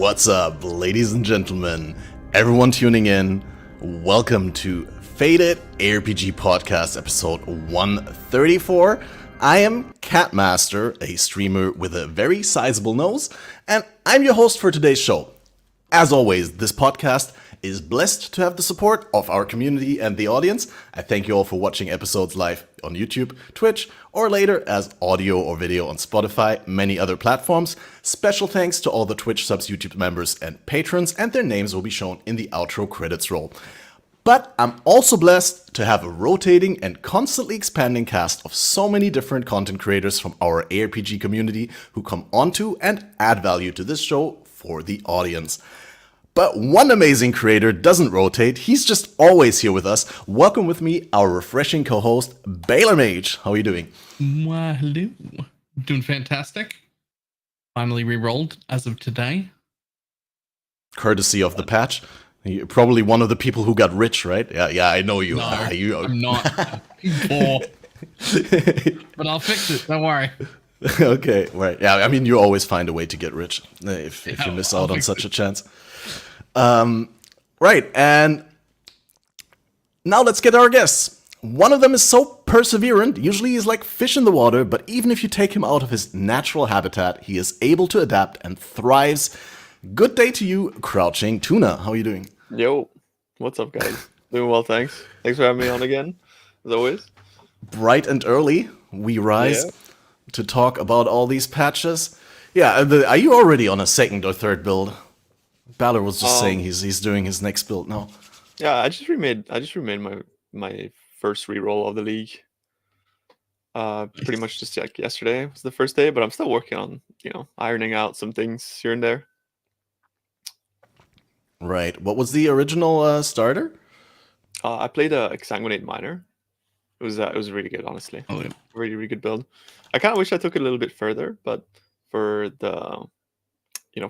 What's up, ladies and gentlemen, everyone tuning in? Welcome to FATED ARPG Podcast episode 134. I am Catmaster, a streamer with a very sizable nose, and I'm your host for today's show. As always, this podcast is blessed to have the support of our community and the audience. I thank you all for watching episodes live on YouTube, Twitch, or later as audio or video on Spotify, many other platforms. Special thanks to all the Twitch subs, YouTube members, and patrons, and their names will be shown in the outro credits roll. But I'm also blessed to have a rotating and constantly expanding cast of so many different content creators from our ARPG community who come onto and add value to this show for the audience. But one amazing creator doesn't rotate, he's just always here with us. Welcome with me, our refreshing co-host, BalorMage. How are you doing? Hello. Doing fantastic. Finally re-rolled as of today. Courtesy of the patch. You're probably one of the people who got rich, right? Yeah, I know you. No, I'm not. Poor. But I'll fix it, don't worry. Okay, right. Yeah, I mean, you always find a way to get rich if you miss out on such a chance. Right, and now let's get our guests. One of them is so perseverant, usually he's like fish in the water, but even if you take him out of his natural habitat, he is able to adapt and thrives. Good day to you, CrouchingTuna. How are you doing? Yo, what's up, guys? Doing well, thanks. Thanks for having me on again, as always. Bright and early, we rise to talk about all these patches. Yeah, are you already on a second or third build? Balor was just saying he's doing his next build now. Yeah, I just remade my first reroll of the league. Pretty much just like yesterday was the first day, but I'm still working on ironing out some things here and there. Right. What was the original starter? I played a Exsanguinate Miner. It was really good, honestly. Oh, yeah. Really, really good build. I kind of wish I took it a little bit further, but for the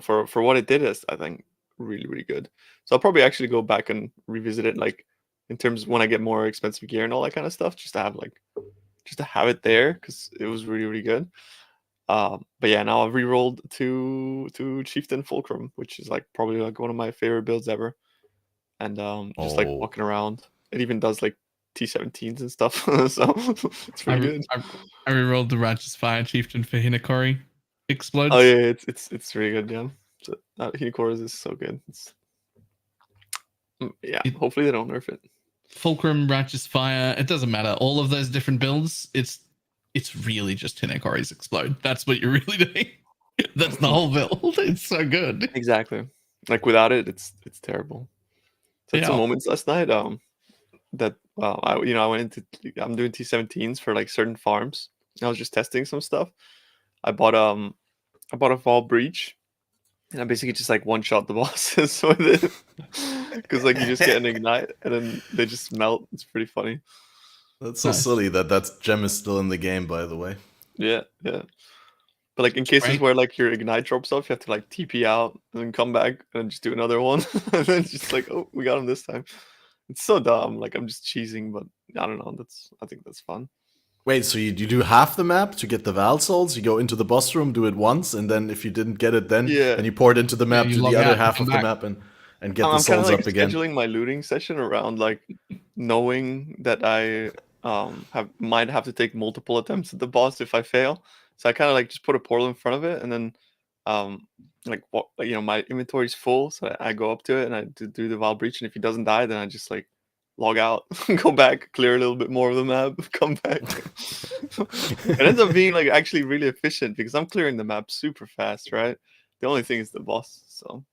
for what it did is, I think, really, really good. So I'll probably actually go back and revisit it, like in terms of when I get more expensive gear and all that kind of stuff, just to have it there because it was really, really good. But yeah, now I've re-rolled to Chieftain Fulcrum, which is like probably like one of my favorite builds ever. And just like walking around, it even does like T17s and stuff. So it's pretty good. I re-rolled the Righteous Fire Chieftain for Hinakori. Explodes. Oh yeah, it's really good, yeah. So Hinakori is so good. Hopefully they don't nerf it. Fulcrum, Righteous Fire, it doesn't matter. All of those different builds, it's really just Hinakori's explode. That's what you're really doing. That's the whole build. It's so good. Exactly. Like without it, it's terrible. So some moments last night that I went into, I'm doing T17s for like certain farms. I was just testing some stuff. I bought a Fall Breach, and I basically just like one shot the bosses with it because like you just get an ignite and then they just melt. It's pretty funny. That's so silly that gem is still in the game, by the way. Yeah. But like in cases where like your ignite drops off, you have to like TP out and then come back and just do another one, and then just like, oh, we got him this time. It's so dumb. Like I'm just cheesing, but I don't know. I think that's fun. Wait, so you do half the map to get the Val souls? You go into the boss room, do it once, and then if you didn't get it then you pour it into the map to the other half of the map and get the souls up again. I'm scheduling my looting session around like knowing that I might have to take multiple attempts at the boss if I fail. So I kind of like just put a portal in front of it, and then my inventory's full, so I go up to it and I do the Val Breach, and if he doesn't die, then I just like log out, go back, clear a little bit more of the map, come back. It ends up being like actually really efficient because I'm clearing the map super fast, right? The only thing is the boss. So,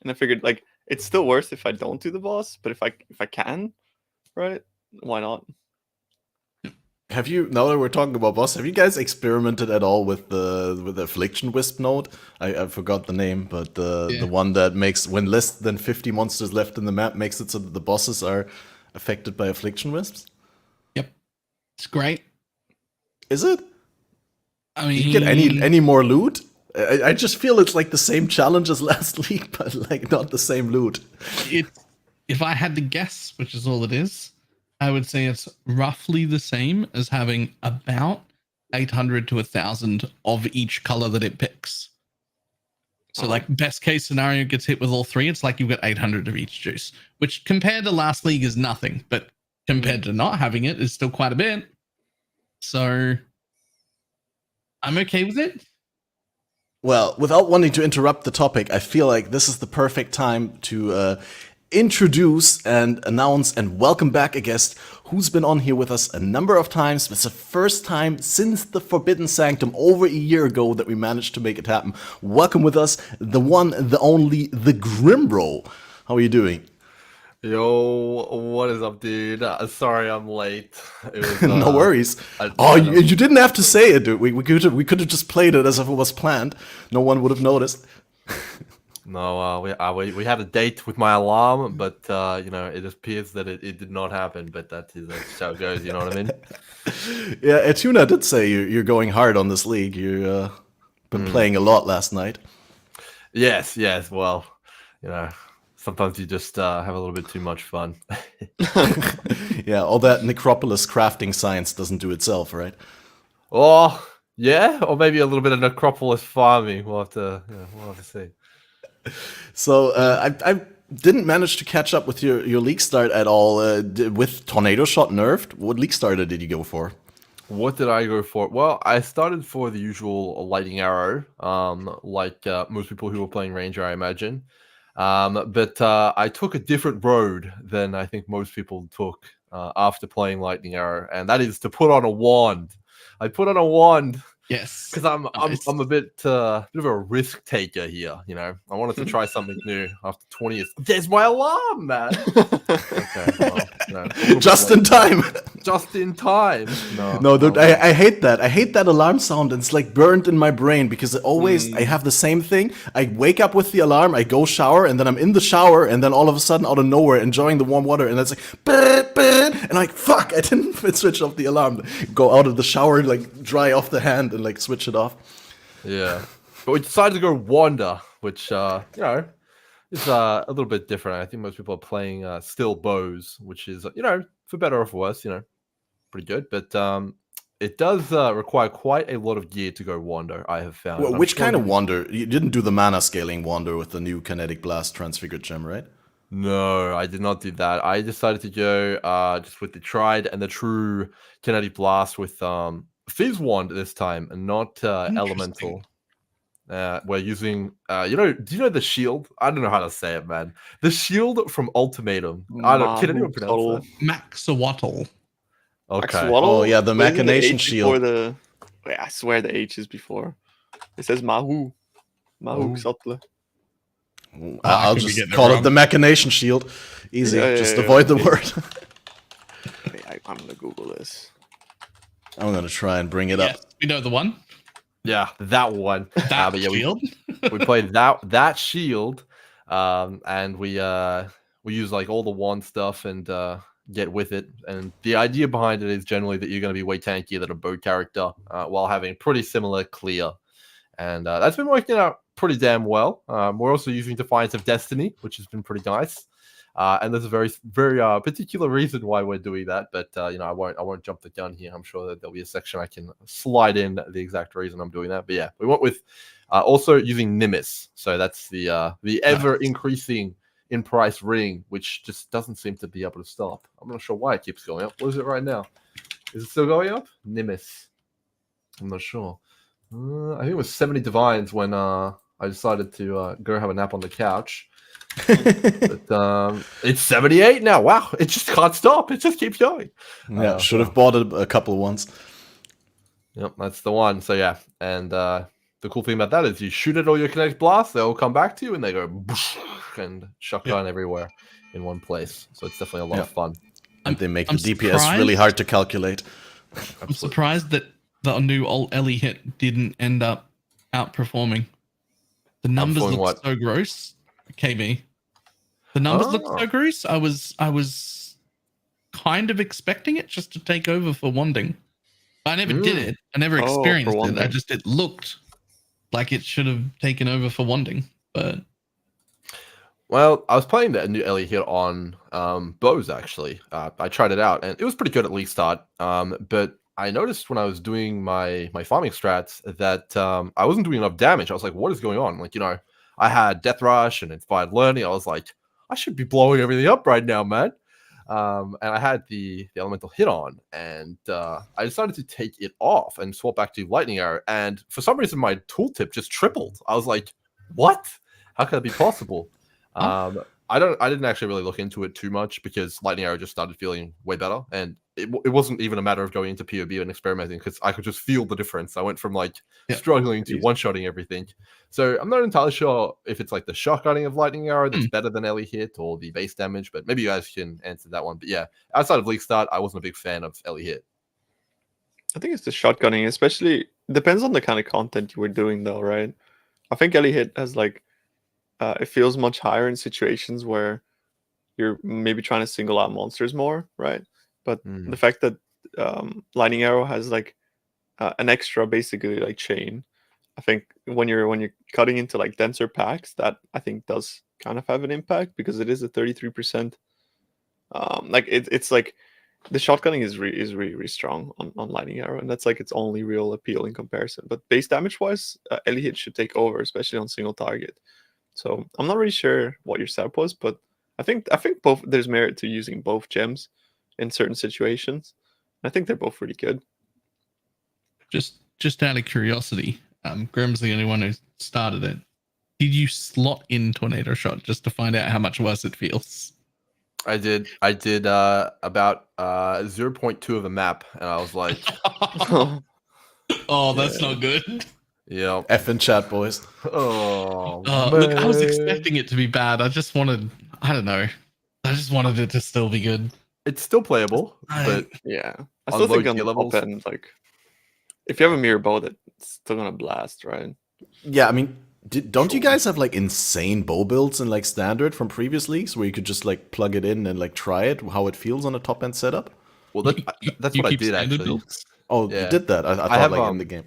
and I figured like it's still worse if I don't do the boss, but if I can, right? Why not? Have you, now that we're talking about boss, have you guys experimented at all with the Affliction Wisp node? I forgot the name, but the one that makes, when less than 50 monsters left in the map, makes it so that the bosses are affected by Affliction Wisps? Yep. It's great. Is it? I mean, do you get any more loot? I just feel it's like the same challenge as last week, but like not the same loot. If I had to guess, which is all it is, I would say it's roughly the same as having about 800 to 1,000 of each color that it picks. So like best case scenario gets hit with all 3. It's like you've got 800 of each juice, which compared to last league is nothing, but compared to not having it is still quite a bit. So I'm okay with it. Well, without wanting to interrupt the topic, I feel like this is the perfect time to introduce and announce and welcome back a guest who's been on here with us a number of times. It's the first time since the Forbidden Sanctum over a year ago that we managed to make it happen. Welcome with us, the one, the only, the Grimroll. How are you doing? Yo, what is up, dude? Sorry I'm late. It was, No worries. You didn't have to say it, dude. We could have just played it as if it was planned. No one would have noticed. No, we had a date with my alarm, but you know, it appears that it did not happen. But that's how it goes. You know what I mean? Yeah, Tuna did say you're going hard on this league. You've been playing a lot last night. Yes. Well, you know, sometimes you just have a little bit too much fun. Yeah, all that Necropolis crafting science doesn't do itself, right? Oh, yeah, or maybe a little bit of Necropolis farming. We'll have to see. So I didn't manage to catch up with your league start at all. With Tornado Shot nerfed, what league starter did you go for? What did I go for? Well, I started for the usual Lightning Arrow, like most people who were playing Ranger, I imagine. But I took a different road than I think most people took after playing Lightning Arrow, and that is to put on a wand. I put on a wand. Yes, because I'm a bit of a risk taker here. You know, I wanted to try something new after 20 years. There's my alarm, man. Okay, well, no, just in time. Just in time. No, dude, I hate that. I hate that alarm sound. It's like burned in my brain because I have the same thing. I wake up with the alarm, I go shower, and then I'm in the shower, and then all of a sudden, out of nowhere, enjoying the warm water, and it's like, and I'm like, fuck, I didn't switch off the alarm. Go out of the shower, like dry off the hand, and like switch it off. Yeah, but we decided to go wander, which you know, is a little bit different. I think most people are playing still bows, which is, you know, for better or for worse, you know, pretty good. But it does require quite a lot of gear to go wander, I have found. Well, which kind of wander? You didn't do the mana scaling wander with the new Kinetic Blast Transfigured Gem, right? No, I did not do that. I decided to go just with the tried and the true Kinetic Blast with Fizz Wand this time, and not Elemental. We're using, you know, do you know the shield? I don't know how to say it, man. The shield from Ultimatum. I don't. Can anyone pronounce that? Maxawatl. Okay. Maxawatl? Oh yeah, the But isn't Machination H Shield. Wait, I swear the H is before. It says Mahu. Mahu Xotl. I'll could be just getting it call it wrong. the Machination Shield. Easy, Yeah, just yeah. avoid the word. Wait, I'm gonna Google this. I'm gonna try and bring it up. Yes, we know the one. Yeah, that one. That but yeah, shield. we played that shield, and we use like all the wand stuff and get with it. And the idea behind it is generally that you're going to be way tankier than a bow character, while having pretty similar clear. And that's been working out pretty damn well. We're also using Defiance of Destiny, which has been pretty nice. And there's a very, very particular reason why we're doing that, but you know, I won't jump the gun here. I'm sure that there'll be a section I can slide in the exact reason I'm doing that. But yeah, we went with also using Nimbus. So that's the ever increasing in price ring, which just doesn't seem to be able to stop. I'm not sure why it keeps going up. What is it right now? Is it still going up? Nimbus. I'm not sure. I think it was 70 divines when I decided to go have a nap on the couch. But it's 78 now. Wow, it just can't stop. It just keeps going. Yeah, should have bought a couple ones. Yep, that's the one. So yeah, and the cool thing about that is you shoot at all your kinetic blasts, they'll come back to you and they go and shotgun everywhere in one place. So it's definitely a lot of fun. And they make I'm the DPS really hard to calculate. I'm surprised that the new alt Ellie hit didn't end up outperforming. The numbers look so gross. KB. The numbers look so gross. I was kind of expecting it just to take over for wanding. I never did it. I never experienced it. It looked like it should have taken over for wanding. But well, I was playing the new Ellie here on bows actually. I tried it out and it was pretty good at least start. But I noticed when I was doing my farming strats that I wasn't doing enough damage. I was like, what is going on? Like, you know, I had Death Rush and Inspired Learning. I was like, I should be blowing everything up right now, man. And I had the Elemental Hit on, and I decided to take it off and swap back to Lightning Arrow. And for some reason, my tooltip just tripled. I was like, what? How could that be possible? I didn't actually really look into it too much because Lightning Arrow just started feeling way better, and it wasn't even a matter of going into POB and experimenting because I could just feel the difference. I went from like struggling to one-shotting everything. So I'm not entirely sure if it's like the shotgunning of Lightning Arrow that's better than Ellie Hit or the base damage, but maybe you guys can answer that one. But yeah, outside of League Start, I wasn't a big fan of Ellie Hit. I think it's the shotgunning, especially depends on the kind of content you were doing though, right? I think Ellie Hit has like it feels much higher in situations where you're maybe trying to single out monsters more, right? But the fact that Lightning Arrow has like an extra basically like chain, I think when you're cutting into like denser packs, that I think does kind of have an impact because it is a 33%. Like it's like the shotgunning is really strong on Lightning Arrow, and that's like its only real appeal in comparison. But base damage wise, Ellie Hit should take over, especially on single target. So I'm not really sure what your setup was, but I think both there's merit to using both gems in certain situations. I think they're both really good. Just out of curiosity, Grim's the only one who started it. Did you slot in Tornado Shot just to find out how much worse it feels? I did about 0.2 of a map, and I was like, oh, that's not good. Yeah. F in chat, boys. Oh, look, I was expecting it to be bad. I just wanted it to still be good. It's still playable, but yeah, I still think on the top end, like if you have a mirror bow, that's still gonna blast, right? Yeah, I mean, don't you guys have like insane bow builds in like standard from previous leagues where you could just like plug it in and like try it how it feels on a top end setup? Well, that's what I did actually. Builds? Oh, yeah. You did that? I thought have, like in the game.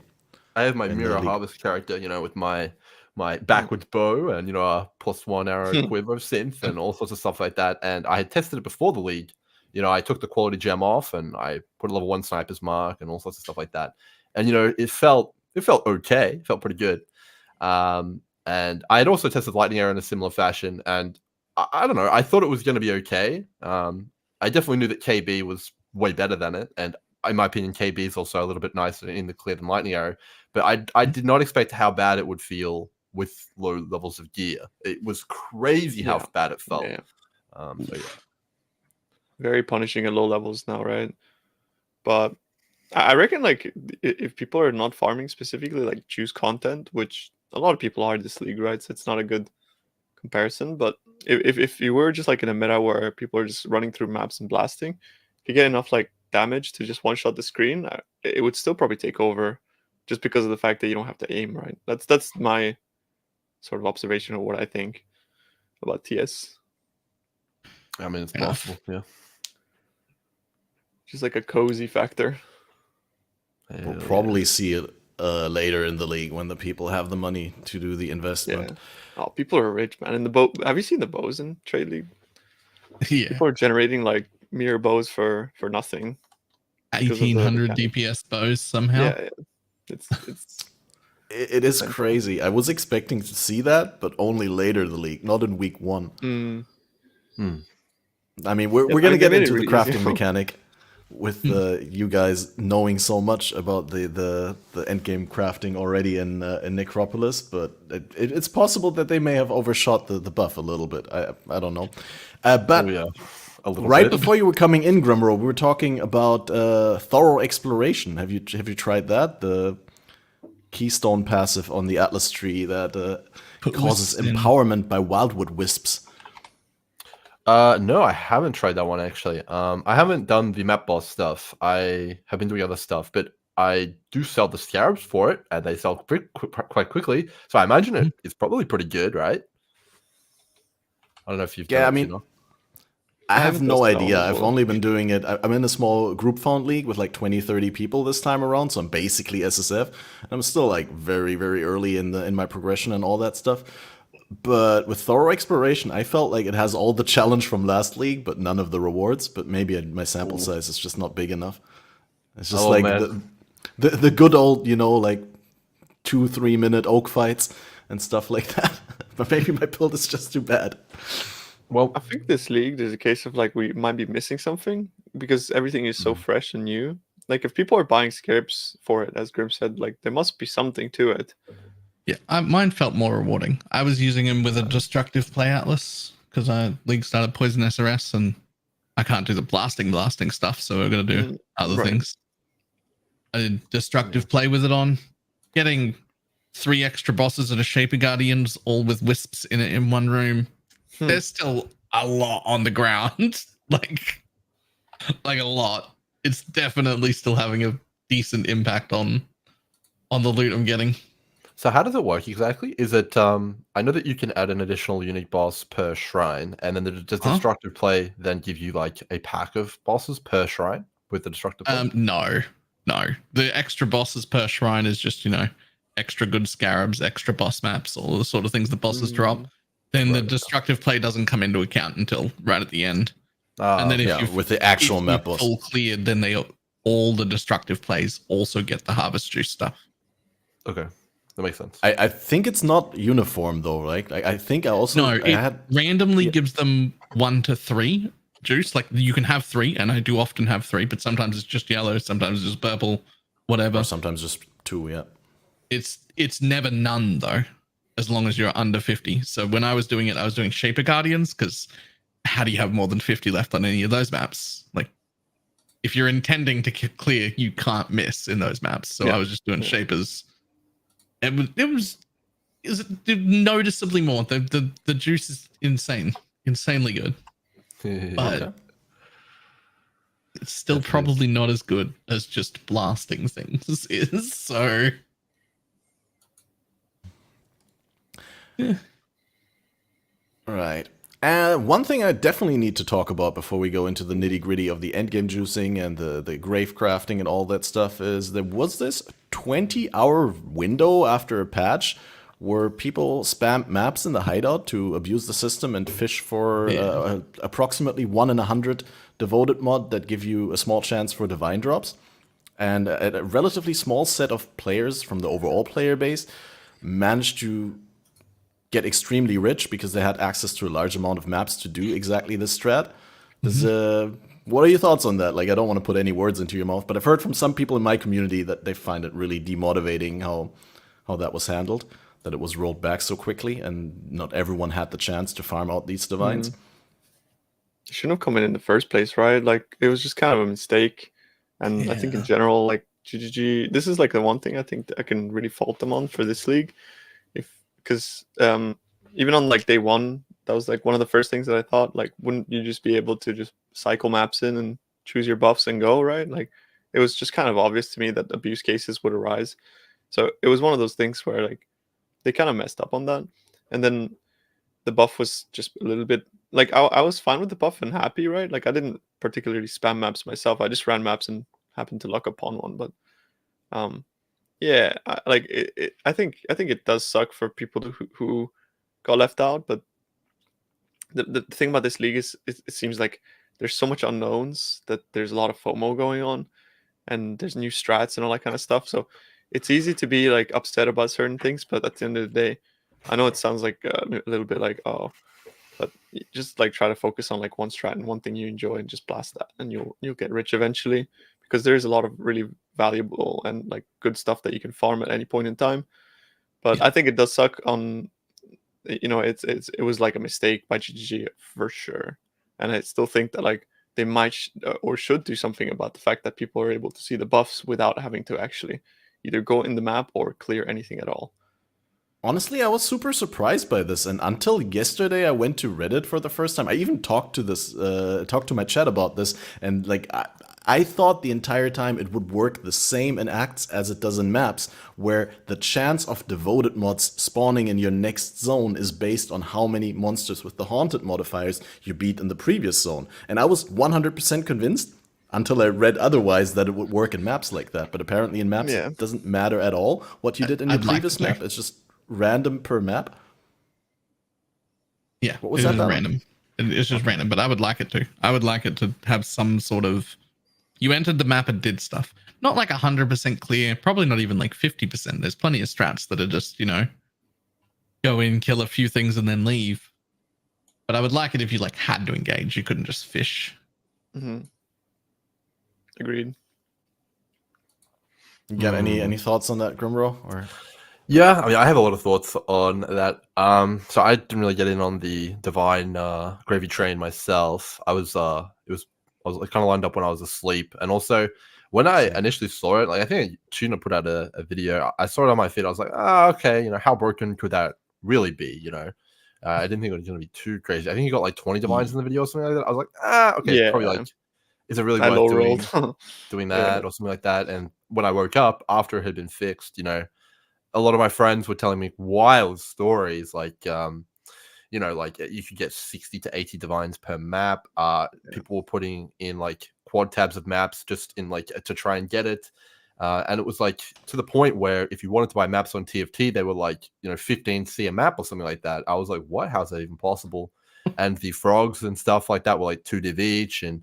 I have my Mirror Harvest character, with my backwards bow and a +1 arrow quiver synth and all sorts of stuff like that. And I had tested it before the league. I took the quality gem off and I put a level 1 sniper's mark and all sorts of stuff like that. And it felt okay. It felt pretty good. And I had also tested Lightning Arrow in a similar fashion, and I don't know. I thought it was going to be okay. I definitely knew that KB was way better than it, and in my opinion, KB is also a little bit nicer in the clear than Lightning Arrow. But I did not expect how bad it would feel with low levels of gear. It was crazy how bad it felt. Yeah. So yeah. Very punishing at low levels now, right? But I reckon like if people are not farming specifically, like choose content, which a lot of people are in this league, right? So it's not a good comparison. But if you were just like in a meta where people are just running through maps and blasting, if you get enough like damage to just one-shot the screen, it would still probably take over just because of the fact that you don't have to aim, right? That's my sort of observation of what I think about TS. I mean, it's possible, yeah. Just like a cozy factor. We'll probably see it later in the league when the people have the money to do the investment. Yeah. Oh, people are rich, man. And the bow. Have you seen the bows in Trade League? Yeah. People are generating like mirror bows for nothing. 1800 DPS bows somehow. Yeah. It is crazy. I was expecting to see that, but only later in the league, not in week 1. I mean, we're gonna get into the crafting mechanic with you guys knowing so much about the endgame crafting already in Necropolis, but it's possible that they may have overshot the buff a little bit. I don't know. But right before you were coming in, Grimroll, we were talking about thorough exploration. Have you tried that? The keystone passive on the Atlas tree that causes empowerment by wildwood wisps. No, I haven't tried that one actually. I haven't done the map boss stuff. I have been doing other stuff, but I do sell the scarabs for it, and they sell quite quickly. So I imagine it's probably pretty good, right? I don't know if you've done it, I mean, I have no idea. I've only been doing it. I'm in a small group found league with like 20, 30 people this time around, so I'm basically SSF. I'm still like very, very early in my progression and all that stuff. But with thorough exploration, I felt like it has all the challenge from last league, but none of the rewards. But maybe my sample size is just not big enough. It's just the good old, like 2-3 minute oak fights and stuff like that. But maybe my build is just too bad. Well, I think this league, there's a case of like we might be missing something because everything is so fresh and new. Like if people are buying scarabs for it, as Grim said, like there must be something to it. Yeah, mine felt more rewarding. I was using him with a destructive play atlas because I league started poison SRS and I can't do the blasting stuff, so we're gonna do other things. I did destructive play with it on, getting 3 extra bosses and a Shaper Guardians, all with wisps in it in one room. There's still a lot on the ground, like a lot. It's definitely still having a decent impact on the loot I'm getting. So how does it work exactly? Is it I know that you can add an additional unique boss per shrine, and then does destructive play then give you like a pack of bosses per shrine with the destructive play? No. The extra bosses per shrine is just, extra good scarabs, extra boss maps, all the sort of things the bosses drop. Then the destructive play doesn't come into account until right at the end. And then if you with the actual map boss full cleared, then all the destructive plays also get the harvest juice stuff. Okay. That makes sense. I think it's not uniform though, right? I think I also randomly gives them 1 to 3 juice. Like you can have 3, and I do often have 3, but sometimes it's just yellow, sometimes it's just purple, whatever. Or sometimes just 2, yeah. It's never none though, as long as you're under 50. So when I was doing it, I was doing Shaper Guardians because how do you have more than 50 left on any of those maps? Like if you're intending to clear, you can't miss in those maps. So I was just doing Shapers. It was noticeably more. The juice is insanely good, but it's still probably not as good as just blasting things is. So, yeah. Right. One thing I definitely need to talk about before we go into the nitty-gritty of the endgame juicing and the grave crafting and all that stuff is there was this 20-hour window after a patch where people spammed maps in the hideout to abuse the system and fish for approximately 1 in 100 devoted mod that give you a small chance for divine drops. And a relatively small set of players from the overall player base managed to get extremely rich because they had access to a large amount of maps to do exactly this strat. What are your thoughts on that? Like, I don't want to put any words into your mouth, but I've heard from some people in my community that they find it really demotivating how that was handled, that it was rolled back so quickly, and not everyone had the chance to farm out these divines. It shouldn't have come in the first place, right? Like, it was just kind of a mistake. And I think in general, like, GGG, this is like the one thing I think that I can really fault them on for this league. Because even on like day 1, that was like one of the first things that I thought, like, wouldn't you just be able to just cycle maps in and choose your buffs and go, right? Like, it was just kind of obvious to me that abuse cases would arise. So it was one of those things where like they kind of messed up on that. And then the buff was just a little bit like I was fine with the buff and happy, right? Like I didn't particularly spam maps myself. I just ran maps and happened to luck upon one. But yeah, I think it does suck for people who got left out. But the thing about this league is it seems like there's so much unknowns that there's a lot of FOMO going on, and there's new strats and all that kind of stuff. So it's easy to be like upset about certain things, but at the end of the day, I know it sounds like a little bit like but just like try to focus on like one strat and one thing you enjoy and just blast that, and you'll get rich eventually, because there's a lot of really valuable and like good stuff that you can farm at any point in time. But I think it does suck on, it was like a mistake by GGG for sure, and I still think that like they might or should do something about the fact that people are able to see the buffs without having to actually either go in the map or clear anything at all. Honestly, I was super surprised by this, and until yesterday, I went to Reddit for the first time. I even talked to my chat about this, and like I thought the entire time it would work the same in acts as it does in maps, where the chance of devoted mods spawning in your next zone is based on how many monsters with the haunted modifiers you beat in the previous zone. And I was 100% convinced until I read otherwise that it would work in maps like that. But apparently in maps, it doesn't matter at all what you did in your previous map. It's just random per map. Yeah, what was that? Random. It's just random, but I would like it to. I would like it to have some sort of. You entered the map and did stuff. Not like 100% clear. Probably not even like 50%. There's plenty of strats that are just go in, kill a few things, and then leave. But I would like it if you like had to engage. You couldn't just fish. Agreed. You got any thoughts on that, Grimro? Or yeah, I mean, I have a lot of thoughts on that. So I didn't really get in on the divine gravy train myself. I was kind of lined up when I was asleep, and also when I initially saw it, like I think Tuna put out a video. I saw it on my feed. I was like, okay, how broken could that really be? I didn't think it was going to be too crazy. I think he got like 20 divines in the video or something like that. I was like, okay, it's probably like, is it really worth doing that or something like that? And when I woke up after it had been fixed, a lot of my friends were telling me wild stories like, like you could get 60 to 80 divines per map. People were putting in like quad tabs of maps just in like to try and get it. And it was like to the point where if you wanted to buy maps on TFT, they were like, 15C a map or something like that. I was like, what? How's that even possible? And the frogs and stuff like that were like 2 div each. And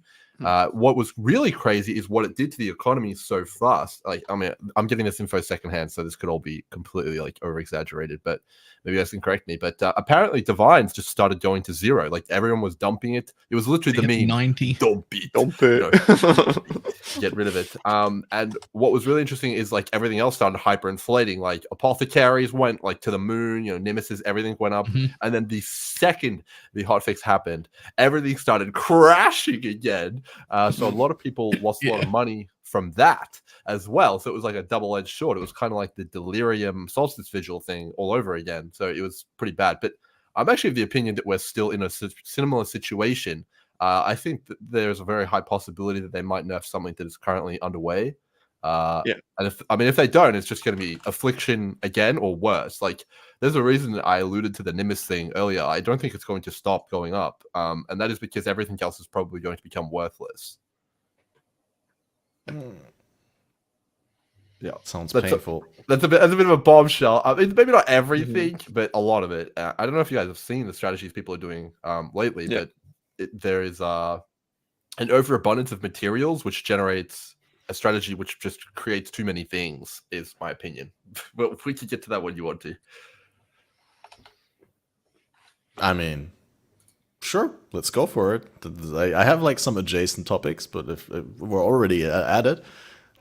what was really crazy is what it did to the economy so fast. Like, I mean, I'm getting this info secondhand, so this could all be completely like over exaggerated, but maybe you guys can correct me. But apparently divines just started going to 0. Like everyone was dumping it. It was literally the meme. 90. Dump it. Get rid of it. And what was really interesting is like everything else started hyperinflating. Like apothecaries went like to the moon, nemesis, everything went up. And then the second the hotfix happened, everything started crashing again. So a lot of people lost a lot of money from that as well. So it was like a double-edged sword. It was kind of like the Delirium Solstice Vigil thing all over again. So it was pretty bad. But I'm actually of the opinion that we're still in a similar situation. I think that there's a very high possibility that they might nerf something that is currently underway. And if they don't, it's just going to be Affliction again or worse. Like there's a reason that I alluded to the Nimbus thing earlier. I don't think it's going to stop going up. And that is because everything else is probably going to become worthless. Yeah, sounds painful. That's a bit of a bombshell. Maybe not everything, but a lot of it. I don't know if you guys have seen the strategies people are doing lately, but there is an overabundance of materials, which generates a strategy which just creates too many things, is my opinion. But we can get to that when you want to. I mean, sure, let's go for it. I have like some adjacent topics, but if we're already at it,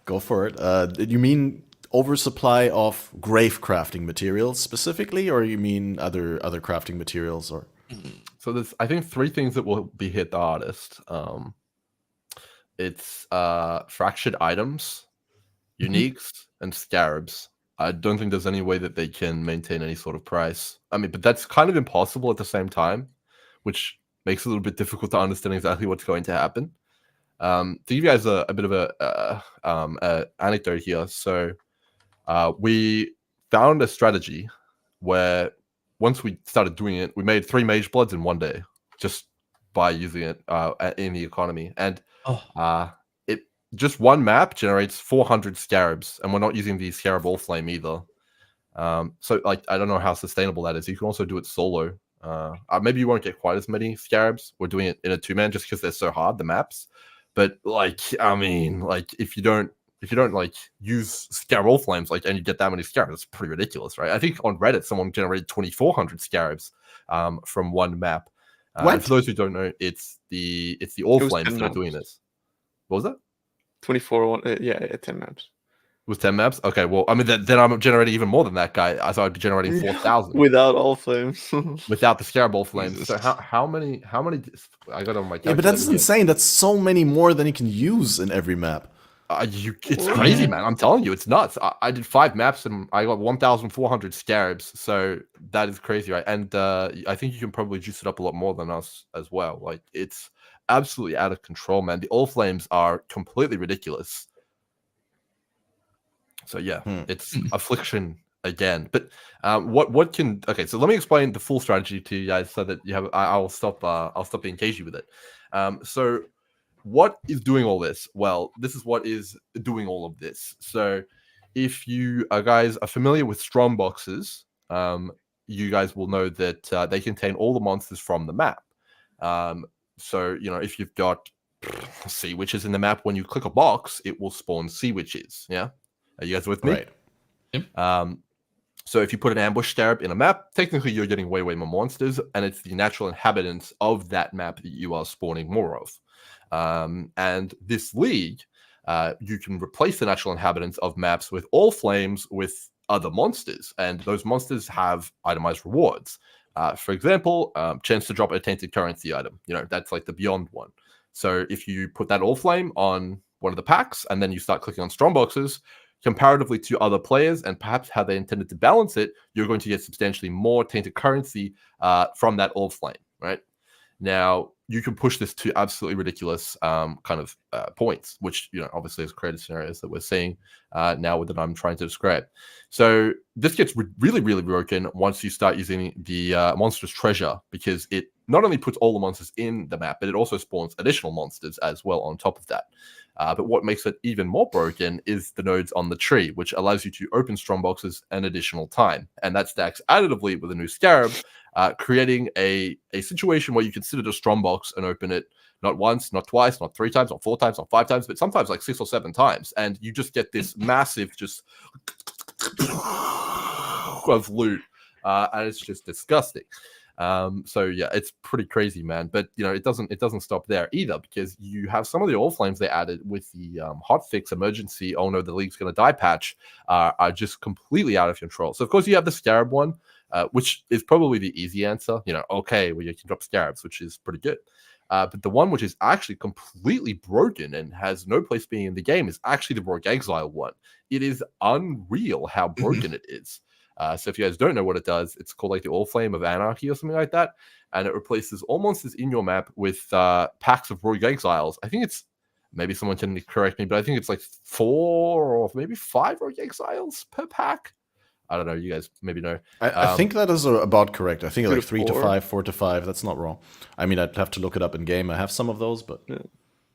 go for it. You mean oversupply of grave crafting materials specifically, or you mean other crafting materials? Or so there's, I think, 3 things that will be hit the hardest. It's fractured items, uniques, and scarabs. I don't think there's any way that they can maintain any sort of price. I mean, but that's kind of impossible at the same time, which makes it a little bit difficult to understand exactly what's going to happen. To give you guys a bit of a anecdote here, so we found a strategy where once we started doing it, we made 3 Mage Bloods in one day just by using it in the economy. And it just one map generates 400 scarabs, and we're not using the Scarab Allflame either. So like I don't know how sustainable that is. You can also do it solo. Maybe you won't get quite as many scarabs. We're doing it in a 2-man just because they're so hard, the maps. But like, I mean, like if you don't like use Scarab Allflames, like, and you get that many scarabs, it's pretty ridiculous, right? I think on Reddit someone generated 2,400 scarabs from one map. And for those who don't know, it's the Allflames that are doing this. What was that? 24 10 maps. It was 10 maps? Okay, well, I mean, then I'm generating even more than that guy. I thought I'd be generating 4,000 without Allflames. Without the Scarab Allflames. So how many? I got on my calculator. Yeah, but that's insane. That's so many more than you can use in every map. It's crazy, man. I'm telling you, it's nuts. I did 5 maps and I got 1,400 scarabs. So that is crazy, right? And I think you can probably juice it up a lot more than us as well. Like it's absolutely out of control, man. The Allflames are completely ridiculous. So yeah, it's Affliction again. But what can? Okay, so let me explain the full strategy to you guys so that you have. I'll stop being cagey with it. So what is doing all this? Well, this is what is doing all of this. So if you guys are familiar with Strom boxes, you guys will know that they contain all the monsters from the map. So if you've got sea witches in the map, when you click a box, it will spawn sea witches. Yeah. Are you guys with me? Right. Yep. So if you put an ambush scarab in a map, technically you're getting way more monsters, and it's the natural inhabitants of that map that you are spawning more of. And this league, you can replace the natural inhabitants of maps with Allflames with other monsters, and those monsters have itemized rewards. For example, chance to drop a tainted currency item. That's like the beyond one. So if you put that Allflame on one of the packs, and then you start clicking on strongboxes, comparatively to other players and perhaps how they intended to balance it, you're going to get substantially more tainted currency from that Allflame, right? Now, you can push this to absolutely ridiculous points, which, obviously has created scenarios that we're seeing now that I'm trying to describe. So this gets really broken once you start using the monstrous treasure, because it not only puts all the monsters in the map, but it also spawns additional monsters as well on top of that. But what makes it even more broken is the nodes on the tree, which allows you to open strongboxes an additional time. And that stacks additively with a new scarab, creating a situation where you can sit at a strongbox and open it not once, not twice, not 3 times, not 4 times, not 5 times, but sometimes like 6 or 7 times. And you just get this massive just of loot. And it's just disgusting. So yeah, it's pretty crazy, man. But it doesn't stop there either, because you have some of the Allflames they added with the hotfix emergency, oh no, the league's gonna die patch, are just completely out of control. So of course you have the scarab one, which is probably the easy answer. Okay, well, you can drop scarabs, which is pretty good. But the one which is actually completely broken and has no place being in the game is actually the Rogue Exile one. It is unreal how broken it is. So if you guys don't know what it does, it's called like the Allflame of Anarchy or something like that. And it replaces all monsters in your map with packs of Rogue Exiles. I think it's, maybe someone can correct me, but I think it's like 4 or maybe 5 Rogue Exiles per pack. I don't know. You guys maybe know. I think that is about correct. I think like 3 to 4. 5, 4 to 5. That's not wrong. I mean, I'd have to look it up in game. I have some of those, but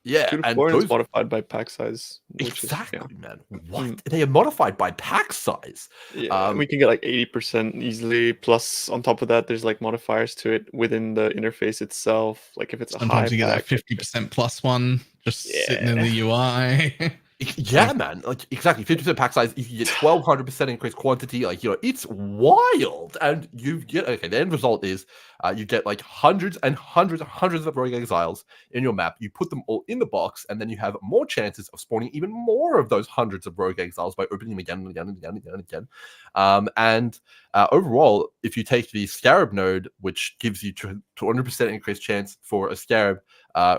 yeah, 2 to and 4 those... is modified by pack size. Exactly, man. What? They are modified by pack size. Yeah, we can get like 80% easily. Plus, on top of that, there's like modifiers to it within the interface itself. Like if it's sometimes a you high get like 50% plus one just sitting in the UI. Yeah, man. Like exactly, 50% pack size. You get 1200% increased quantity. Like it's wild, and you get the end result is you get like hundreds and hundreds of Rogue Exiles in your map. You put them all in the box, and then you have more chances of spawning even more of those hundreds of Rogue Exiles by opening them again and again and again and again and again. And overall, if you take the Scarab node, which gives you 200% increased chance for a Scarab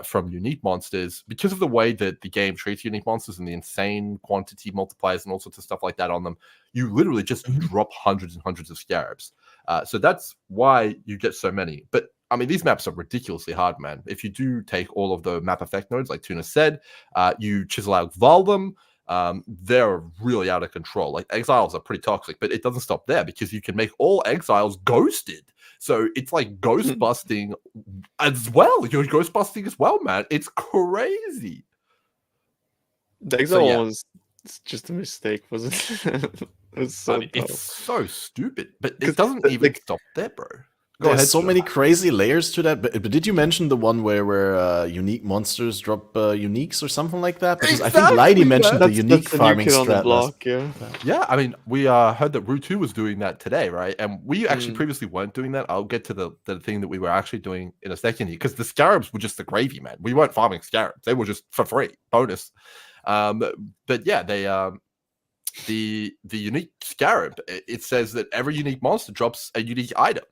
from unique monsters, because of the way that the game treats unique monsters and the insane quantity multipliers and all sorts of stuff like that on them, you literally just drop hundreds and hundreds of Scarabs. So that's why you get so many. But I mean, these maps are ridiculously hard, man. If you do take all of the map effect nodes, like Tuna said, you chisel out Val them, they're really out of control. Like exiles are pretty toxic, but it doesn't stop there, because you can make all exiles ghosted. So it's like ghost busting as well. You're ghost busting as well, man. It's crazy. The exile was just a mistake, wasn't it? It was so it's so stupid, but it doesn't even stop there, bro. There's so many crazy layers to that, but did you mention the one where unique monsters drop uniques or something like that? Because I think Leidy mentioned the unique farming strat. Yeah, I mean, we heard that Root 2 was doing that today, right? And we actually previously weren't doing that. I'll get to the thing that we were actually doing in a second here, because the Scarabs were just the gravy, man. We weren't farming Scarabs. They were just for free, bonus. But yeah, they the unique Scarab, it says that every unique monster drops a unique item.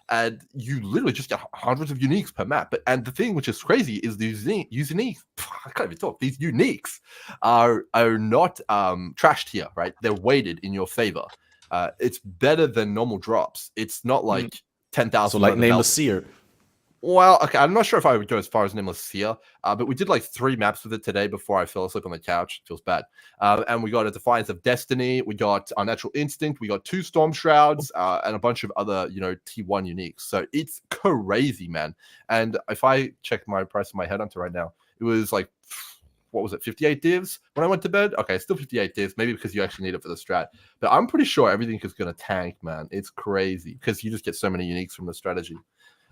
And you literally just get hundreds of uniques per map. And the thing which is crazy is these uniques. I can't even talk. These uniques are not trashed here, right? They're weighted in your favor. It's better than normal drops. It's not like 10,000. So like Nameless Seer. Well, okay, I'm not sure if I would go as far as Nameless Seer, but we did like 3 maps with it today before I fell asleep on the couch. It feels bad. And we got a Defiance of Destiny, we got Unnatural Instinct, we got 2 Storm Shrouds, and a bunch of other, T1 uniques. So it's crazy, man. And if I check my price of my Headhunter right now, it was like, what was it, 58 divs when I went to bed? Okay, still 58 divs, maybe because you actually need it for the strat. But I'm pretty sure everything is going to tank, man. It's crazy because you just get so many uniques from the strategy.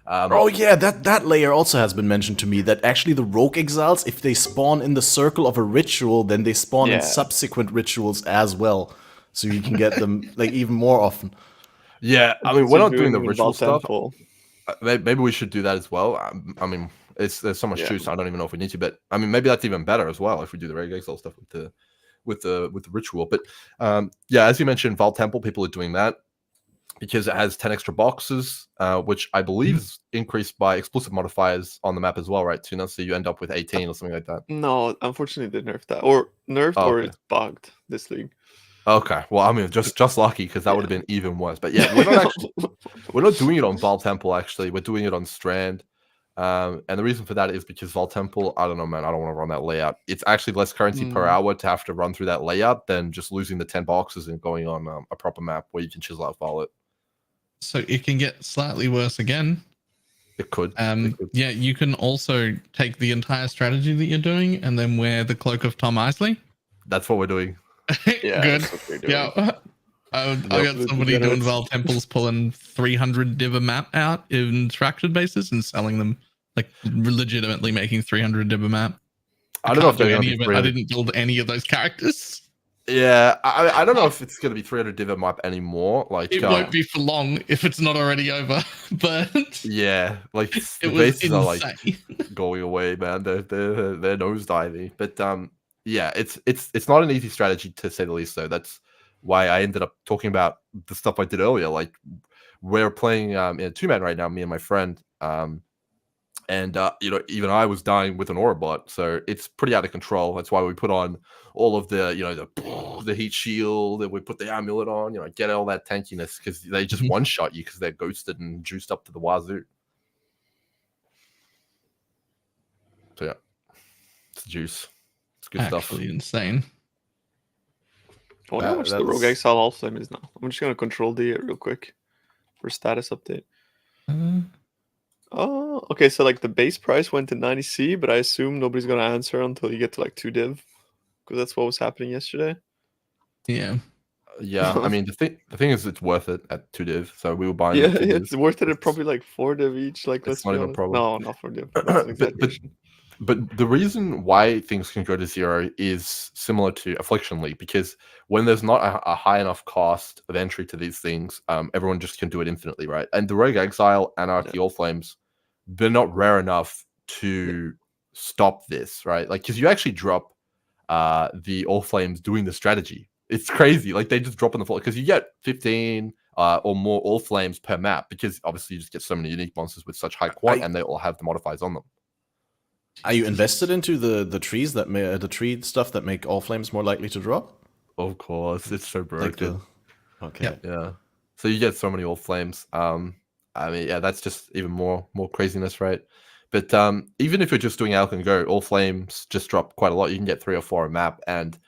Oh yeah, that layer also has been mentioned to me, that actually the Rogue Exiles, if they spawn in the circle of a ritual, then they spawn in subsequent rituals as well. so you can get them like even more often. Yeah, I mean, we're not doing the ritual Vault stuff. Temple. Maybe we should do that as well. I mean, there's so much juice. I don't even know if we need to, but I mean, maybe that's even better as well if we do the Rogue Exile stuff with the ritual. But yeah, as you mentioned, Vault Temple, people are doing that because it has 10 extra boxes, which I believe is increased by explosive modifiers on the map as well, right, Tuna? So you end up with 18 or something like that. No, unfortunately, they nerfed that, or or it's bugged this league. Okay, well, I mean, just lucky because that would have been even worse. But yeah, we're not doing it on Vault Temple. Actually, we're doing it on Strand, and the reason for that is because Vault Temple, I don't know, man, I don't want to run that layout. It's actually less currency per hour to have to run through that layout than just losing the 10 boxes and going on a proper map where you can chisel out Vault. So it can get slightly worse again. It could. Yeah, you can also take the entire strategy that you're doing and then wear the cloak of Tom Isley. That's what we're doing. Good. Yeah. I got somebody doing Vault Temples pulling 300 div a map out in fractured bases and selling them, like legitimately making 300 div a map. I don't know if they're any of it. I didn't build any of those characters. Yeah, I don't know if it's going to be 300 div a map anymore. Like it won't be for long if it's not already over. But yeah, like the bases are like going away, man. They're nosediving. But yeah, it's not an easy strategy to say the least. Though that's why I ended up talking about the stuff I did earlier. Like we're playing in a 2-man right now, me and my friend. And you know, even I was dying with an aura bot, so it's pretty out of control. That's why we put on all of the, you know, the heat shield, and we put the amulet on, you know, get all that tankiness because they just one shot you because they're ghosted and juiced up to the wazoo. So yeah, it's juice. It's good stuff. Actually insane. I wonder how much the Rogue Exile Allflame is now. I'm just gonna control D real quick for status update. Oh, okay. So like the base price went to 90C, but I assume nobody's gonna answer until you get to like 2 div, because that's what was happening yesterday. Yeah. Yeah, I mean the thing is it's worth it at 2 div. So we were buying. Yeah, it's worth it at probably like 4 div each. Like let's not be even a honest. problem. No, not 4 div. That's an exaggeration. But the reason why things can go to 0 is similar to Affliction League, because when there's not a high enough cost of entry to these things, everyone just can do it infinitely, right? And the Rogue Exile, Anarchy, Allflames, they're not rare enough to stop this, right? Like, because you actually drop the Allflames doing the strategy. It's crazy. Like, they just drop on the floor because you get 15 or more Allflames per map, because obviously you just get so many unique monsters with such high quant, and they all have the modifiers on them. Are you invested into the trees that the tree stuff that make Allflames more likely to drop? Of course, it's so broken. Okay. Yeah. So you get so many Allflames. I mean, yeah, that's just even more craziness, right? But even if you're just doing Alk and Go, Allflames just drop quite a lot. You can get 3 or 4 a map, and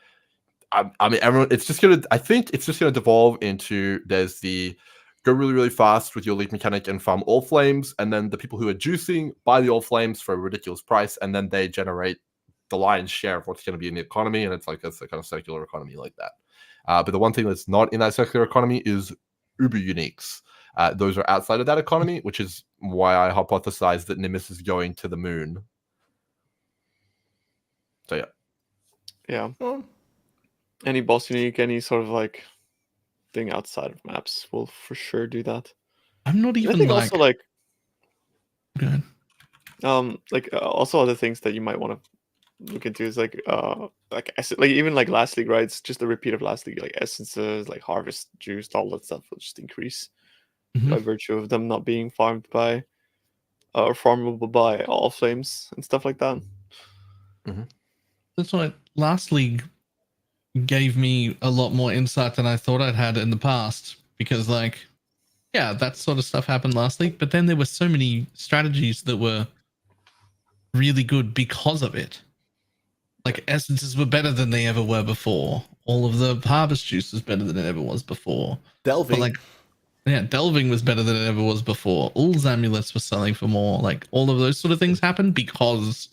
I mean, everyone. It's just gonna. I think it's just gonna devolve into there's the go really, really fast with your lead mechanic and farm Allflames, and then the people who are juicing buy the Allflames for a ridiculous price, and then they generate the lion's share of what's going to be in the economy, and it's like a kind of circular economy like that. But the one thing that's not in that circular economy is uber uniques. Those are outside of that economy, which is why I hypothesize that Nimbus is going to the moon. So yeah. Yeah. Well, any boss unique, any sort of like thing outside of maps will for sure do that. I'm not even like also like good. Like also other things that you might want to look into is like even like last league, right? It's just a repeat of last league, like essences, like harvest juice, all that stuff will just increase by virtue of them not being farmed by or farmable by Allflames and stuff like that. That's why last league gave me a lot more insight than I thought I'd had in the past, because like, yeah, that sort of stuff happened last league, but then there were so many strategies that were really good because of it. Like essences were better than they ever were before. All of the harvest juice was better than it ever was before. Delving. But like, yeah, delving was better than it ever was before. All's amulets were selling for more. Like all of those sort of things happened because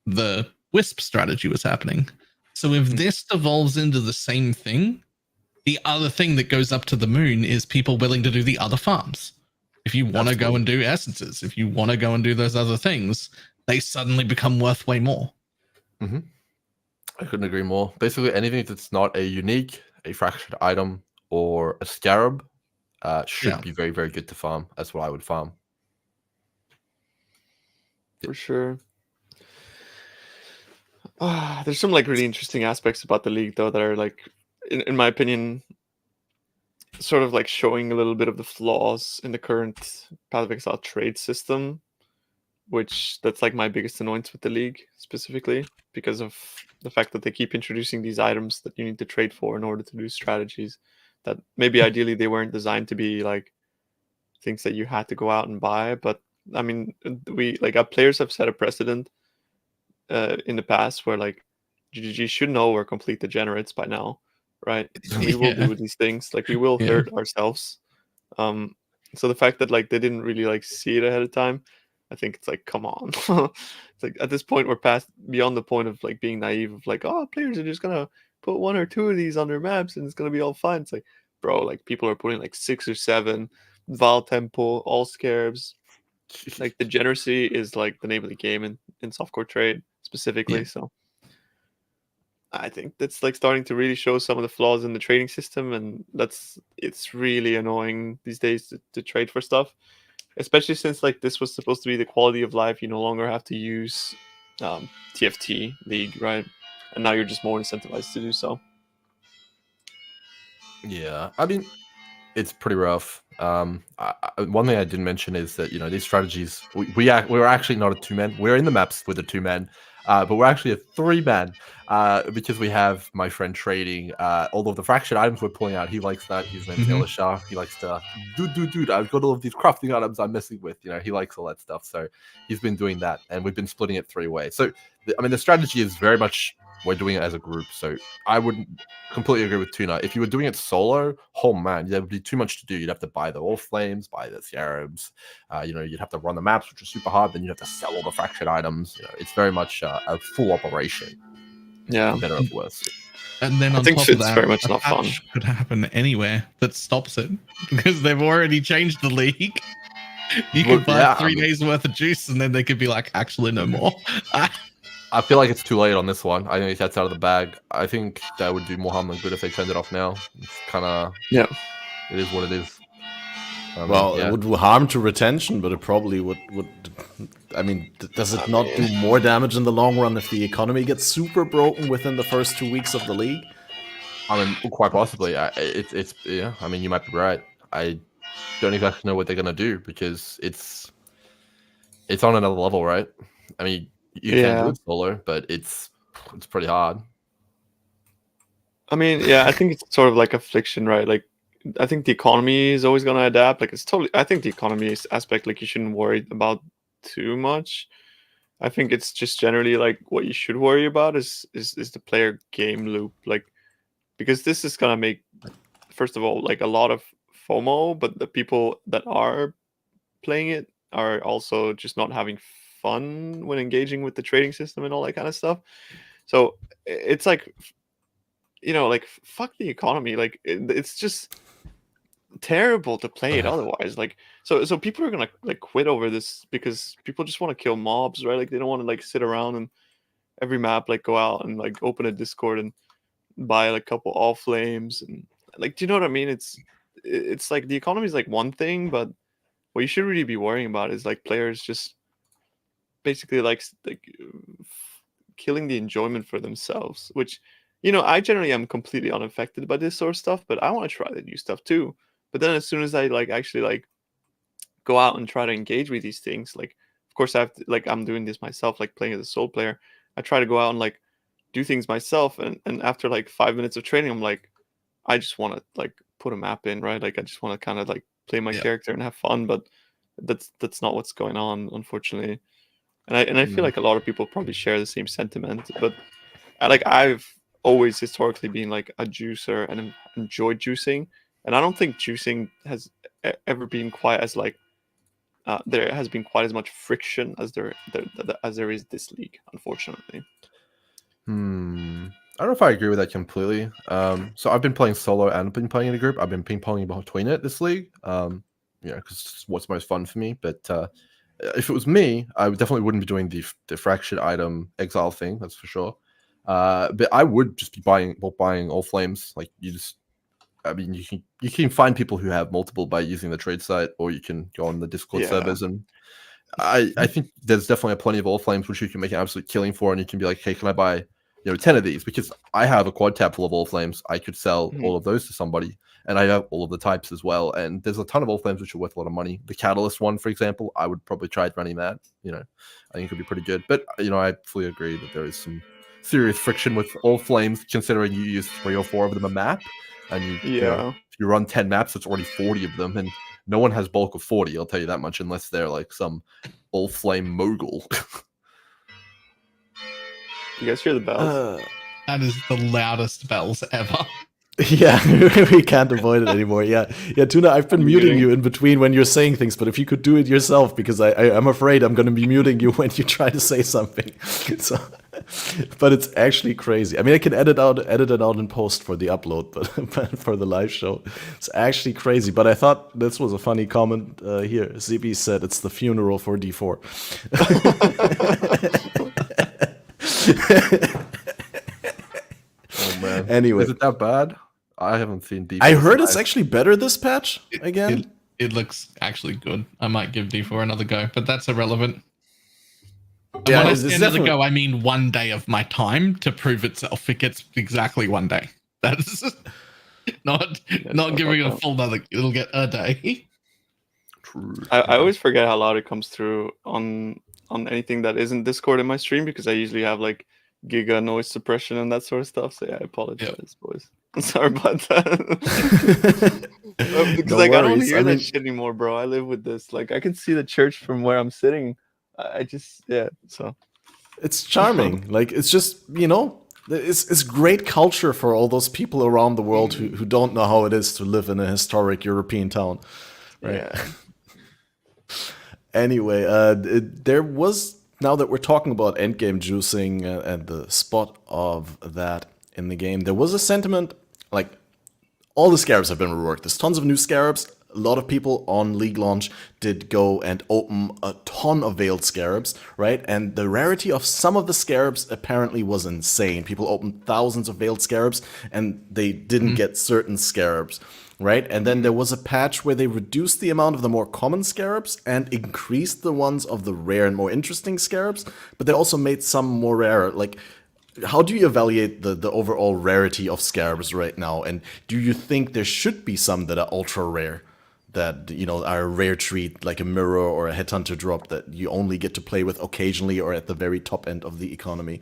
the wisp strategy was happening. So if this devolves into the same thing, the other thing that goes up to the moon is people willing to do the other farms. If you want to go and do essences, if you want to go and do those other things, they suddenly become worth way more. I couldn't agree more. Basically, anything that's not a unique a fractured item or a scarab should be very, very good to farm. That's what I would farm. For sure. There's some like really interesting aspects about the league though that are like, in my opinion, sort of like showing a little bit of the flaws in the current Path of Exile trade system, which that's like my biggest annoyance with the league specifically, because of the fact that they keep introducing these items that you need to trade for in order to do strategies that maybe ideally they weren't designed to be like things that you had to go out and buy. But I mean, we like our players have set a precedent in the past where like GGG should know we're complete degenerates by now, right? And we will do these things, like we will hurt ourselves. So the fact that like they didn't really like see it ahead of time, I think it's like, come on. It's like at this point we're past beyond the point of like being naive of like, oh, players are just gonna put 1 or 2 of these on their maps and it's gonna be all fine. It's like, bro, like people are putting like 6 or 7 Val Temple, all scarabs. Like degeneracy is like the name of the game in softcore trade specifically. So I think that's like starting to really show some of the flaws in the trading system, and it's really annoying these days to trade for stuff, especially since like this was supposed to be the quality of life. You no longer have to use TFT League, right? And now you're just more incentivized to do so. Yeah, I mean, it's pretty rough. One thing I didn't mention is that these strategies we're actually not a 2-man. We're in the maps with a 2-man, but we're actually a 3-man because we have my friend trading all of the fractured items we're pulling out. He likes that. His name's Elishar. He likes to dude. I've got all of these crafting items I'm messing with. He likes all that stuff. So he's been doing that, and we've been splitting it 3 ways. So I mean, the strategy is very much we're doing it as a group. So I would completely agree with Tuna. If you were doing it solo, oh man, there would be too much to do. You'd have to buy the Allflames, buy the Scarabs. You'd have to run the maps, which are super hard. Then you'd have to sell all the fractured items. It's very much a full operation. Yeah, better or worse. And then on I think top it's of that, very much not fun. Could happen anywhere that stops it because they've already changed the league. You could buy 3 days worth of juice, and then they could be like, actually, no more. I feel like it's too late on this one. I think that's out of the bag. I think that would do more harm than good if they turned it off now. It's kind of it is what it is. It would do harm to retention, but it probably would. I mean, does it not do more damage in the long run if the economy gets super broken within the first 2 weeks of the league? I mean, quite possibly. It's I mean, you might be right. I don't exactly know what they're gonna do because it's on another level, right? I mean, you can do it solo, but it's pretty hard. I mean, I think it's sort of like affliction, right? Like, I think the economy is always going to adapt. Like, I think the economy aspect, like, you shouldn't worry about too much. I think it's just generally like what you should worry about is the player game loop, like, because this is going to make, first of all, like a lot of FOMO, but the people that are playing it are also just not having fun when engaging with the trading system and all that kind of stuff. So it's like, like fuck the economy. Like it's just terrible to play it otherwise. Like so people are gonna like quit over this because people just want to kill mobs, right? Like they don't want to like sit around and every map like go out and like open a Discord and buy like a couple Allflames and like, do you know what I mean? It's like the economy is like one thing, but what you should really be worrying about is like players just basically like killing the enjoyment for themselves, which I generally am completely unaffected by this sort of stuff, but I want to try the new stuff too. But then as soon as I like actually like go out and try to engage with these things, like of course I have to, like I'm doing this myself, like playing as a solo player, I try to go out and like do things myself, and after like 5 minutes of training, I'm like, I just want to like put a map in, right? Like I just want to kind of like play my character and have fun, but that's not what's going on, unfortunately. And I feel like a lot of people probably share the same sentiment, but I've always historically been like a juicer and enjoyed juicing, and I don't think juicing has ever been quite as like there has been quite as much friction as there is this league, unfortunately. I don't know if I agree with that completely. So I've been playing solo and been playing in a group. I've been ping-ponging between it this league. Because it's what's most fun for me. But if it was me, I definitely wouldn't be doing the fractured item exile thing. That's for sure. But I would just be buying Allflames. Like you just, I mean, you can find people who have multiple by using the trade site, or you can go on the Discord servers. And I think there's definitely plenty of Allflames which you can make an absolute killing for, and you can be like, hey, can I buy 10 of these? Because I have a quad tab full of Allflames. I could sell all of those to somebody, and I have all of the types as well. And there's a ton of Allflames which are worth a lot of money. The Catalyst one, for example, I would probably try running that. I think it could be pretty good. But I fully agree that there is some serious friction with Allflames, considering you use 3 or 4 of them a map, and if you run 10 maps, it's already 40 of them, and no one has bulk of 40. I'll tell you that much, unless they're like some Allflame mogul. You guys hear the bells? That is the loudest bells ever. Yeah, we can't avoid it anymore. Yeah, Tuna, I've been muting you in between when you're saying things, but if you could do it yourself, because I'm afraid I'm going to be muting you when you try to say something. So, but it's actually crazy. I mean, I can edit it out in post for the upload, but for the live show, it's actually crazy. But I thought this was a funny comment here. ZB said it's the funeral for D4. Oh man! Anyway, is it that bad? I haven't seen D4. I heard it's actually better this patch again. It looks actually good. I might give D4 another go, but that's irrelevant. Yeah, when I say another go, I mean 1 day of my time to prove itself. It gets exactly 1 day. That's not giving it a full another. It'll get a day. True. I always forget how loud it comes through on anything that isn't Discord in my stream, because I usually have like giga noise suppression and that sort of stuff. So yeah, I apologize, boys. I'm sorry about that. Because I don't hear that shit anymore, bro. I live with this. Like I can see the church from where I'm sitting. I just so it's charming. Like it's just it's great culture for all those people around the world who don't know how it is to live in a historic European town, right? Yeah. Anyway, there was, now that we're talking about endgame juicing and the spot of that in the game, there was a sentiment like all the scarabs have been reworked. There's tons of new scarabs. A lot of people on League launch did go and open a ton of veiled scarabs, right? And the rarity of some of the scarabs apparently was insane. People opened thousands of veiled scarabs and they didn't get certain scarabs, right? And then there was a patch where they reduced the amount of the more common scarabs and increased the ones of the rare and more interesting scarabs, but they also made some more rare. Like, how do you evaluate the overall rarity of scarabs right now? And do you think there should be some that are ultra rare, that are a rare treat, like a mirror or a headhunter drop that you only get to play with occasionally or at the very top end of the economy?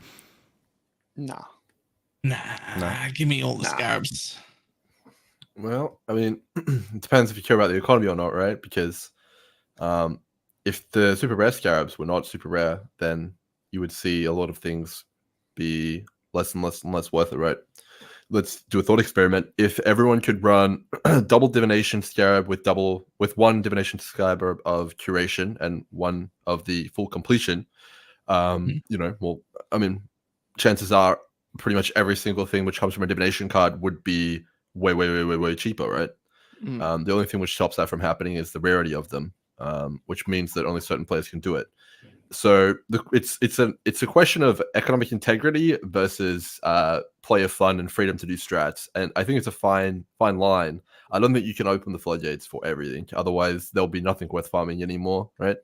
Nah. Give me all the scarabs. Well, I mean, it depends if you care about the economy or not, right? Because if the super rare scarabs were not super rare, then you would see a lot of things be less and less and less worth it, right? Let's do a thought experiment. If everyone could run double divination scarab with one divination scarab of curation and one of the full completion, well, I mean, chances are pretty much every single thing which comes from a divination card would be way cheaper, right? The only thing which stops that from happening is the rarity of them, which means that only certain players can do it. So it's a question of economic integrity versus player fun and freedom to do strats, and I think it's a fine line. I don't think you can open the floodgates for everything, otherwise there'll be nothing worth farming anymore, right?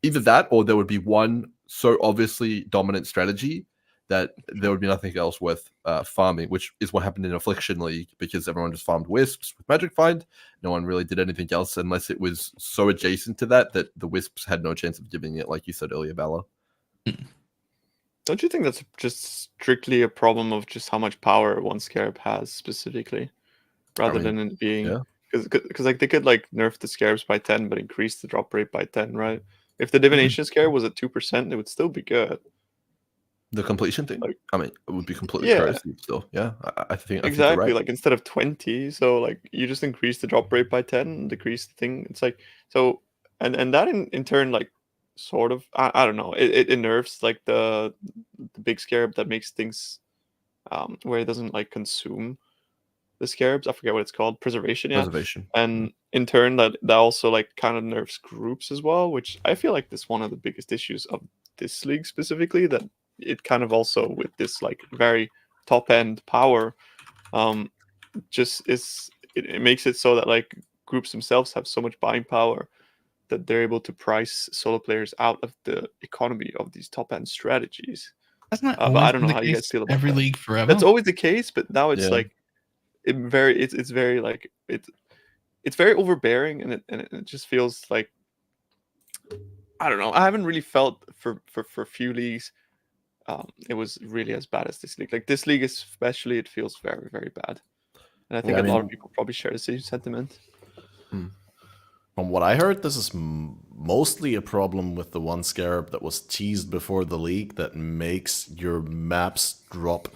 Either that, or there would be one so obviously dominant strategy that there would be nothing else worth farming, which is what happened in Affliction League, because everyone just farmed Wisps with Magic Find. No one really did anything else unless it was so adjacent to that the Wisps had no chance of giving it, like you said earlier, Balor. Don't you think that's just strictly a problem of just how much power one scarab has specifically, rather than it being... Because like they could like nerf the scarabs by 10 but increase the drop rate by 10, right? If the divination scarab was at 2%, it would still be good. The completion thing, like, I mean, it would be completely crazy still. Yeah, I think exactly. Right. Like instead of 20, so like you just increase the drop rate by 10, decrease the thing. It's like so, and that in turn like sort of I don't know. It nerfs like the big scarab that makes things where it doesn't like consume the scarabs. I forget what it's called. Preservation. Yeah. Preservation. And in turn that also like kind of nerfs groups as well, which I feel like this one of the biggest issues of this league specifically, that it kind of also with this like very top end power, just it makes it so that like groups themselves have so much buying power that they're able to price solo players out of the economy of these top end strategies. Hasn't that But always I don't been know the how you guys case feel about every that. league forever? That's always the case, but now it's Yeah. like it's very like it's very overbearing, and it just feels like, I don't know. I haven't really felt for a few leagues it was really as bad as this league. Like this league especially, it feels very, very bad. And I think Yeah, a lot of people probably share the same sentiment. From what I heard, this is mostly a problem with the one scarab that was teased before the league that makes your maps drop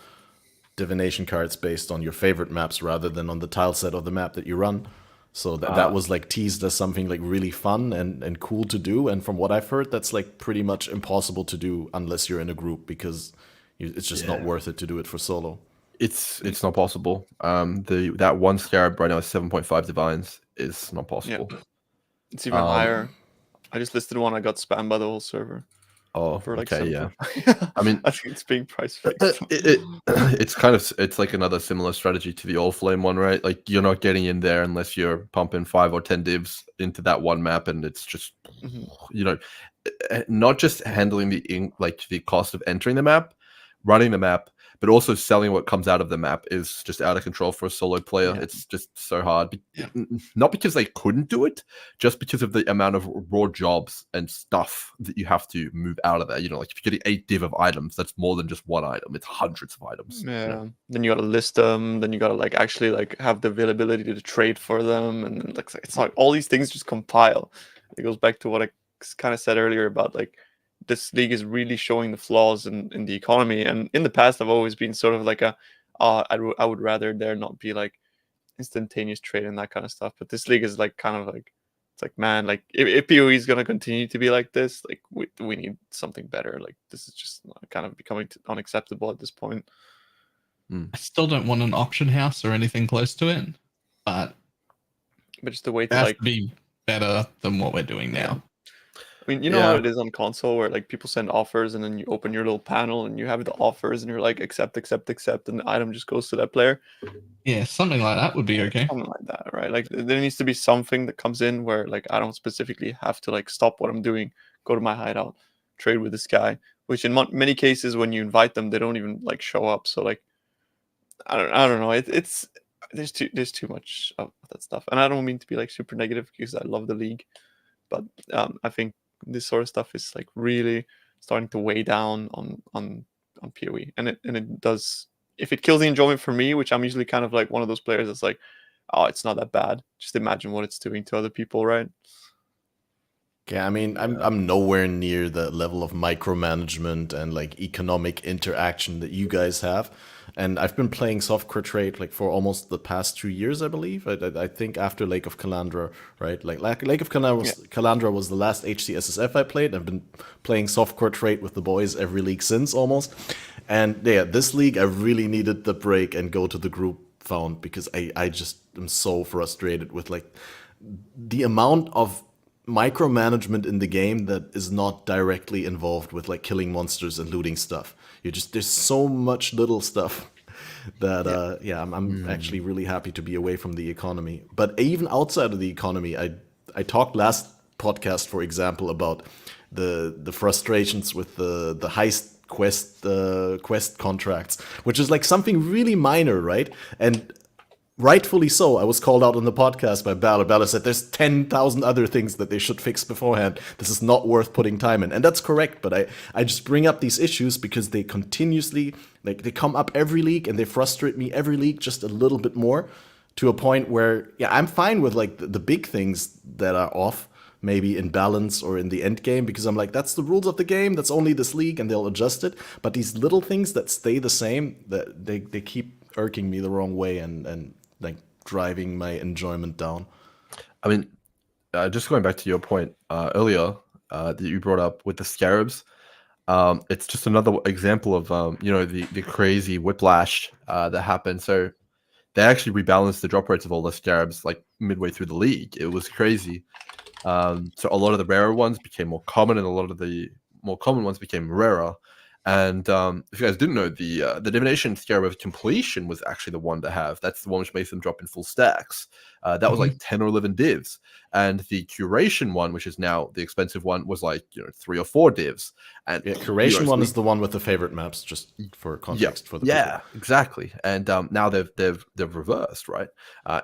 divination cards based on your favorite maps rather than on the tile set of the map that you run. So that was like teased as something like really fun and cool to do. And from what I've heard, that's like pretty much impossible to do unless you're in a group, because it's just not worth it to do it for solo. It's not possible. That one scarab right now is 7.5 divines. Is not possible. Yeah. It's even higher. I just listed one. I got spammed by the whole server. Oh, For like okay, yeah. I mean, I think it's being price fixed. it's like another similar strategy to the Allflame one, right? Like you're not getting in there unless you're pumping 5 or 10 divs into that one map, and it's just not just handling the cost of entering the map, running the map, but also selling what comes out of the map is just out of control for a solo player. It's just so hard. Not because they couldn't do it, just because of the amount of raw jobs and stuff that you have to move out of there. Like if you're getting 8 div of items, that's more than just one item. It's hundreds of items. Yeah. Then you gotta list them. Then you gotta like actually like have the availability to trade for them, and then, like it's like all these things just compile. It goes back to what I kind of said earlier about like this league is really showing the flaws in the economy. And in the past, I've always been sort of like I would rather there not be like instantaneous trade and that kind of stuff. But this league is like kind of like, it's like, man, like if PoE is going to continue to be like this, like we need something better. Like this is just kind of becoming unacceptable at this point. I still don't want an auction house or anything close to it, but just the way to has like to be better than what we're doing now. I mean, you know how it is on console where like people send offers and then you open your little panel and you have the offers and you're like accept, and the item just goes to that player. Yeah, something like that would be okay. Something like that, right? Like there needs to be something that comes in where like I don't specifically have to like stop what I'm doing, go to my hideout, trade with this guy. Which in many cases when you invite them, they don't even like show up. So like I don't know. It's there's too much of that stuff, and I don't mean to be like super negative because I love the league, but I think this sort of stuff is like really starting to weigh down on PoE, and it does. If it kills the enjoyment for me, which I'm usually kind of like one of those players that's like, oh, it's not that bad. Just imagine what it's doing to other people, right? Yeah, I mean, I'm nowhere near the level of micromanagement and like economic interaction that you guys have. And I've been playing softcore trade like for almost the past 2 years, I believe. I think after Lake of Calandra, right? Like Lake of Calandra was the last HCSSF I played. I've been playing softcore trade with the boys every league since almost. And yeah, this league I really needed the break and go to the group found, because I just am so frustrated with like the amount of micromanagement in the game that is not directly involved with like killing monsters and looting stuff. There's so much little stuff that I'm actually really happy to be away from the economy. But even outside of the economy, I talked last podcast, for example, about the frustrations with the heist quest contracts, which is like something really minor, right? And rightfully so, I was called out on the podcast by Balor. Balor said there's 10,000 other things that they should fix beforehand. This is not worth putting time in. And that's correct, but I just bring up these issues because they continuously, like, they come up every league and they frustrate me every league just a little bit more, to a point where, yeah, I'm fine with, like, the big things that are off, maybe in balance or in the end game, because I'm like, that's the rules of the game, that's only this league, and they'll adjust it. But these little things that stay the same, that they keep irking me the wrong way and like driving my enjoyment down. I mean, just going back to your point earlier that you brought up with the scarabs, it's just another example of the crazy whiplash that happened. So they actually rebalanced the drop rates of all the scarabs like midway through the league. It was crazy. So a lot of the rarer ones became more common, and a lot of the more common ones became rarer. And if you guys didn't know, the divination Scarab of Completion was actually the one to have. That's the one which makes them drop in full stacks. That was like 10 or 11 divs. And the curation one, which is now the expensive one, was like 3 or 4 divs. And curation one is the one with the favorite maps, just for context for the people. Exactly. And now they've reversed, right?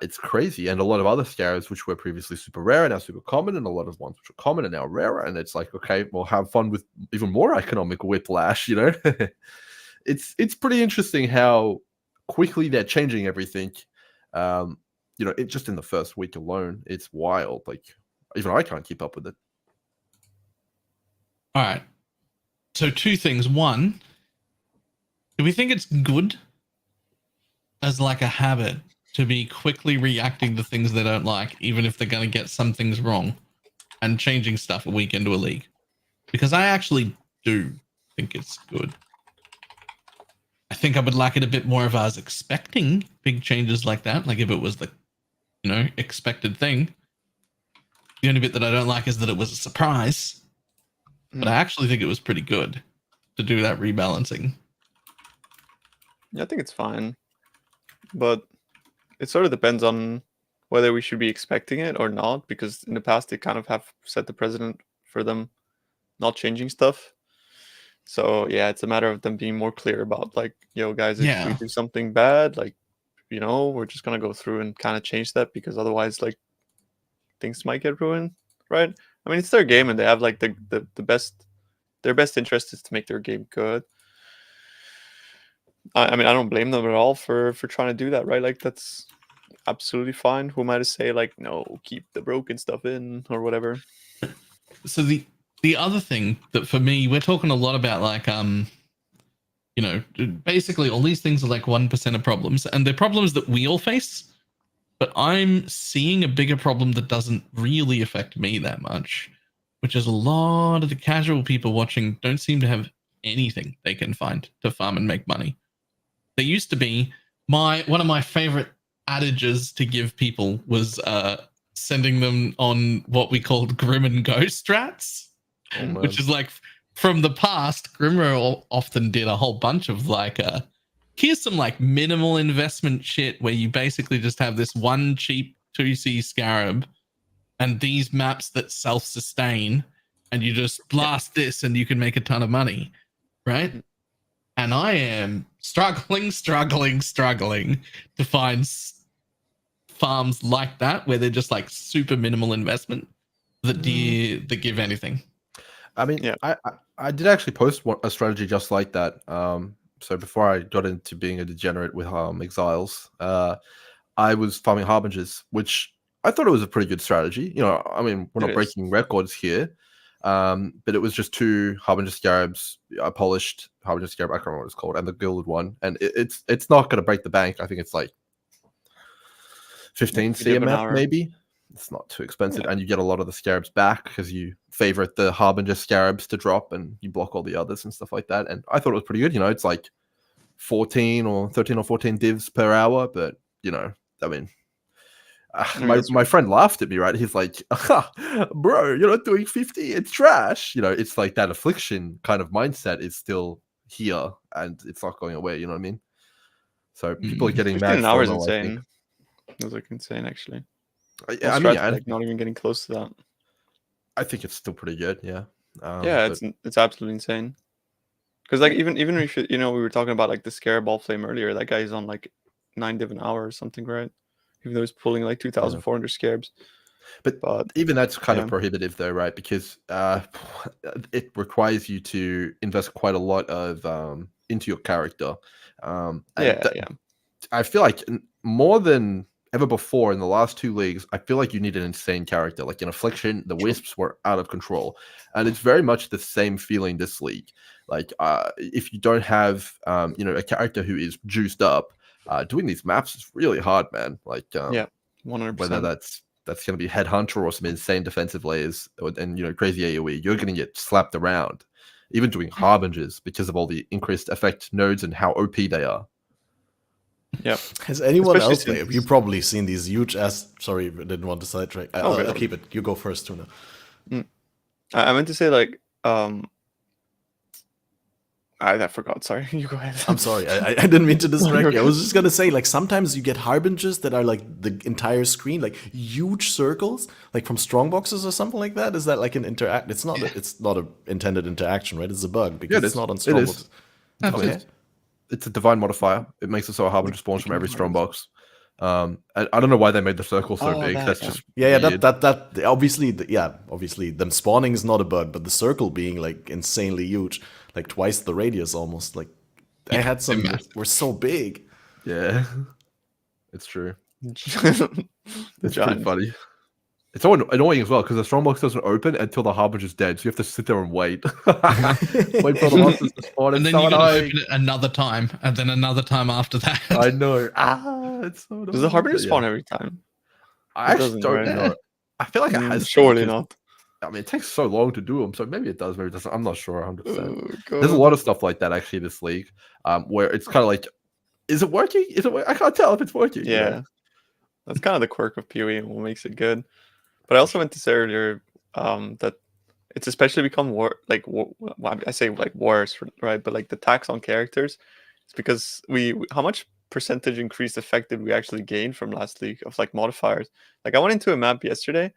It's crazy. And a lot of other scarabs which were previously super rare are now super common, and a lot of ones which are common are now rarer. And it's like, okay, well, have fun with even more economic whiplash, It's pretty interesting how quickly they're changing everything. It just in the first week alone, it's wild. Like, even I can't keep up with it. All right. So 2 things. One, do we think it's good as like a habit to be quickly reacting to things they don't like, even if they're going to get some things wrong, and changing stuff a week into a league? Because I actually do think it's good. I think I would like it a bit more if I was expecting big changes like that. Like if it was the, expected thing. The only bit that I don't like is that it was a surprise. But I actually think it was pretty good to do that rebalancing. Yeah, I think it's fine. But it sort of depends on whether we should be expecting it or not, because in the past they kind of have set the precedent for them not changing stuff. So yeah, it's a matter of them being more clear about like, yo guys, if we do something bad, like, we're just gonna go through and kind of change that, because otherwise like things might get ruined, right? I mean, it's their game and they have like the best, their best interest is to make their game good. I mean, I don't blame them at all for trying to do that, right? Like that's absolutely fine. Who am I to say like, no, keep the broken stuff in or whatever? So the other thing that for me, we're talking a lot about like, basically all these things are like 1% of problems, and they're problems that we all face, but I'm seeing a bigger problem that doesn't really affect me that much, which is a lot of the casual people watching don't seem to have anything they can find to farm and make money. There used to be one of my favorite adages to give people was sending them on what we called Grim and Go strats, which is like from the past. Grimroll often did a whole bunch of like, here's some like minimal investment shit where you basically just have this one cheap 2C scarab and these maps that self-sustain, and you just blast this and you can make a ton of money, right? And I am struggling to find farms like that where they're just like super minimal investment that give anything. I mean, I did actually post a strategy just like that. So before I got into being a degenerate with Exiles, I was farming Harbingers, which I thought it was a pretty good strategy. I mean, we're not breaking records here, but it was just 2 Harbinger Scarabs. I polished Harbinger Scarab, I can't remember what it's called, and the gilded one. And it's not going to break the bank. I think it's like 15 CMF maybe. It's not too expensive, and you get a lot of the scarabs back because you favorite the Harbinger scarabs to drop and you block all the others and stuff like that. And I thought it was pretty good. It's like 13 or 14 divs per hour, but I mean, my friend laughed at me, right? He's like, bro, you're not doing 50, it's trash. It's like that affliction kind of mindset is still here and it's not going away, you know what I mean? So people are getting mad. 15 hours insane. It was like insane actually. I mean, like not even getting close to that. I think it's still pretty good, yeah. It's absolutely insane. Because like even if we were talking about like the Scarab Allflame earlier, that guy's on like 9 div an hour or something, right? Even though he's pulling like 2,400 scarabs. But even that's kind of prohibitive though, right? Because it requires you to invest quite a lot of into your character. I feel like more than ever before in the last 2 leagues, I feel like you need an insane character. Like in Affliction, the Wisps were out of control. And it's very much the same feeling this league. Like if you don't have a character who is juiced up, doing these maps is really hard, man. Like 100%. Whether that's going to be Headhunter or some insane defensive layers and crazy AoE, you're going to get slapped around. Even doing Harbingers because of all the increased effect nodes and how OP they are. Yeah. Has anyone else? You've probably seen these huge ass. Sorry, I didn't want to sidetrack. I'll keep it. You go first, Tuna. I meant to say like I forgot. Sorry, you go ahead. I'm sorry, I didn't mean to distract you. I was just gonna say, like, sometimes you get harbingers that are like the entire screen, like huge circles, like from strongboxes or something like that. Is that like an interact? It's not. It's not a intended interaction, right? It's a bug because it's not on strongbox. Okay. It's a divine modifier. It makes it so a harbinger spawns from every strongbox. And I don't know why they made the circle so big. That's just weird. That obviously, obviously, them spawning is not a bug, but the circle being like insanely huge, like twice the radius almost. Like I had some that were so big. Yeah, it's true. It's Giant. pretty funny. It's so annoying as well because the strongbox doesn't open until the harbinger's dead, so you have to sit there and wait. Wait for the monsters to spawn. And then you gotta open it another time, and then another time after that. I know. It's so annoying. Does the harbinger spawn every time? I actually don't know. I feel like it has. Surely not. I mean, it takes so long to do them, so maybe it does, maybe it doesn't. I'm not sure 100%. Oh, There's a lot of stuff like that actually in this league, where it's kind of like, is it working? Is it? I can't tell if it's working. Yeah, you know? That's kind of the quirk of PoE and what makes it good. But I also meant to say earlier that it's especially become I say like worse, right? But like the tax on characters, it's because how much percentage increased effect did we actually gain from last league of like modifiers? Like I went into a map yesterday,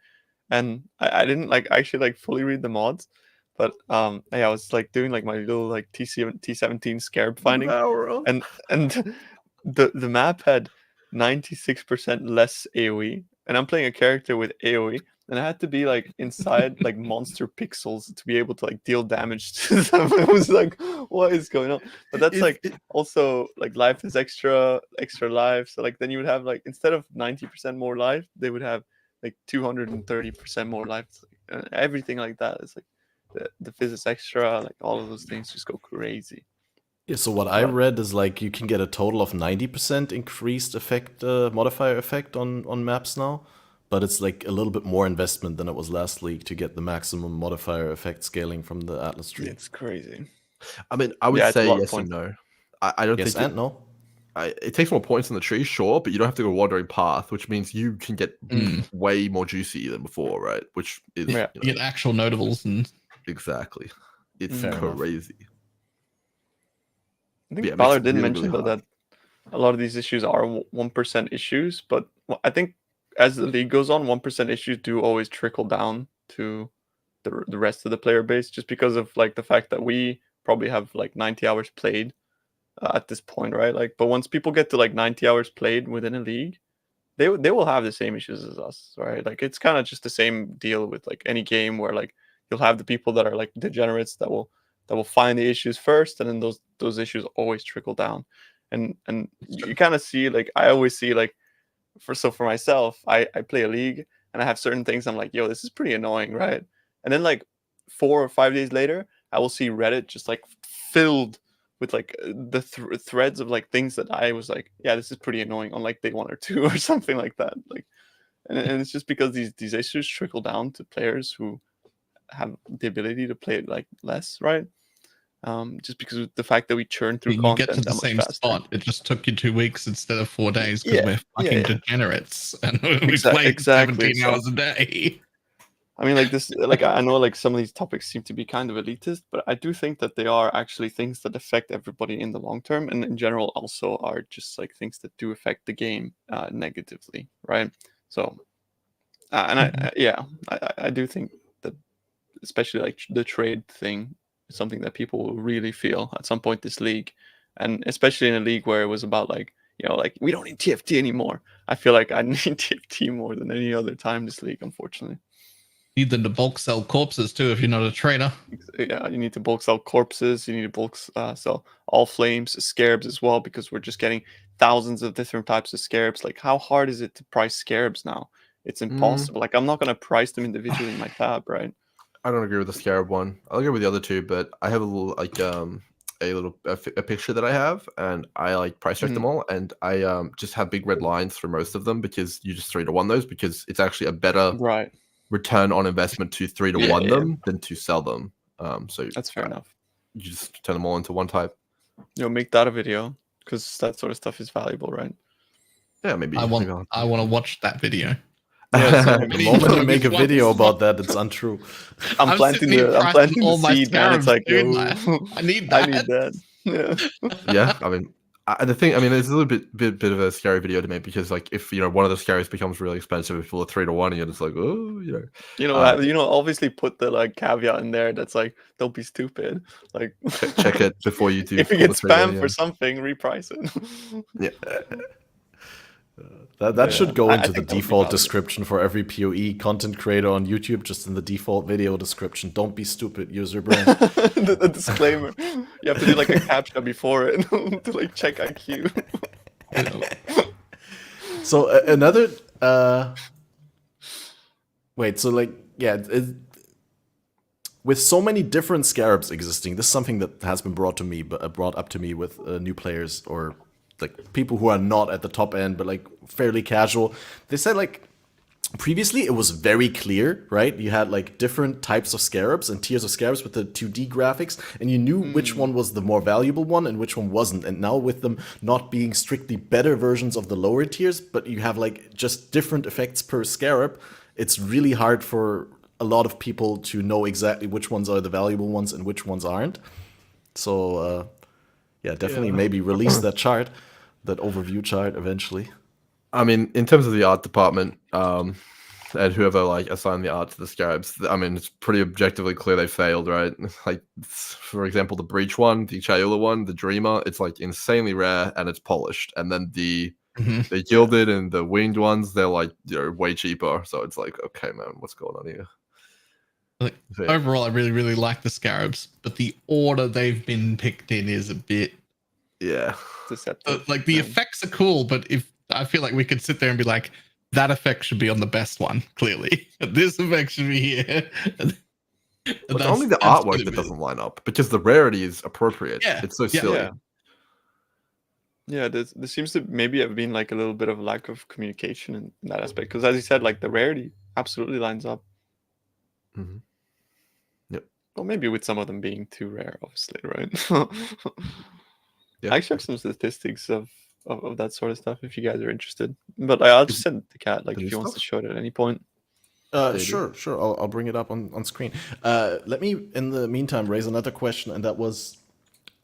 and I didn't like actually like fully read the mods, but I was like doing like my little like T17 scarab finding, and the map had 96% less AoE, and I'm playing a character with AoE, and I had to be like inside like monster pixels to be able to like deal damage to them. It was like, what is going on? But that's also like life is extra life. So like then you would have like instead of 90% more life, they would have like 230% more life. Everything like that is like the physics extra, like all of those things just go crazy. Yeah, so what I read is like you can get a total of 90% increased effect, modifier effect on maps now, but it's like a little bit more investment than it was last league to get the maximum modifier effect scaling from the Atlas tree. It's crazy. I mean, I would say yes and no. I don't yes think and no. It takes more points on the tree, sure, but you don't have to go wandering path, which means you can get way more juicy than before, right? Which is you get actual notables and exactly. It's crazy. I think Balor did mention though that a lot of these issues are 1% issues, but I think as the league goes on, 1% issues do always trickle down to the rest of the player base, just because of like the fact that we probably have like 90 hours played at this point, right? Like, but once people get to like 90 hours played within a league, they will have the same issues as us, right? Like it's kind of just the same deal with like any game where like you'll have the people that are like degenerates that will find the issues first, and then those issues always trickle down. And you kind of see like I always see like for myself, I play a league and I have certain things I'm like, yo, this is pretty annoying, right? And then like 4 or 5 days later, I will see Reddit just like filled with like the threads of like things that I was like, yeah, this is pretty annoying on like day 1 or 2 or something like that. Like, and it's just because these issues trickle down to players who have the ability to play it like less, right? Just because of the fact that we churn through content, you get to the same spot. It just took you 2 weeks instead of 4 days because we're fucking degenerates and we play 17 hours a day. I mean, like this, like I know, like some of these topics seem to be kind of elitist, but I do think that they are actually things that affect everybody in the long term, and in general, also are just like things that do affect the game negatively, right? So, I do think that, especially like the trade thing, is something that people will really feel at some point this league, and especially in a league where it was about like, you know, like we don't need TFT anymore. I feel like I need TFT more than any other time this league, unfortunately. Need them to bulk sell corpses too if you're not a trader. Yeah, you need to bulk sell corpses. You need to bulk sell Allflames, scarabs as well, because we're just getting thousands of different types of scarabs. Like, how hard is it to price scarabs now? It's impossible. Like, I'm not going to price them individually in my tab, right? I don't agree with the scarab one. I'll agree with the other two, but I have a little like a picture that I have, and I like price check them all, and I just have big red lines for most of them because you just 3-to-1 those because it's actually a better return on investment to 3-to-1 them than to sell them. So that's fair enough. You just turn them all into one type. You know, make that a video because that sort of stuff is valuable, right? Yeah, maybe. I want to watch that video. The moment you make a video about that, it's untrue. I'm planting the seed, man. It's like, I need that. I need that. Yeah, I mean, the thing, I mean, it's a little bit of a scary video to me because, like, if one of the scaries becomes really expensive, if you're 3-1, and you're just like, oh, obviously put the like caveat in there that's like, don't be stupid. Like, check it before you do. If you get spammed for something, reprice it. Yeah. That should go into the default description for every PoE content creator on YouTube, just in the default video description. Don't be stupid, use your brain. the disclaimer. You have to do like a captcha before it to like check IQ. So another with so many different scarabs existing, this is something that has been brought up to me with new players or like people who are not at the top end but like fairly casual. They said like previously it was very clear, right? You had like different types of scarabs and tiers of scarabs with the 2D graphics, and you knew which one was the more valuable one and which one wasn't. And now with them not being strictly better versions of the lower tiers, but you have like just different effects per scarab, it's really hard for a lot of people to know exactly which ones are the valuable ones and which ones aren't. So definitely maybe release that chart, that overview chart eventually. I mean, in terms of the art department, and whoever like assigned the art to the scarabs, I mean, it's pretty objectively clear they failed, right? Like, for example, the Breach one, the Chayula one, the Dreamer, it's like insanely rare and it's polished. And then the Gilded and the Winged ones, they're like, way cheaper. So it's like, okay, man, what's going on here? Like, overall, I really, really like the scarabs, but the order they've been picked in is a bit deceptive. Like the effects are cool, but if I feel like we could sit there and be like, that effect should be on the best one, clearly. This effect should be here. But only the artwork that doesn't line up because the rarity is appropriate. Yeah. It's so silly. Yeah, there seems to maybe have been like a little bit of lack of communication in that aspect. Because as you said, like the rarity absolutely lines up. Mm-hmm. Yep. Well, maybe with some of them being too rare, obviously, right? Yeah. I actually have some statistics of that sort of stuff if you guys are interested. But I'll just send it to Kat, like if he wants to show it at any point. Sure. I'll bring it up on screen. Let me, in the meantime, raise another question, and that was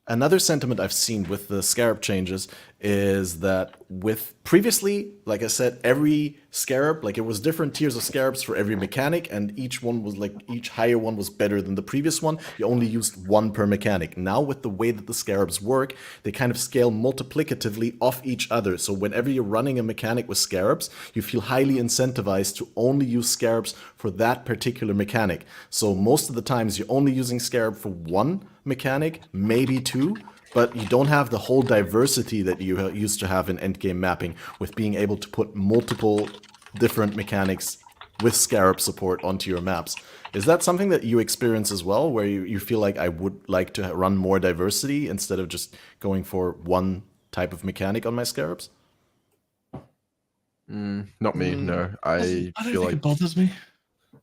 another sentiment I've seen with the scarab changes is that with previously, like I said, every scarab, like it was different tiers of scarabs for every mechanic, and each one was like, each higher one was better than the previous one. You only used one per mechanic. Now with the way that the scarabs work, they kind of scale multiplicatively off each other. So whenever you're running a mechanic with scarabs, you feel highly incentivized to only use scarabs for that particular mechanic. So most of the times you're only using scarab for one mechanic, maybe two, but you don't have the whole diversity that you used to have in endgame mapping with being able to put multiple different mechanics with scarab support onto your maps. Is that something that you experience as well, where you feel like I would like to run more diversity instead of just going for one type of mechanic on my scarabs? Not me, no. I don't feel think like it bothers me.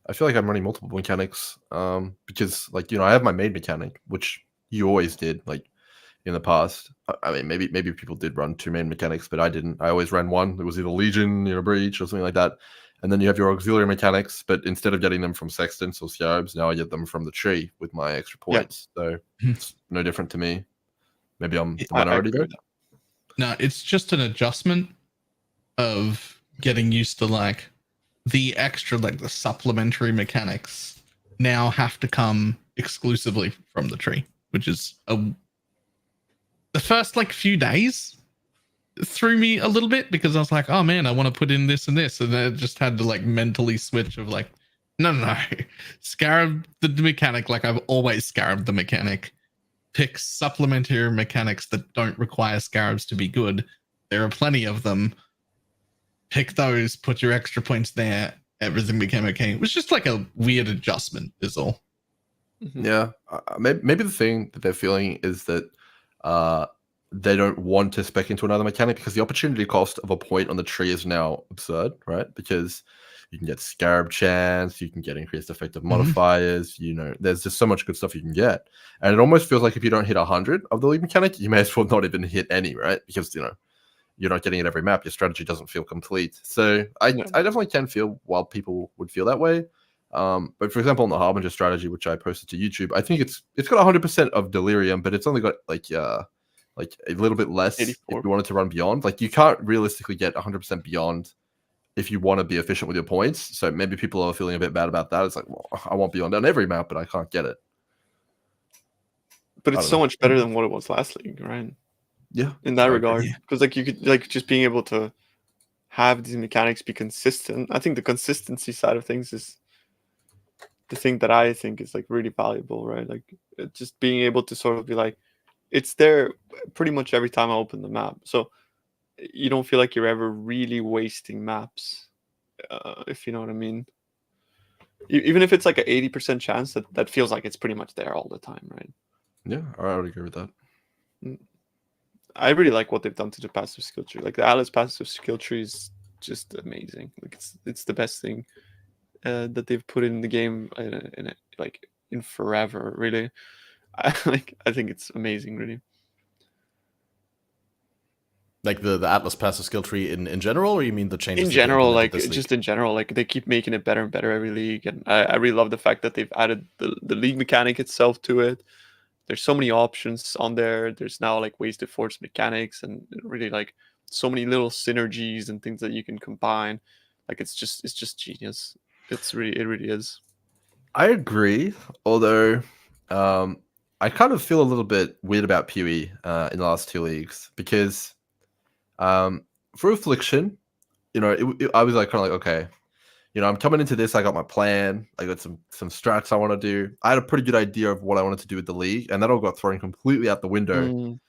I feel like I'm running multiple mechanics because, like, I have my main mechanic, which you always did, like, in the past. I mean, maybe people did run two main mechanics, but I didn't. I always ran one. It was either Legion, Breach, or something like that. And then you have your auxiliary mechanics, but instead of getting them from Sextants or Scarabs, now I get them from the tree with my extra points. So it's no different to me. Maybe I'm the minority there. No, it's just an adjustment of getting used to like the extra, like the supplementary mechanics now have to come exclusively from the tree, which is the first like few days threw me a little bit because I was like, oh man, I want to put in this and this, and then I just had to like mentally switch of like, no, scarab the mechanic like I've always scarabed the mechanic. Pick supplementary mechanics that don't require scarabs to be good. There are plenty of them. Pick those, put your extra points there. Everything became okay. It was just like a weird adjustment is all. Yeah. Maybe the thing that they're feeling is that they don't want to spec into another mechanic because the opportunity cost of a point on the tree is now absurd, right? Because you can get Scarab Chance, you can get increased effective modifiers, there's just so much good stuff you can get. And it almost feels like if you don't hit 100 of the lead mechanic, you may as well not even hit any, right? Because, you're not getting it every map, your strategy doesn't feel complete. So I definitely can feel why people would feel that way. But for example, on the Harbinger strategy, which I posted to YouTube, I think it's got 100% of Delirium, but it's only got like a little bit less 84. if you wanted to run beyond. Like you can't realistically get 100% beyond if you want to be efficient with your points. So maybe people are feeling a bit bad about that. It's like, well, I want beyond on every map, but I can't get it. But it's so much better than what it was last league, right? Yeah, in that regard, because like you could like just being able to have these mechanics be consistent. I think the consistency side of things is the thing that I think is like really valuable, right? Like just being able to sort of be like, it's there pretty much every time I open the map, so you don't feel like you're ever really wasting maps, if you know what I mean. Even if it's like an 80% chance, that feels like it's pretty much there all the time, right? Yeah, I would agree with that. I really like what they've done to the passive skill tree. Like the Alice passive skill tree is just amazing. Like it's the best thing that they've put in the game in forever. Really, I think it's amazing. Really, like the Atlas passive skill tree in general, or you mean the changes in general, like just in general, like they keep making it better and better every league, and I really love the fact that they've added the league mechanic itself to it. There's so many options on there. There's now like ways to force mechanics and really like so many little synergies and things that you can combine. Like it's just genius. It really is. I agree. Although I kind of feel a little bit weird about PoE in the last 2 leagues because for Affliction, you know, I was like kind of like, okay, you know, I'm coming into this. I got my plan. I got some strats I want to do. I had a pretty good idea of what I wanted to do with the league, and that all got thrown completely out the window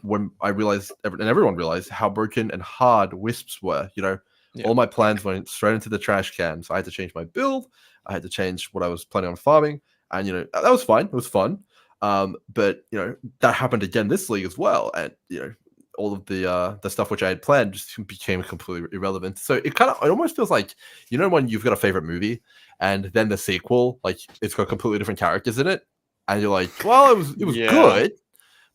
when I realized, and everyone realized, how broken and hard Wisps were. You know, all my plans went straight into the trash can. So I had to change my build. I had to change what I was planning on farming, and you know, that was fine. It was fun. But you know, that happened again this league as well, and you know, all of the stuff which I had planned just became completely irrelevant. So it almost feels like, you know, when you've got a favorite movie and then the sequel, like it's got completely different characters in it, and you're like, well, it was good,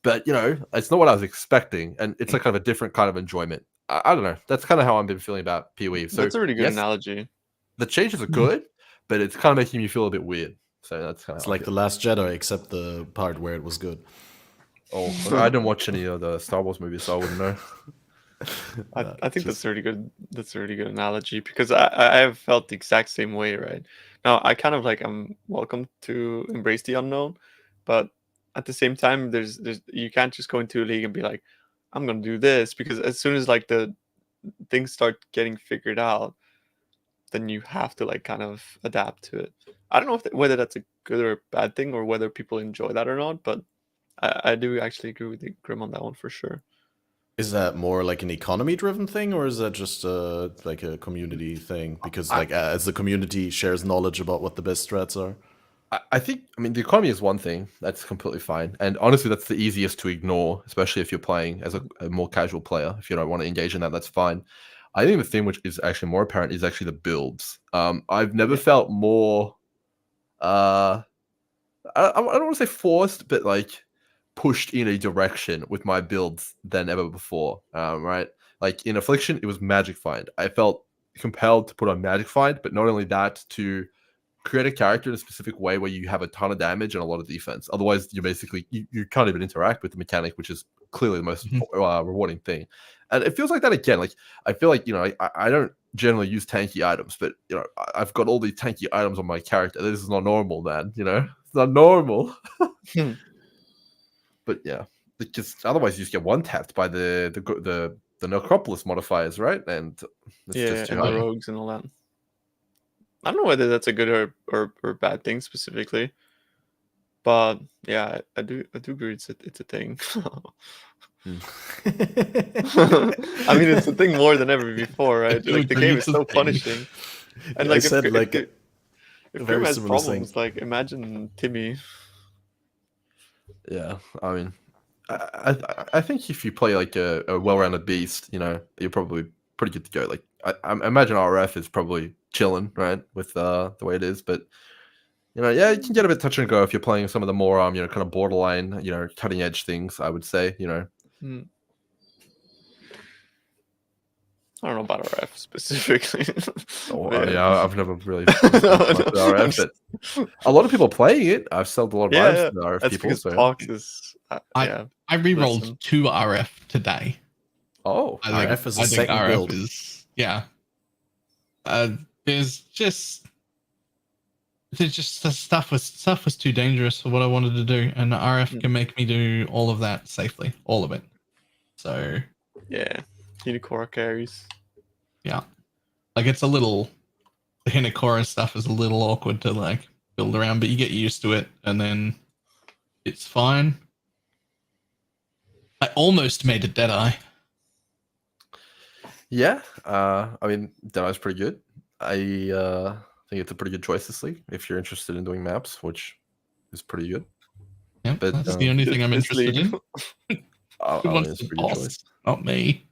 but you know, it's not what I was expecting, and it's like kind of a different kind of enjoyment. I don't know. That's kind of how I've been feeling about PoE. So that's a really good analogy. The changes are good, but it's kind of making me feel a bit weird. So that's kind of it's like The Last Jedi, except the part where it was good. Oh, I didn't watch any of the Star Wars movies, so I wouldn't know. I think that's a really good. That's a really good analogy because I have felt the exact same way. Right now, I kind of like I'm welcome to embrace the unknown, but at the same time, there's you can't just go into a league and be like, I'm gonna do this, because as soon as like the things start getting figured out, then you have to like kind of adapt to it. I don't know whether that's a good or a bad thing, or whether people enjoy that or not, but I do actually agree with Grim on that one for sure. Is that more like an economy-driven thing, or is that just like a community thing? Because like as the community shares knowledge about what the best strats are. I mean, the economy is one thing. That's completely fine. And honestly, that's the easiest to ignore, especially if you're playing as a more casual player. If you don't want to engage in that, that's fine. I think the thing which is actually more apparent is actually the builds. I've never felt more... I don't want to say forced, but like pushed in a direction with my builds than ever before, right? Like in Affliction, it was Magic Find. I felt compelled to put on Magic Find, but not only that, to create a character in a specific way where you have a ton of damage and a lot of defense. Otherwise, you're basically, you can't even interact with the mechanic, which is clearly the most rewarding thing. And it feels like that again. Like, I feel like, you know, I don't generally use tanky items, but, you know, I've got all these tanky items on my character. This is not normal, man, you know? It's not normal. But yeah, because otherwise you just get one-tapped by the Necropolis modifiers, right? And it's just too and hard. the rogues and all that. I don't know whether that's a good or bad thing specifically, but yeah, I do agree it's a thing. I mean, it's a thing more than ever before, right? Like the game is so punishing, and like if Grim has problems, like imagine Timmy. Yeah, I mean, I think if you play like a well-rounded beast, you know, you're probably pretty good to go. Like I imagine RF is probably chilling, right, with the way it is. But you know, yeah, you can get a bit touch and go if you're playing some of the more you know, kind of borderline, you know, cutting edge things. I would say, you know. I don't know about RF specifically. I've never really RF, but a lot of people playing it. I've sold a lot of items to the RF that's people. because So Pox is. I re-rolled 2 RF today. Oh, RF is a second RF build. Is, yeah. There's just the stuff was too dangerous for what I wanted to do, and the RF can make me do all of that safely, all of it. So yeah, Hinekora carries. Yeah, like it's a little, the Hinekora stuff is a little awkward to like build around, but you get used to it, and then it's fine. I almost made a Deadeye. Yeah, I mean, Deadeye's pretty good. I think it's a pretty good choice this league if you're interested in doing maps, which is pretty good. Yeah, but that's the only thing I'm interested in. Who wants the boss? Not me.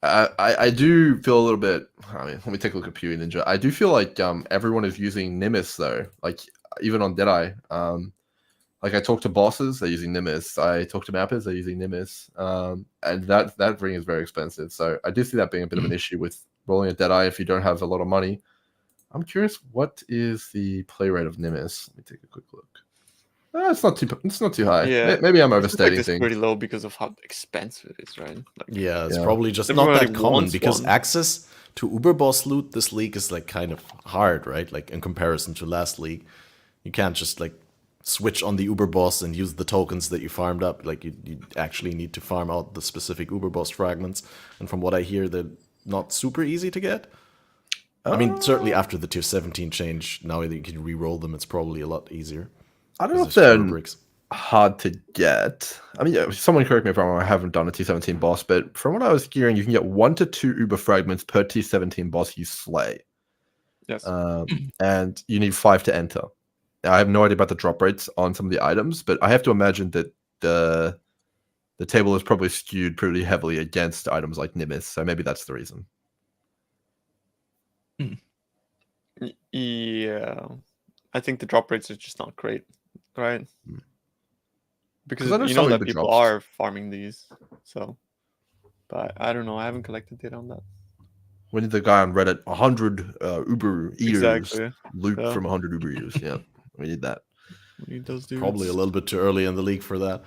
I do feel a little bit. I mean, let me take a look at Pewee Ninja. I do feel like everyone is using Nimbus though. Like even on Deadeye, like I talk to bosses, they're using Nimbus. I talk to mappers, they're using Nimbus. And that ring is very expensive. So I do see that being a bit of an issue with rolling a Deadeye if you don't have a lot of money. I'm curious, what is the play rate of Nimbus? Let me take a quick look. It's not too high. Yeah, Maybe I'm overstating it's things. pretty low because of how expensive it is, right? Like, Yeah, it's probably just everybody not that common wants because one. access to Uber Boss loot this league is like kind of hard, right? Like in comparison to last league, you can't just like switch on the Uber Boss and use the tokens that you farmed up. Like you actually need to farm out the specific Uber Boss fragments. And from what I hear, they're not super easy to get. I mean, certainly after the tier 17 change, now that you can re-roll them, it's probably a lot easier. I don't know if they're hard to get. I mean, someone correct me if I'm wrong. I haven't done a T17 boss, but from what I was hearing, you can get 1 to 2 Uber fragments per T17 boss you slay. Yes. And you need 5 to enter. Now, I have no idea about the drop rates on some of the items, but I have to imagine that the table is probably skewed pretty heavily against items like Nimbus, so maybe that's the reason. Yeah, I think the drop rates are just not great, right? Because you know that people are farming these, so. But I don't know. I haven't collected data on that. We need the guy on Reddit, 100 Uber eaters, loot from 100 Uber eaters. Yeah, we need that. We need those dudes. Probably a little bit too early in the league for that.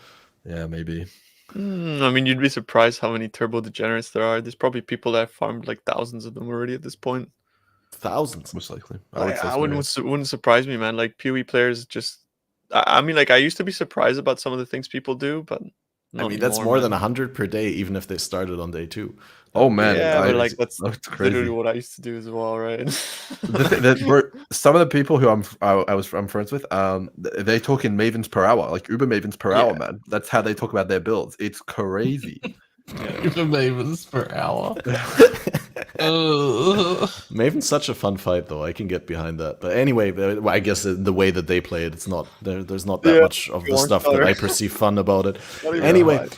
Yeah, maybe. I mean, you'd be surprised how many turbo degenerates there are. There's probably people that have farmed like thousands of them already at this point. Thousands, most likely. I wouldn't surprise me, man. Like Pewee players just. I mean, like I used to be surprised about some of the things people do, but I mean that's more than 100 per day, even if they started on day 2. Oh man, yeah, but like that's crazy. literally what I used to do as well, right? Some of the people who I'm friends with, they talk in mavens per hour, like Uber mavens per hour, man. That's how they talk about their builds. It's crazy. Uber mavens per hour. Maven's such a fun fight, though. I can get behind that. But anyway, I guess the way that they play it, it's not there's not that much of the stuff that I perceive fun about it. Anyway,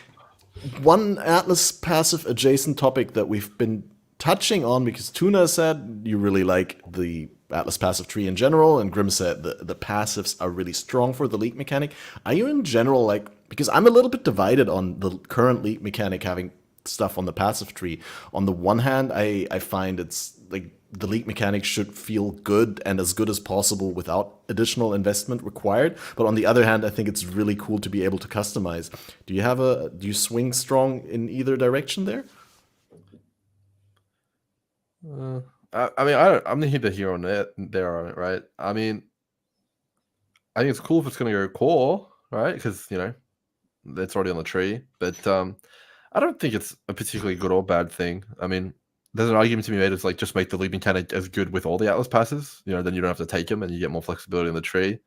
one Atlas passive adjacent topic that we've been touching on, because Tuna said you really like the Atlas passive tree in general, and Grim said the passives are really strong for the league mechanic. Are you in general like, because I'm a little bit divided on the current league mechanic having stuff on the passive tree. On the one hand, I find it's like the league mechanic should feel good and as good as possible without additional investment required. But on the other hand, I think it's really cool to be able to customize. Do you swing strong in either direction there? I mean, I'm neither here or there on it, right? I mean, I think it's cool if it's going to go core, right? Because, you know, that's already on the tree. But I don't think it's a particularly good or bad thing. I mean, there's an argument to be made. It's like just make the league mechanic as good with all the Atlas passes. You know, then you don't have to take them and you get more flexibility in the tree.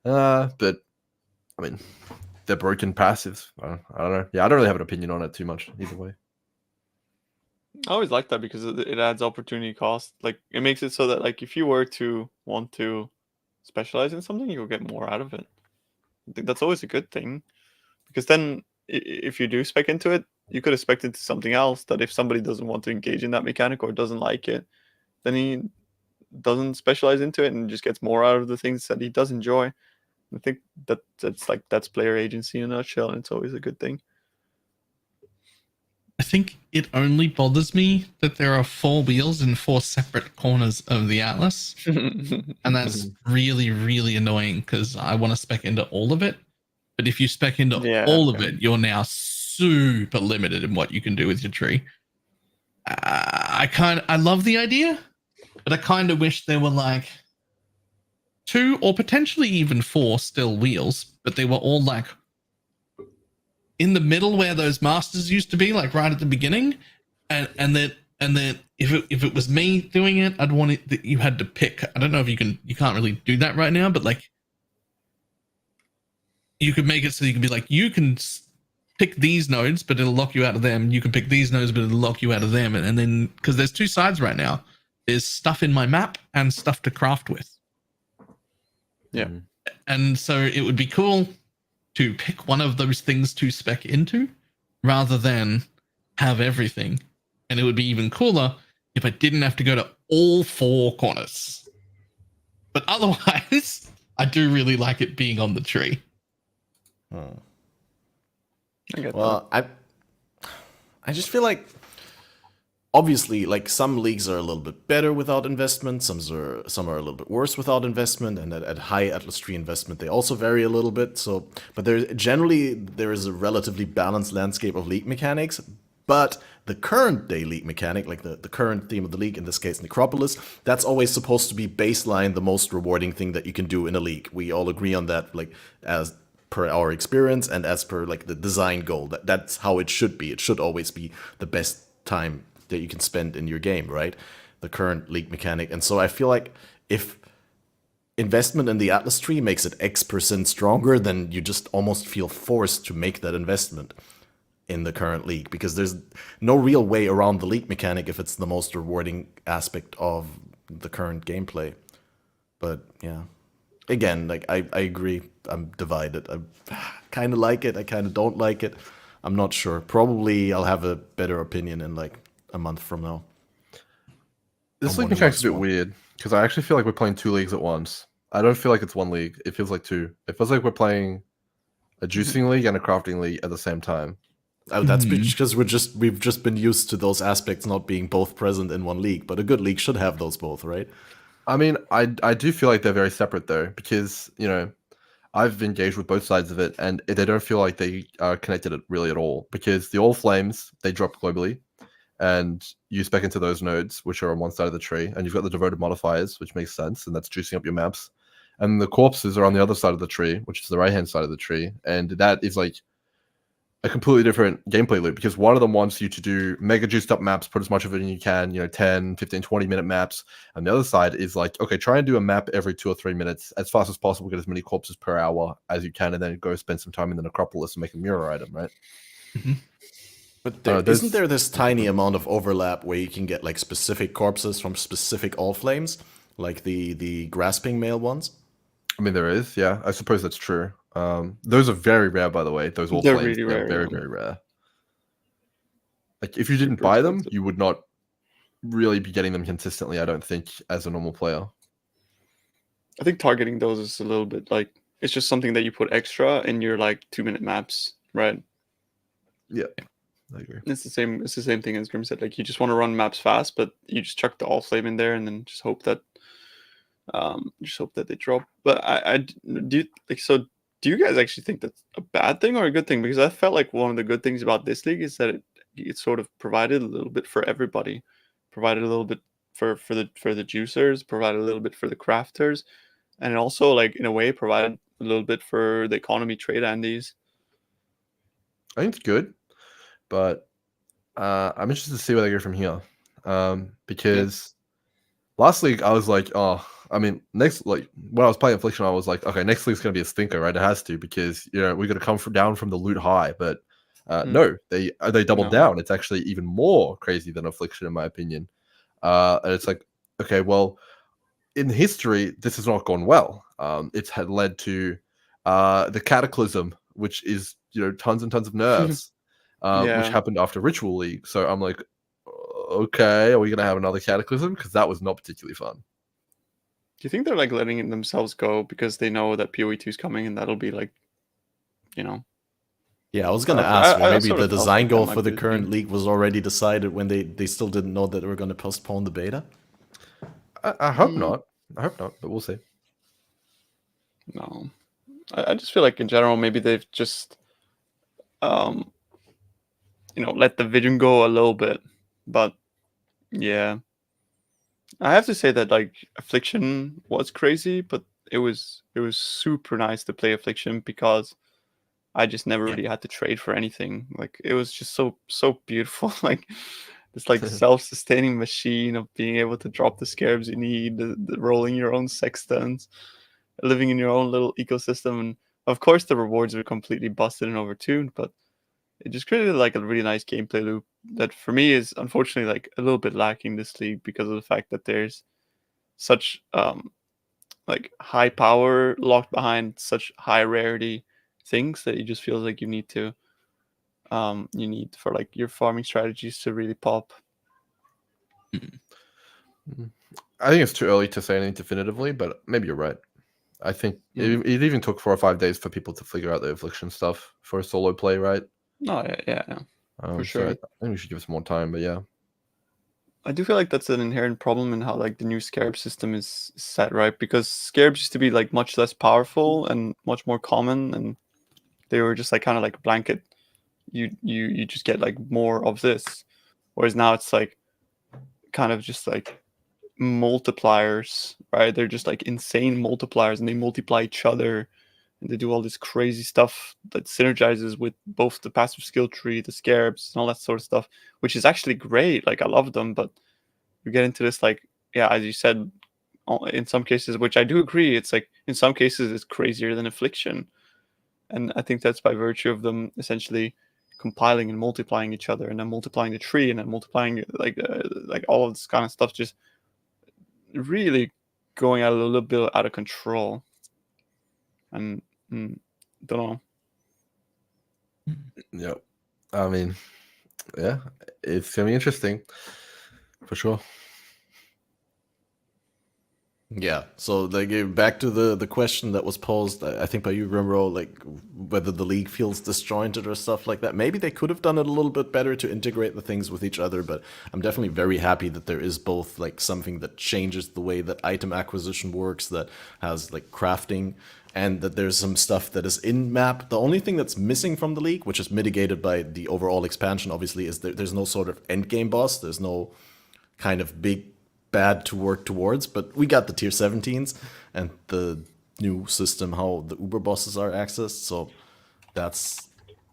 But I mean, they're broken passives. I don't know. Yeah, I don't really have an opinion on it too much either way. I always like that because it adds opportunity cost. Like it makes it so that like if you were to want to specialize in something, you'll get more out of it. I think that's always a good thing, because then if you do spec into it, you could have spec into something else that if somebody doesn't want to engage in that mechanic or doesn't like it, then he doesn't specialize into it and just gets more out of the things that he does enjoy. I think that's player agency in a nutshell, and it's always a good thing. I think it only bothers me that there are 4 wheels in 4 separate corners of the Atlas. And that's really, really annoying because I want to spec into all of it. But if you spec into all of it, you're now super limited in what you can do with your tree. I love the idea, but I kind of wish there were like 2 or potentially even 4 still wheels, but they were all like in the middle where those masters used to be, like right at the beginning, and then if it was me doing it, I'd want it that you had to pick. I don't know if you can't really do that right now, but like you could make it so you can be like, you can pick these nodes, but it'll lock you out of them. You can pick these nodes, but it'll lock you out of them. And then because there's 2 sides right now, there's stuff in my map and stuff to craft with. Yeah, and so it would be cool to pick one of those things to spec into rather than have everything. And it would be even cooler if I didn't have to go to all 4 corners. But otherwise, I do really like it being on the tree. Well, I just feel like, obviously, like some leagues are a little bit better without investment, some are a little bit worse without investment, and at high Atlas tree investment they also vary a little bit. So, but there is a relatively balanced landscape of league mechanics. But the current day league mechanic, like the current theme of the league, in this case Necropolis, that's always supposed to be baseline the most rewarding thing that you can do in a league. We all agree on that, like as per our experience and as per like the design goal. That's how it should be. It should always be the best time that you can spend in your game, right? The current league mechanic. And so I feel like if investment in the Atlas tree makes it X% stronger, then you just almost feel forced to make that investment in the current league, because there's no real way around the league mechanic if it's the most rewarding aspect of the current gameplay. But yeah, again, like I agree. I'm divided. I kind of like it. I kind of don't like it. I'm not sure. Probably I'll have a better opinion in like a month from now. This league mechanic's a bit weird because I actually feel like we're playing 2 leagues at once. I don't feel like it's 1 league. It feels like 2. It feels like we're playing a juicing league and a crafting league at the same time. Oh, that's because we've just been used to those aspects not being both present in 1 league. But a good league should have those both, right? I mean, I do feel like they're very separate though, because I've engaged with both sides of it, and they don't feel like they are connected really at all. Because the Allflames, they drop globally, and you spec into those nodes, which are on one side of the tree, and you've got the devoted modifiers, which makes sense, and that's juicing up your maps. And the corpses are on the other side of the tree, which is the right-hand side of the tree, and that is like a completely different gameplay loop, because one of them wants you to do mega juiced up maps, put as much of it in you can, 10, 15, 20-minute maps. And the other side is like, okay, try and do a map every 2 or 3 minutes as fast as possible, get as many corpses per hour as you can, and then go spend some time in the Necropolis and make a mirror item, right? But isn't there this tiny amount of overlap where you can get like specific corpses from specific Allflames, like the grasping male ones? I mean, there is, yeah. I suppose that's true. Those are very rare, by the way. Those Allflames, they're really rare, very, very rare. Like, if you didn't buy them, you would not really be getting them consistently, I don't think, as a normal player. I think targeting those is a little bit like, it's just something that you put extra in your like 2-minute maps, right? Yeah, I agree. It's the same thing as Grim said. Like, you just want to run maps fast, but you just chuck the Allflame in there and then just hope that they drop. But I do like, so do you guys actually think that's a bad thing or a good thing? Because I felt like one of the good things about this league is that it sort of provided a little bit for everybody, provided a little bit for the juicers, provided a little bit for the crafters, and it also, like, in a way, provided a little bit for the economy trade andies. I think it's good, but I'm interested to see where they go from here. Because last league I was like, next, like, when I was playing Affliction, I was like, okay, next league's gonna be a stinker, right? It has to, because we're gonna come down from the loot high. But no, they doubled down. It's actually even more crazy than Affliction, in my opinion. And it's like, okay, well, in history, this has not gone well. It's had led to the Cataclysm, which is tons and tons of nerfs, which happened after Ritual League. So I'm like, okay, are we gonna have another Cataclysm? Because that was not particularly fun. Do you think they're like letting themselves go because they know that PoE2 is coming and that'll be like, Yeah, I was gonna ask. Maybe the design goal for the current league was already decided when they still didn't know that they were going to postpone the beta. I hope not. I hope not, but we'll see. No, I just feel like in general maybe they've just let the vision go a little bit, but yeah, I have to say that like Affliction was crazy, but it was super nice to play Affliction because I just never really had to trade for anything. Like it was just so beautiful. Like this like self-sustaining machine of being able to drop the scarabs you need, the rolling your own sextons, living in your own little ecosystem, and of course the rewards were completely busted and overtuned, but it just created like a really nice gameplay loop that for me is unfortunately like a little bit lacking this league because of the fact that there's such like high power locked behind such high rarity things that it just feels like you need for like your farming strategies to really pop. I think it's too early to say anything definitively, but maybe you're right. I think it even took 4 or 5 days for people to figure out the Affliction stuff for a solo play, right? Oh yeah, for sure. So I think we should give us more time, but yeah. I do feel like that's an inherent problem in how like the new scarab system is set, right? Because scarabs used to be like much less powerful and much more common, and they were just like kind of like a blanket. You just get like more of this, whereas now it's like kind of just like multipliers, right? They're just like insane multipliers, and they multiply each other, and they do all this crazy stuff that synergizes with both the passive skill tree, the scarabs, and all that sort of stuff, which is actually great. Like I love them, but you get into this like, yeah, as you said, in some cases, which I do agree, it's like in some cases it's crazier than Affliction, and I think that's by virtue of them essentially compiling and multiplying each other, and then multiplying the tree, and then multiplying like all of this kind of stuff, just really going a little bit out of control. And don't know. Yeah, I mean, yeah, it's gonna be interesting for sure. Yeah, so like back to the question that was posed, I think by you, Grimroll, like whether the league feels disjointed or stuff like that. Maybe they could have done it a little bit better to integrate the things with each other, but I'm definitely very happy that there is both like something that changes the way that item acquisition works, that has like crafting, and that there's some stuff that is in map. The only thing that's missing from the league, which is mitigated by the overall expansion, obviously, is there's no sort of endgame boss. There's no kind of big bad to work towards, but we got the tier 17s and the new system, how the Uber bosses are accessed, so that's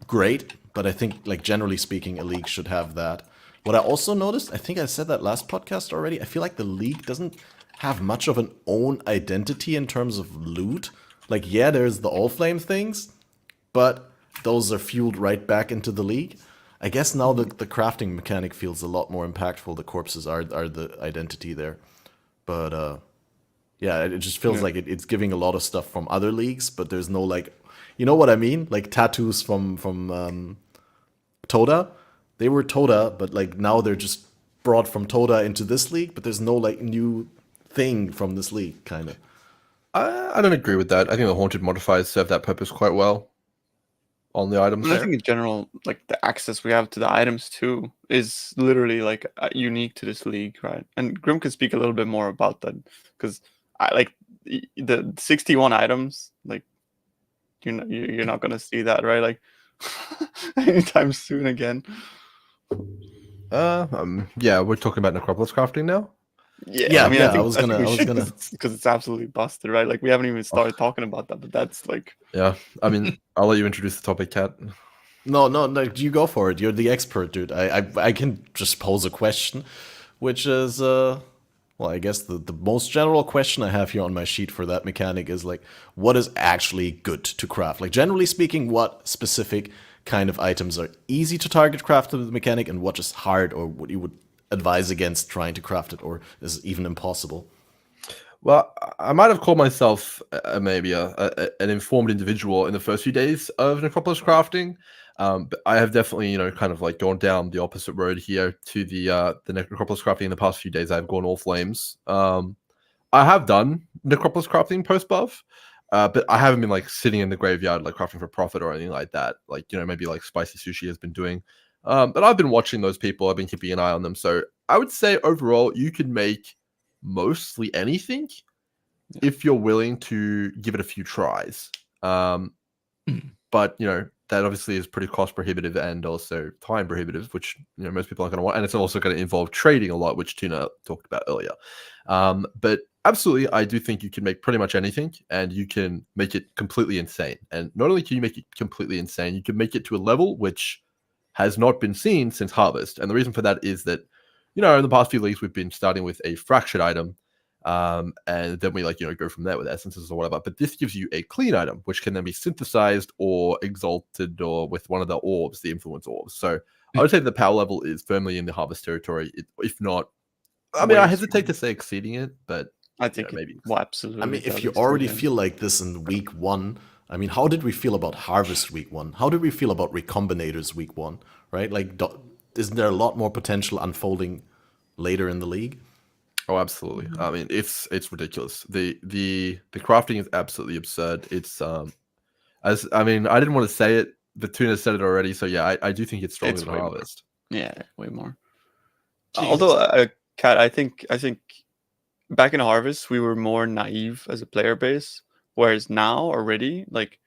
great. But I think, like, generally speaking, a league should have that. What I also noticed, I think I said that last podcast already, I feel like the league doesn't have much of an own identity in terms of loot. Like, yeah, there's the Allflame things, but those are fueled right back into the league. I guess now the crafting mechanic feels a lot more impactful. The corpses are the identity there. But yeah, it just feels like it's giving a lot of stuff from other leagues, but there's no like, you know what I mean? Like tattoos from Toda. They were Toda, but like now they're just brought from Toda into this league, but there's no like new thing from this league, kind of. I don't agree with that. I think the haunted modifiers serve that purpose quite well on the items. I think in general, like the access we have to the items too is literally like unique to this league, right? And Grim can speak a little bit more about that, because I like the 61 items. Like you're not gonna see that, right? Like anytime soon again. Yeah, we're talking about Necropolis crafting now. Yeah, I mean, I was gonna, because it's absolutely busted, right? Like we haven't even started talking about that, but that's like, yeah. I mean, I'll let you introduce the topic, Kat. No, you go for it. You're the expert, dude. I can just pose a question, which is well, I guess the most general question I have here on my sheet for that mechanic is like, what is actually good to craft? Like generally speaking, what specific kind of items are easy to target craft with the mechanic, and what is hard, or what you would advise against trying to craft it, or is even impossible? Well, I might have called myself maybe an informed individual in the first few days of Necropolis crafting, but I have definitely, kind of like gone down the opposite road here to the Necropolis crafting in the past few days. I've gone all flames. I have done Necropolis crafting post buff, But I haven't been like sitting in the graveyard like crafting for profit or anything like that. Like, maybe like Spicy Sushi has been doing. But I've been watching those people. I've been keeping an eye on them. So I would say overall, you can make mostly anything if you're willing to give it a few tries. But that obviously is pretty cost prohibitive and also time prohibitive, which most people aren't going to want, and it's also going to involve trading a lot, which Tuna talked about earlier. But absolutely, I do think you can make pretty much anything, and you can make it completely insane. And not only can you make it completely insane, you can make it to a level which has not been seen since Harvest. And the reason for that is that in the past few leagues we've been starting with a fractured item. And then we go from there with essences or whatever. But this gives you a clean item, which can then be synthesized or exalted or with one of the orbs, the influence orbs. So I would say the power level is firmly in the Harvest territory, if not. I mean, I hesitate to say exceeding it, but I think maybe. Well, absolutely. I mean, if you already feel like this in week 1, I mean, how did we feel about Harvest week 1? How did we feel about Recombinators week 1? Right? Like, isn't there a lot more potential unfolding later in the league? Oh, absolutely. I mean, it's ridiculous. The crafting is absolutely absurd. It's I didn't want to say it, but Tuna said it already. So yeah, I do think it's stronger than Harvest. Yeah, way more. Although, Kat, I think back in Harvest we were more naive as a player base, whereas now already, like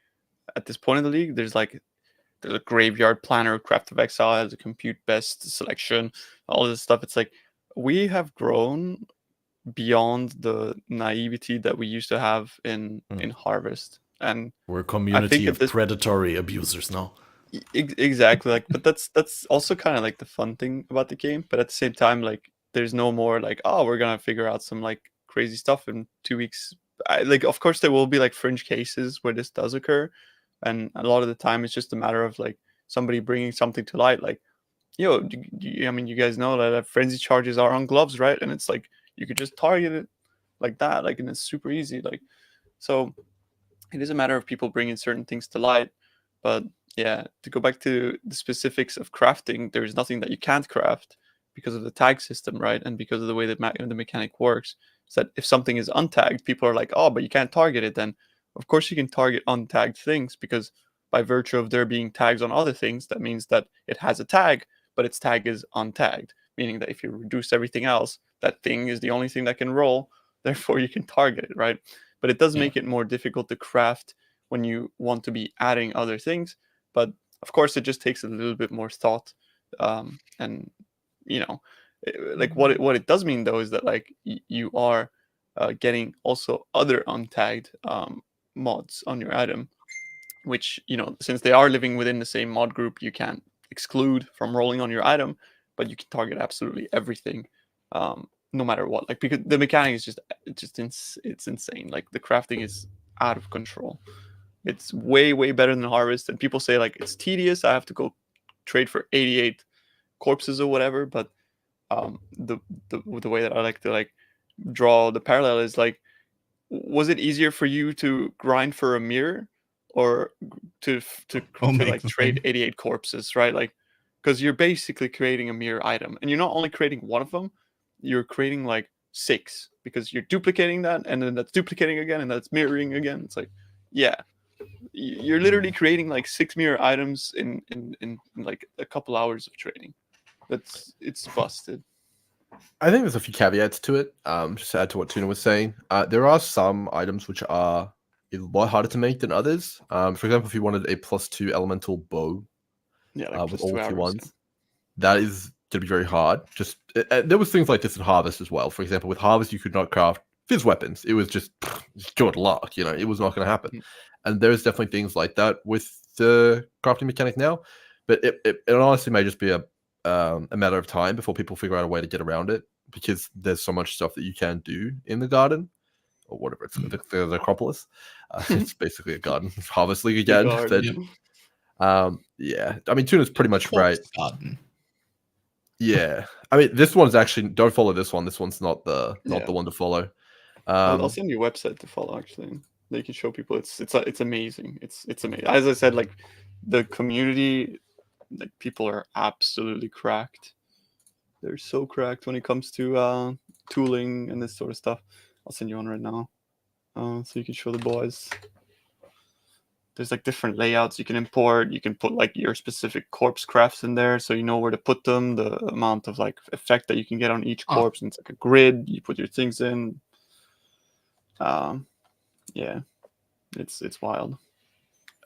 at this point in the league, there's a graveyard planner, Path of Exile has a compute best selection, all this stuff. It's like we have grown beyond the naivety that we used to have in Harvest, and we're a community of predatory abusers now. Exactly, but that's also kind of like the fun thing about the game. But at the same time, like there's no more like, oh, we're gonna figure out some like crazy stuff in 2 weeks. Of course there will be like fringe cases where this does occur, and a lot of the time it's just a matter of like somebody bringing something to light, like, I mean, you guys know that frenzy charges are on gloves, right? And it's like you could just target it like that, like, and it's super easy, like. So it is a matter of people bringing certain things to light. But yeah, to go back to the specifics of crafting, there's nothing that you can't craft because of the tag system, right? And because of the way that the mechanic works, is that if something is untagged, people are like, oh, but you can't target it. Then of course you can target untagged things, because by virtue of there being tags on other things, that means that it has a tag, but its tag is untagged, meaning that if you reduce everything else, that thing is the only thing that can roll, therefore you can target it, right? But it does make it more difficult to craft when you want to be adding other things. But of course, it just takes a little bit more thought. And like what it does mean though is that like you are getting also other untagged mods on your item, which since they are living within the same mod group, you can't exclude from rolling on your item, but you can target absolutely everything. No matter what, like, because the mechanic is it's insane. Like the crafting is out of control. It's way better than Harvest, and people say like it's tedious. I have to go trade for 88 corpses or whatever. But the way that I like to like draw the parallel is like, was it easier for you to grind for a mirror or to like trade 88 corpses, right? Like, because you're basically creating a mirror item, and you're not only creating one of them, you're creating like 6, because you're duplicating that, and then that's duplicating again, and that's mirroring again. It's like, yeah, you're literally creating like 6 mirror items in like a couple hours of trading. It's busted. I think there's a few caveats to it. Just to add to what Tuna was saying, there are some items which are a lot harder to make than others. For example, if you wanted a +2 elemental bow, like with all hours, 2 ones, that is going to be very hard. Just there was things like this in Harvest as well. For example, with Harvest, you could not craft fizz weapons. It was just good luck. It was not going to happen. And there's definitely things like that with the crafting mechanic now. But it honestly may just be a matter of time before people figure out a way to get around it, because there's so much stuff that you can do in the garden, or whatever it's the Necropolis. It's basically a garden. Harvest League again. Yeah, I mean, Tuna's pretty much right. Garden. Yeah, I mean, this one's actually, don't follow this one. This one's not the one to follow. I'll send you a website to follow, actually. They can show people. It's amazing. It's amazing. As I said, like the community, like people are absolutely cracked. They're so cracked when it comes to tooling and this sort of stuff. I'll send you one right now. So you can show the boys. There's like different layouts you can import. You can put like your specific corpse crafts in there, so you know where to put them. The amount of like effect that you can get on each corpse, and it's like a grid. You put your things in. Yeah, it's wild.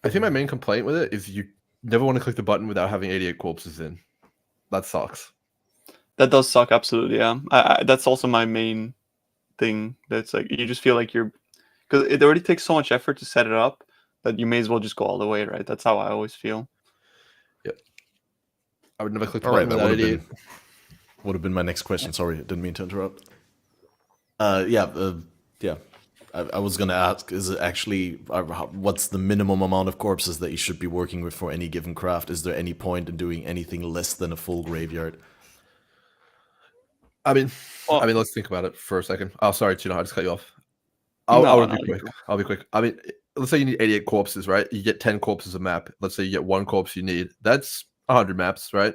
I think my main complaint with it is you never want to click the button without having 88 corpses in. That sucks. That does suck, absolutely. Yeah, that's also my main thing. That's like you just feel like you're, because it already takes so much effort to set it up that you may as well just go all the way, right? That's how I always feel. Yep. I would never click the All right, button that without 88. would have been my next question. Sorry, I didn't mean to interrupt. Yeah. I was gonna ask: is it actually what's the minimum amount of corpses that you should be working with for any given craft? Is there any point in doing anything less than a full graveyard? I mean, let's think about it for a second. Oh, sorry, Tuna, I just cut you off. I'll be quick. I'll be quick. I mean, let's say you need 88 corpses, right? You get 10 corpses a map. Let's say you get one corpse you need. That's 100 maps, right?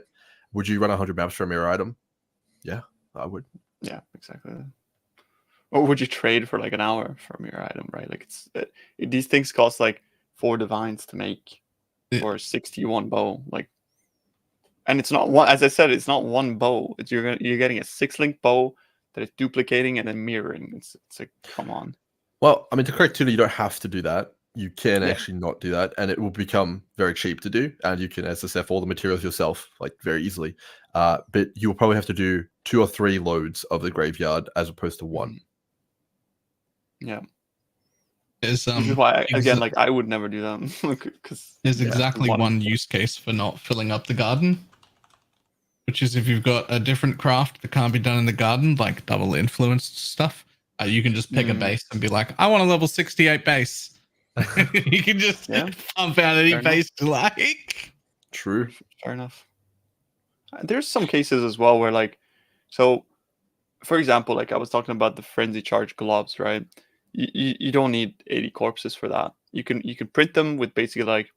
Would you run 100 maps for a mirror item? Yeah, I would. Yeah, exactly. Or would you trade for like an hour for a mirror item, right? Like these things cost like 4 divines to make for a 61 bow, like, and it's not one. As I said, it's not one bow. You're getting a 6-link bow that is duplicating and then mirroring. It's like, come on. Well, I mean, to correct Tuna, you don't have to do that. You can actually not do that, and it will become very cheap to do, and you can SSF all the materials yourself, like, very easily. But you'll probably have to do 2 or 3 loads of the graveyard as opposed to 1. Yeah. There's, Which is why, again, like, I would never do that. Because there's exactly one use case for not filling up the garden, which is if you've got a different craft that can't be done in the garden, like double influenced stuff, you can just pick a base and be like, I want a level 68 base. You can just pump out any base you like. True. Fair enough. There's some cases as well where, like, so, for example, like I was talking about the frenzy charge gloves, right? You don't need 80 corpses for that. You can print them with basically like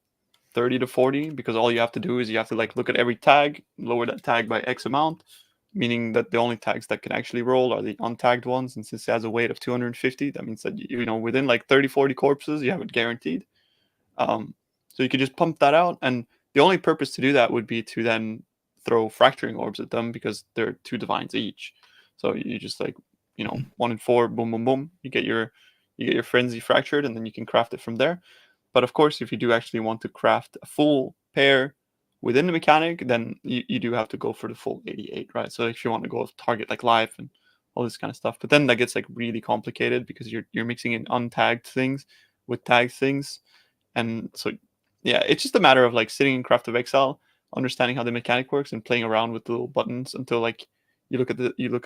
30 to 40, because all you have to do is you have to like look at every tag, lower that tag by X amount, meaning that the only tags that can actually roll are the untagged ones. And since it has a weight of 250, that means that, you know, within like 30, 40 corpses, you have it guaranteed. So you could just pump that out. And the only purpose to do that would be to then throw fracturing orbs at them, because they're 2 divines each. So you just like, you know, 1 in 4, boom, boom, boom. You get your frenzy fractured, and then you can craft it from there. But of course, if you do actually want to craft a full pair within the mechanic, then you do have to go for the full 88, right? So if you want to go target like life and all this kind of stuff, but then that gets like really complicated because you're mixing in untagged things with tagged things, and so yeah, it's just a matter of like sitting in Path of Exile, understanding how the mechanic works, and playing around with the little buttons until like you look at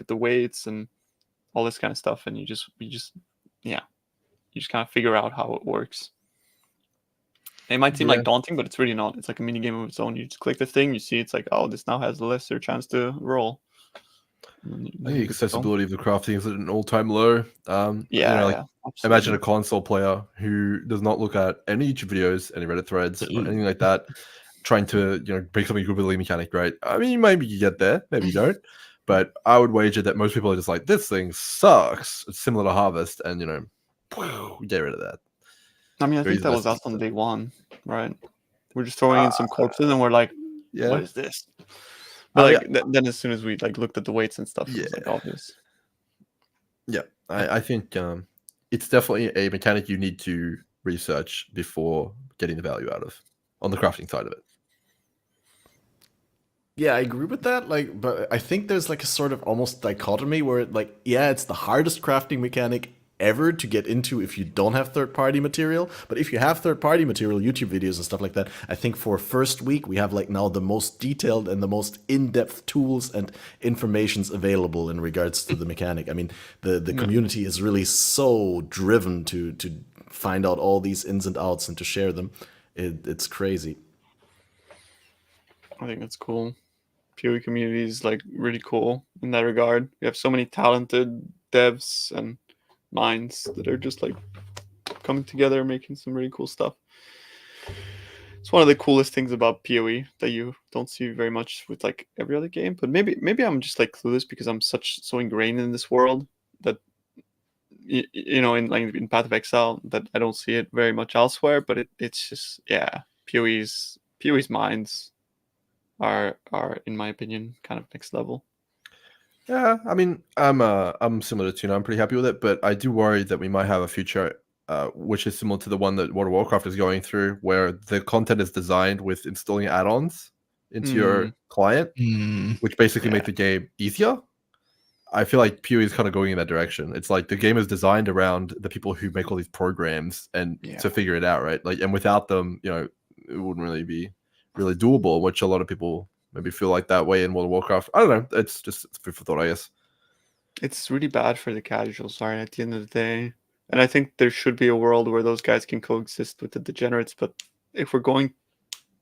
the weights and all this kind of stuff, and you just kind of figure out how it works. It might seem like daunting, but it's really not. It's like a mini game of its own. You just click the thing, you see it's like, oh, this now has a lesser chance to roll. I think the accessibility of the crafting is at an all-time low. Imagine a console player who does not look at any YouTube videos, any Reddit threads, or anything like that, trying to, you know, break something good with a mechanic, right? I mean, maybe you get there, maybe you don't. But I would wager that most people are just like, this thing sucks. It's similar to Harvest, and, you know, get rid of that. I mean, I think that was us on day one, right? We're just throwing in some corpses, and we're like, what is this? But then as soon as we like looked at the weights and stuff, it was like obvious. Yeah, I think it's definitely a mechanic you need to research before getting the value out of on the crafting side of it. Yeah, I agree with that. Like, but I think there's like a sort of almost dichotomy where it's the hardest crafting mechanic ever to get into if you don't have third-party material. But if you have third-party material, YouTube videos and stuff like that, I think for first week we have like now the most detailed and the most in-depth tools and informations available in regards to the mechanic. I mean, the community is really so driven to find out all these ins and outs and to share them. It's crazy. I think that's cool. PoE community is like really cool in that regard. We have so many talented devs and minds that are just like coming together, making some really cool stuff. It's one of the coolest things about PoE that you don't see very much with like every other game. But maybe I'm just like clueless because I'm so ingrained in this world that you know, in Path of Exile, that I don't see it very much elsewhere. But it's just, yeah, PoE's minds are in my opinion kind of next level. Yeah, I mean, I'm similar to you. I'm pretty happy with it, but I do worry that we might have a future which is similar to the one that World of Warcraft is going through, where the content is designed with installing add-ons into your client, which basically make the game easier. I feel like PoE is kind of going in that direction. It's like the game is designed around the people who make all these programs and to figure it out, right? Like, and without them, you know, it wouldn't really be really doable, which a lot of people maybe feel like that way in World of Warcraft. I don't know. It's food for thought, I guess. It's really bad for the casuals, right? At the end of the day, and I think there should be a world where those guys can coexist with the degenerates. But if we're going,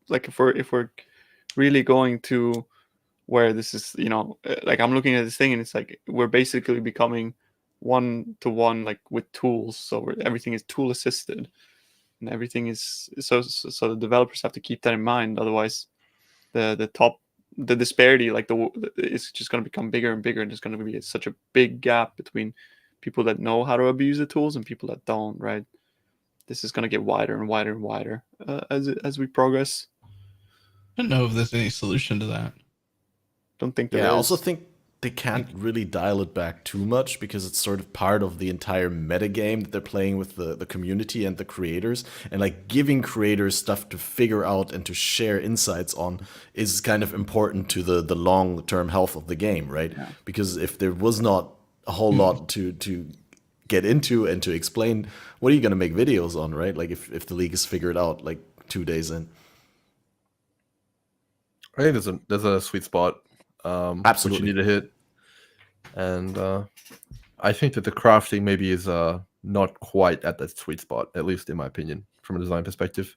like, if we're really going to where this is, you know, like I'm looking at this thing and it's like we're basically becoming one-to-one, like with tools. So everything is tool assisted, and everything is so the developers have to keep that in mind. Otherwise, the disparity, like it's just going to become bigger and bigger, and there's going to be such a big gap between people that know how to abuse the tools and people that don't, right? This is going to get wider and wider and wider as we progress. I don't know if there's any solution to that. Don't think there is. I also think they can't really dial it back too much because it's sort of part of the entire metagame that they're playing with the community and the creators. And like giving creators stuff to figure out and to share insights on is kind of important to the long-term health of the game, right? Yeah. Because if there was not a whole lot to get into and to explain, what are you going to make videos on, right? Like if the league is figured out like 2 days in. I think there's a sweet spot Absolutely. which you need to hit. And I think that the crafting maybe is not quite at that sweet spot, at least in my opinion, from a design perspective.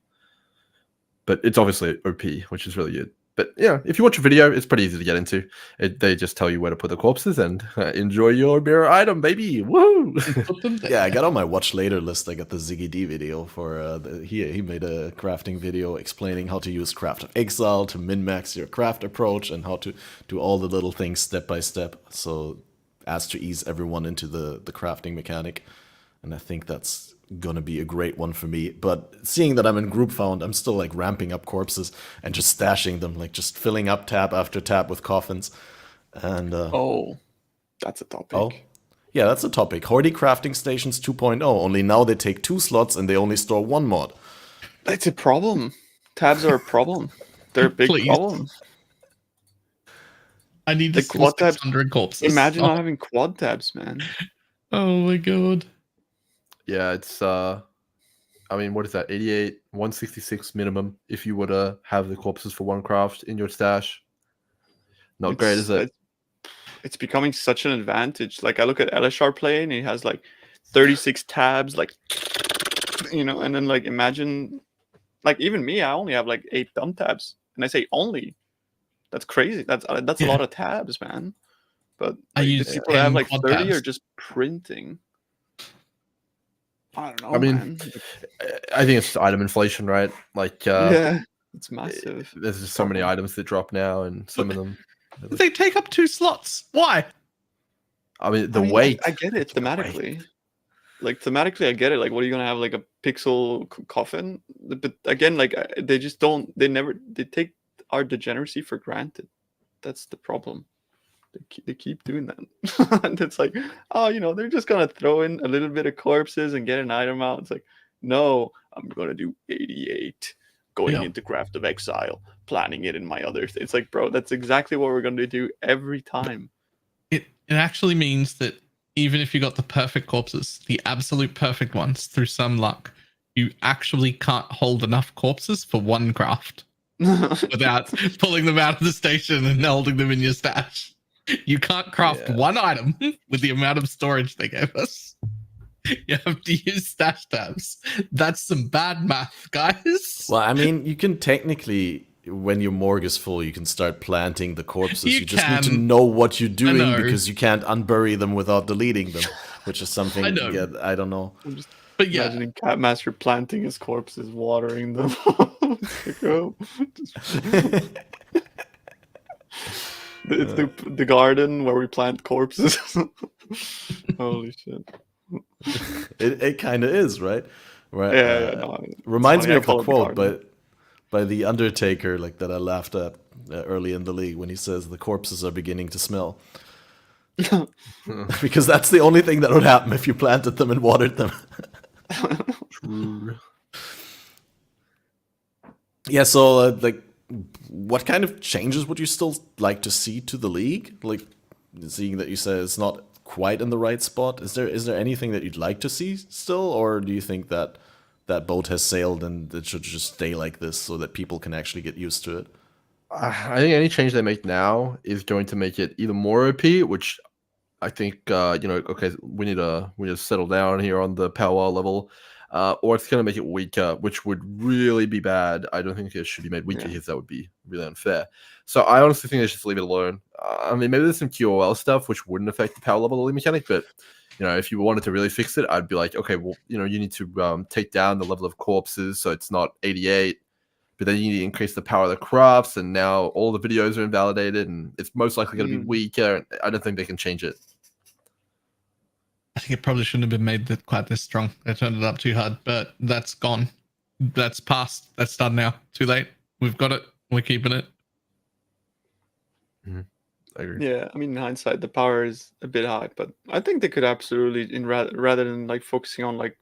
But it's obviously OP, which is really good. But yeah, if you watch a video, it's pretty easy to get into. They just tell you where to put the corpses and enjoy your mirror item, baby. Woo! Yeah, I got on my watch later list. I got the Ziggy D video for he made a crafting video explaining how to use Path of Exile to min-max your craft approach and how to do all the little things step by step, so as to ease everyone into the crafting mechanic. And I think that's gonna be a great one for me. But seeing that I'm in group found, I'm still like ramping up corpses and just stashing them, like just filling up tab after tab with coffins. And that's a topic. Oh, yeah, that's a topic. Hoardy crafting stations 2.0. Only now they take 2 slots and they only store 1 mod. That's a problem. Tabs are a problem. They're a big problem. I need to store 600 corpses. Imagine not having quad tabs, man. Oh my god. Yeah, it's I mean, what is that? 88, 166 minimum if you were to have the corpses for 1 craft in your stash. Not great, is it? It's becoming such an advantage. Like I look at Elishar play and he has like 36 tabs, like, you know, and then like imagine, like even me, I only have like 8 dumb tabs, and I say only. That's crazy. That's a lot of tabs, man. But I like, use people that have like 30 tabs. are just printing. I don't know. I mean, man. I think it's item inflation, right? Like, yeah, it's massive. There's just so many items that drop now, and some of them they take up 2 slots. Why? I mean, weight. I get it thematically. Like thematically, I get it. Like, what are you gonna have? Like a pixel coffin? But again, like they just don't. They take our degeneracy for granted. That's the problem. They keep doing that. And it's like, oh, you know, they're just gonna throw in a little bit of corpses and get an item out. It's like, no, I'm gonna do 88 going into Path of Exile, planning it in my other thing. It's like, bro, that's exactly what we're gonna do every time. It actually means that even if you got the perfect corpses, the absolute perfect ones, through some luck, you actually can't hold enough corpses for 1 craft without pulling them out of the station and holding them in your stash. You can't craft 1 item with the amount of storage they gave us. You have to use stash tabs. That's some bad math, guys. Well, I mean, you can technically, when your morgue is full, you can start planting the corpses. You just need to know what you're doing because you can't unbury them wwithout deleting them, which is something I don't know. But yeah, imagining Catmaster planting his corpses, watering them. It's the garden where we plant corpses. Holy shit. It kind of is, right? Right. Yeah, no, reminds me funny. of the quote by the Undertaker, like that I laughed at early in the league when he says the corpses are beginning to smell. Because that's the only thing that would happen if you planted them and watered them. True. Yeah, so like, what kind of changes would you still like to see to the league? Like, seeing that you said it's not quite in the right spot, is there anything that you'd like to see still, or do you think that that boat has sailed and it should just stay like this so that people can actually get used to it? I think any change they make now is going to make it either more OP, which I think okay, we need to settle down here on the power level, or it's going to make it weaker, which would really be bad. I don't think it should be made weaker because that would be really unfair. So I honestly think they should just leave it alone. I mean, maybe there's some QOL stuff which wouldn't affect the power level of the mechanic, but if you wanted to really fix it, I'd be like, okay, well, you need to take down the level of corpses so it's not 88. But then you need to increase the power of the crafts, and now all the videos are invalidated, and it's most likely going to be weaker. And I don't think they can change it. I think it probably shouldn't have been made quite this strong. They turned it up too hard, but that's gone. That's past. That's done now. Too late. We've got it. We're keeping it. Mm-hmm. I agree. Yeah, I mean, in hindsight, the power is a bit high, but I think they could absolutely, rather than like focusing on like,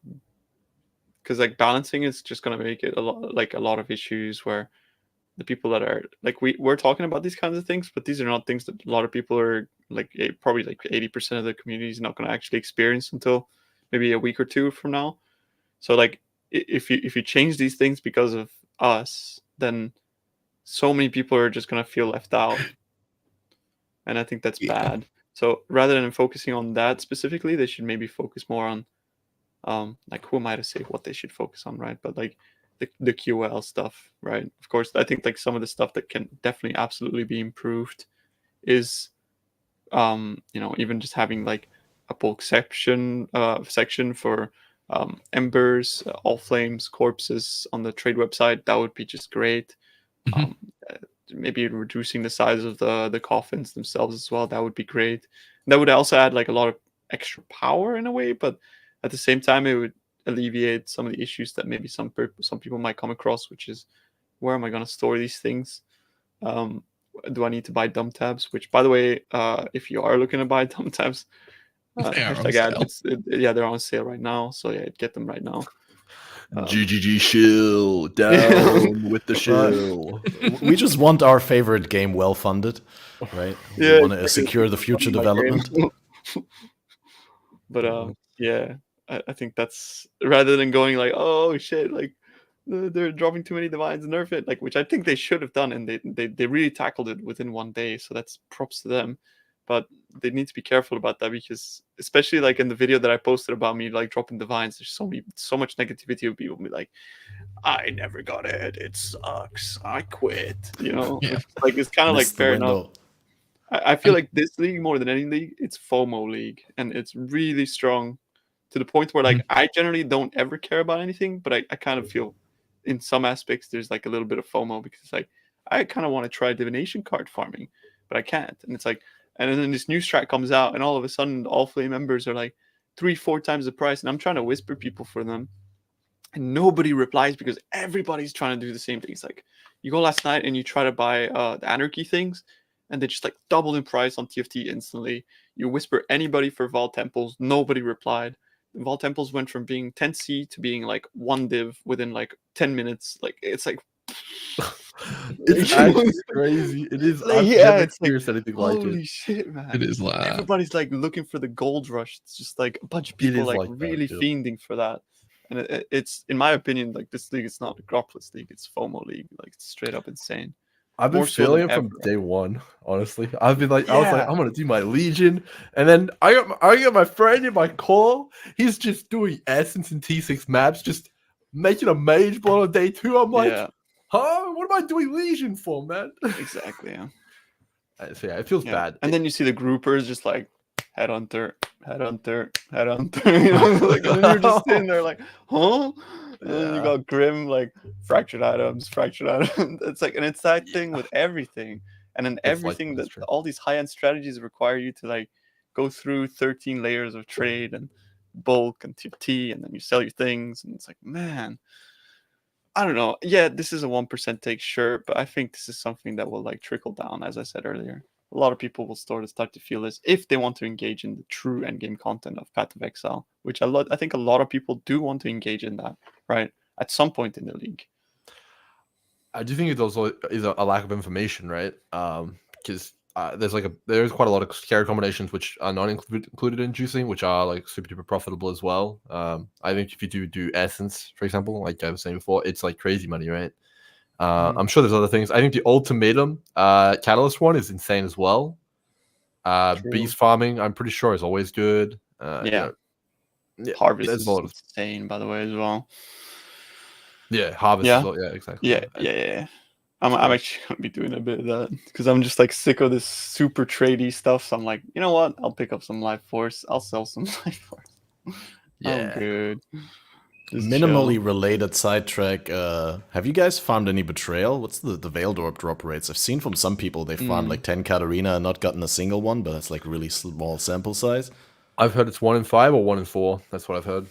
because like balancing is just gonna make it a lot of issues where the people that are like we're talking about these kinds of things, but these are not things that a lot of people are like probably like 80% of the community is not going to actually experience until maybe a week or two from now. So like if you change these things because of us, then so many people are just going to feel left out, and I think that's bad. So rather than focusing on that specifically, they should maybe focus more on like, who am I to say what they should focus on, right? But like the QL stuff, right? Of course, I think like some of the stuff that can definitely absolutely be improved is even just having like a bulk section for embers, Allflame's corpses on the trade website. That would be just great. Maybe reducing the size of the coffins themselves as well. That would be great. That would also add like a lot of extra power in a way, but at the same time, it would alleviate some of the issues that maybe some people might come across, which is, where am I going to store these things? Do I need to buy dump tabs? Which, by the way, if you are looking to buy dump tabs, they're on sale right now. So yeah, get them right now. GGG shill down with the shill. We just want our favorite game well funded, right? We want to secure the future development. But yeah, I think that's, rather than going like, oh shit, like they're dropping too many divines, nerf it, like, which I think they should have done, and they really tackled it within one day, so that's props to them. But they need to be careful about that, because especially like in the video that I posted about me like dropping divines, there's so much negativity of people be like, I never got it, it sucks, I quit, like, it's kind of like fair enough. I feel like this league, more than any league, it's FOMO league, and it's really strong to the point where like I generally don't ever care about anything, but I kind of feel in some aspects there's like a little bit of FOMO, because it's like I kind of want to try divination card farming, but I can't. And it's like, and then this new strat comes out, and all of a sudden Allflame Embers are like 3-4 times the price, and I'm trying to whisper people for them, and nobody replies because everybody's trying to do the same thing. It's like you go last night and you try to buy the anarchy things, and they just like doubled in price on TFT instantly. You whisper anybody for Vault Temples, nobody replied. The Vault Temples went from being 10C to being like 1 div within like 10 minutes. Like, it's like it's actually crazy. It is. Like, I've never experienced anything like it. Holy shit, man! It is loud. Everybody's like looking for the gold rush. It's just like a bunch of people like really fiending for that. And it's, in my opinion, like, this league is not a Necropolis league. It's FOMO league. Like, it's straight up insane. I've been feeling it from day one, honestly. I've been like, I was like, I'm gonna do my Legion, and then I got my friend in my call. He's just doing Essence and T6 maps, just making a mage bot on day 2. I'm like, huh? What am I doing Legion for, man? Exactly. Yeah. So yeah, it feels bad. And then you see the groupers just like headhunter. Like, and then you're just sitting there like, huh? And then you got Grim, like fractured items. It's like, and it's that thing with everything. And then everything that all these high-end strategies require you to like go through 13 layers of trade and bulk and TFT, and then you sell your things, and it's like, man, I don't know. Yeah, this is a 1% take, sure, but I think this is something that will like trickle down, as I said earlier. A lot of people will start to feel this if they want to engage in the true endgame content of Path of Exile, which I think a lot of people do want to engage in that, right? At some point in the league. I do think it also is a lack of information, right? Because there's quite a lot of carry combinations which are not included in juicing, which are like super duper profitable as well. I think if you do essence, for example, like I was saying before, it's like crazy money, right? I'm sure there's other things. I think the ultimatum catalyst one is insane as well. Beast farming, I'm pretty sure, is always good. Harvest is insane, by the way, as well. Yeah, harvest. Yeah, as well. Yeah, exactly. Yeah. I'm actually gonna be doing a bit of that because I'm just like sick of this super tradey stuff. So I'm like, you know what? I'll pick up some life force. I'll sell some life force. Yeah, I'm good. Just Minimally chill. related sidetrack. Have you guys farmed any betrayal? What's the Veil Orb drop rates? I've seen from some people they farmed like 10 Katarina and not gotten a single one, but that's like really small sample size. I've heard it's 1 in 5 or 1 in 4. That's what I've heard.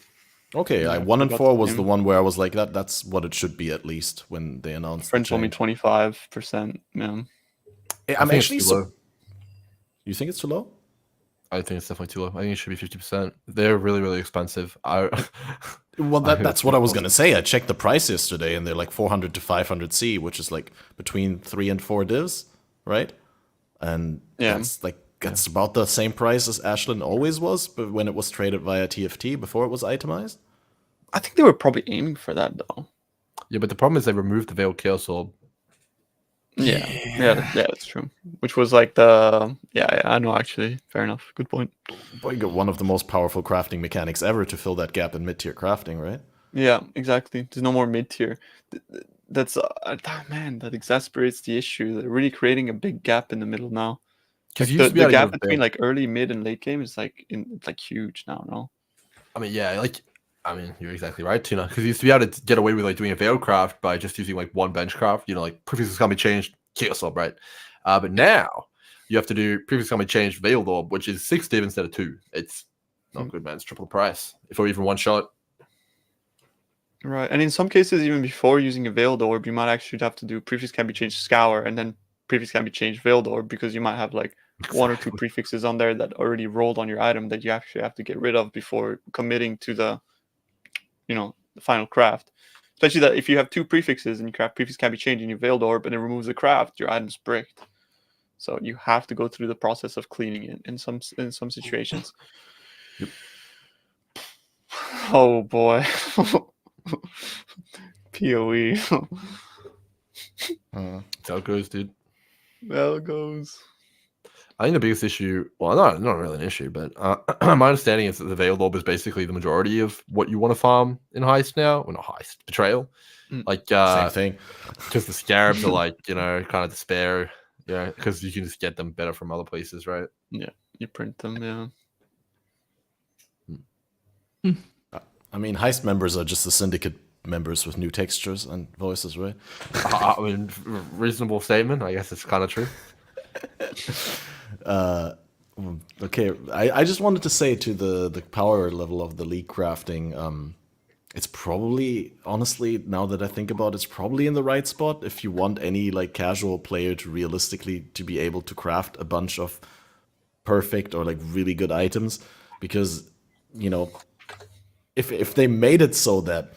Okay, Yeah, 1 in 4 was same. the one where I was like, that's what it should be at least when they announced. Friend told me 25%. Yeah. I'm actually too low. You think it's too low? I think it's definitely too low. I think it should be 50%. They're really, really expensive. Well, that's what I was gonna say. I checked the price yesterday, and they're like 400 to 500 C, which is like between 3 and 4 divs, right? And that's about the same price as Ashland always was, but when it was traded via TFT before it was itemized. I think they were probably aiming for that though. Yeah, but the problem is they removed the Veiled Chaos Orb. Yeah, that's true. Which was like I know actually. Fair enough. Good point. Boy, you got one of the most powerful crafting mechanics ever to fill that gap in mid-tier crafting, right? Yeah, exactly. There's no more mid-tier. That's man, that exasperates the issue. They're really creating a big gap in the middle now. Like the gap between like early, mid, and late game is like huge now. No, I mean, you're exactly right, Tuna. Because you used to be able to get away with like doing a Veil craft by just using like one bench craft. Like prefixes can be changed, Chaos Orb, right? But now you have to do prefixes can be changed, Veiled Orb, which is 6 div instead of 2. It's not good, man. It's triple the price, if or even one shot. Right, and in some cases, even before using a Veiled Orb, you might actually have to do prefix can be changed Scour, and then prefix can be changed Veiled Orb, because you might have like 1 or 2 prefixes on there that already rolled on your item that you actually have to get rid of before committing to the the final craft. Especially that if you have 2 prefixes and your craft prefix can be changed and you Veiled Orb and it removes the craft, your item's bricked. So you have to go through the process of cleaning it in some situations. Yep. Oh boy. PoE. That's how it goes, dude. There it goes. I think the biggest issue, well, not really an issue, but my understanding is that the Veiled Orb is basically the majority of what you want to farm in Heist now. Well, not Heist, Betrayal. Like, same thing. Because the Scarabs are like, kind of despair, because you can just get them better from other places, right? Yeah, you print them, I mean, Heist members are just the Syndicate members with new textures and voices, right? I mean, reasonable statement. I guess it's kind of true. Okay, I just wanted to say to the power level of the league crafting, it's probably, honestly, now that I think about it, it's probably in the right spot if you want any like casual player to realistically to be able to craft a bunch of perfect or like really good items, because if they made it so that,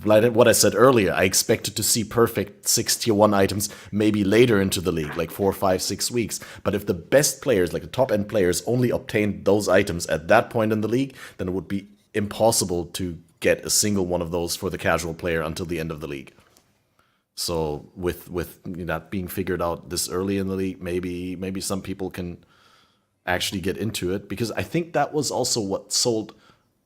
like what I said earlier, I expected to see perfect 6 tier 1 items maybe later into the league, like 4, 5, 6 weeks. But if the best players, like the top end players, only obtained those items at that point in the league, then it would be impossible to get a single one of those for the casual player until the end of the league. So with that being figured out this early in the league, maybe some people can actually get into it, because I think that was also what sold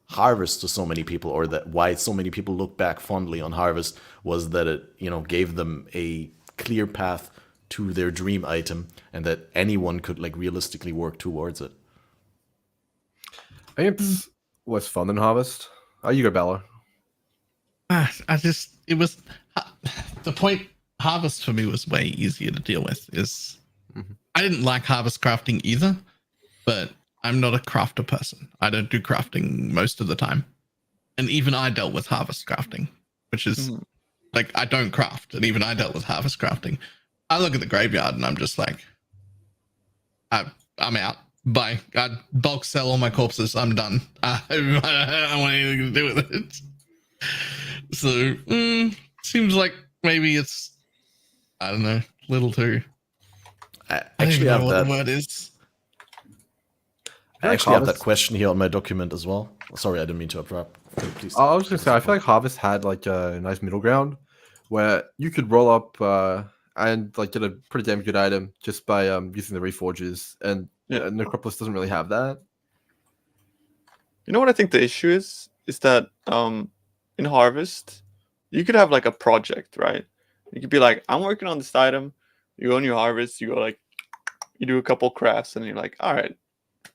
Harvest to so many people, or that why so many people look back fondly on Harvest, was that it gave them a clear path to their dream item, and that anyone could like realistically work towards it. I think it's less fun than Harvest. Oh, you go, Balor. It was the point. Harvest for me was way easier to deal with. I didn't like Harvest crafting either, but I'm not a crafter person. I don't do crafting most of the time. And even I dealt with harvest crafting, which is like, I don't craft. And even I dealt with harvest crafting. I look at the graveyard and I'm just like, I'm out. Bye. I bulk sell all my corpses. I'm done. I don't want anything to do with it. So, seems like maybe it's, I don't know, little too. I actually have what that. The word is. I actually have that question here on my document as well. Sorry, I didn't mean to interrupt. Please. I was just gonna say, I feel like Harvest had like a nice middle ground where you could roll up and like get a pretty damn good item just by using the reforges, and Necropolis doesn't really have that. You know what I think the issue is that in Harvest you could have like a project, right? You could be like, I'm working on this item. You go on your Harvest, you go like, you do a couple crafts, and you're like, all right,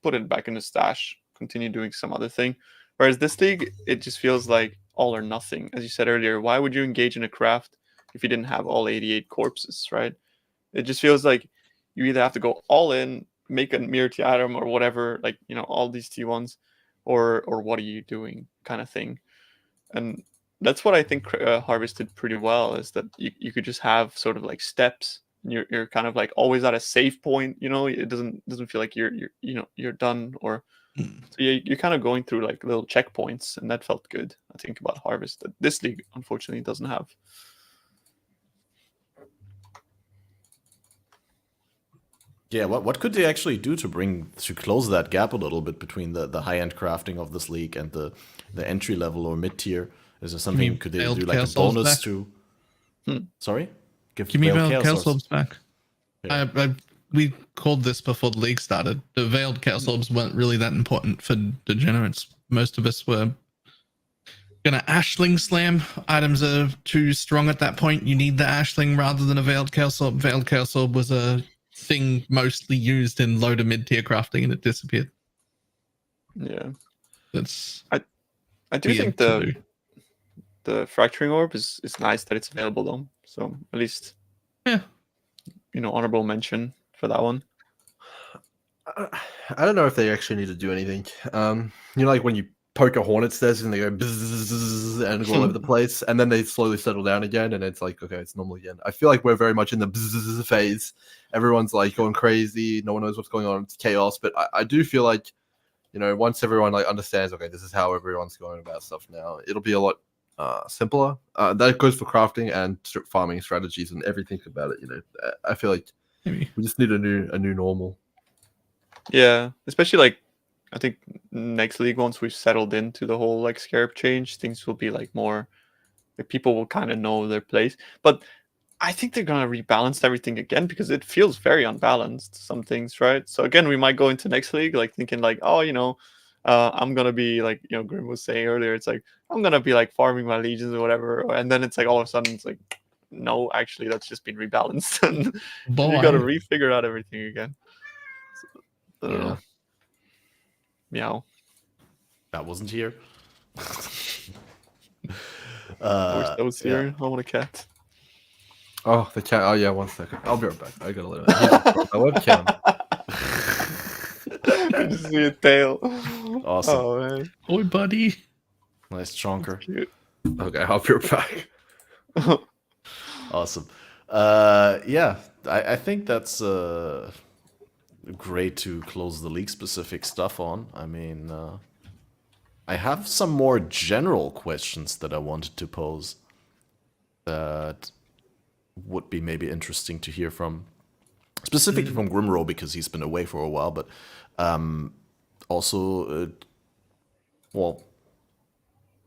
put it back in the stash, continue doing some other thing. Whereas this league, it just feels like all or nothing. As you said earlier, why would you engage in a craft if you didn't have all 88 corpses, right? It just feels like you either have to go all in, make a mirror T item or whatever, like, you know, all these T1s, or what are you doing kind of thing. And that's what I think Harvest did pretty well, is that you could just have sort of like steps. You're kind of like always at a safe point, you know. It doesn't feel like you're done, or so you're kind of going through like little checkpoints, and that felt good. I think about Harvest that this league unfortunately doesn't have. Yeah, what could they actually do to close that gap a little bit between the high end crafting of this league and the entry level or mid tier? Is there something, could they do like a bonus to? Sorry, give me Veiled Chaos Orbs back. Yeah. We called this before the league started. The Veiled Chaos Orbs weren't really that important for degenerates. Most of us were gonna Ashling slam. Items are too strong at that point. You need the Ashling rather than a Veiled Chaos Orb. Veiled Chaos Orb was a thing mostly used in low to mid tier crafting, and it disappeared. Yeah, that's. I do think the Fracturing Orb is nice that it's available though. So at least, yeah, you know, honorable mention for that one. I don't know if they actually need to do anything. You know, like when you poke a hornet's nest and they go bzzz and go all over the place, and then they slowly settle down again, and it's like, okay, it's normal again. I feel like we're very much in the bzzz phase. Everyone's like going crazy. No one knows what's going on. It's chaos. But I do feel like, you know, once everyone like understands, okay, this is how everyone's going about stuff now, it'll be a lot simpler. That goes for crafting and farming strategies and everything about it. You know, I feel like we just need a new normal. Yeah, especially like, I think next league, once we've settled into the whole like scarab change, things will be like more, like people will kind of know their place. But I think they're gonna rebalance everything again, because it feels very unbalanced, some things, right? So again, we might go into next league like thinking like, oh, you know, I'm gonna be like, you know, Grim was saying earlier, it's like, I'm gonna be like farming my legions or whatever, and then it's like all of a sudden it's like, no, actually that's just been rebalanced, and you gotta refigure out everything again. So, I don't know. Meow. That wasn't here. I wish that was here. I want a cat. Oh, the cat. Oh yeah, 1 second. I'll be right back. I gotta let it. My webcam. I just see a tail. Awesome. Oh man. Oi, buddy. Nice chonker. Okay, I'll be right back. Awesome. Yeah, I think that's great to close the league specific stuff on. I mean, I have some more general questions that I wanted to pose that would be maybe interesting to hear from, specifically from Grimroll, because he's been away for a while, but also, well,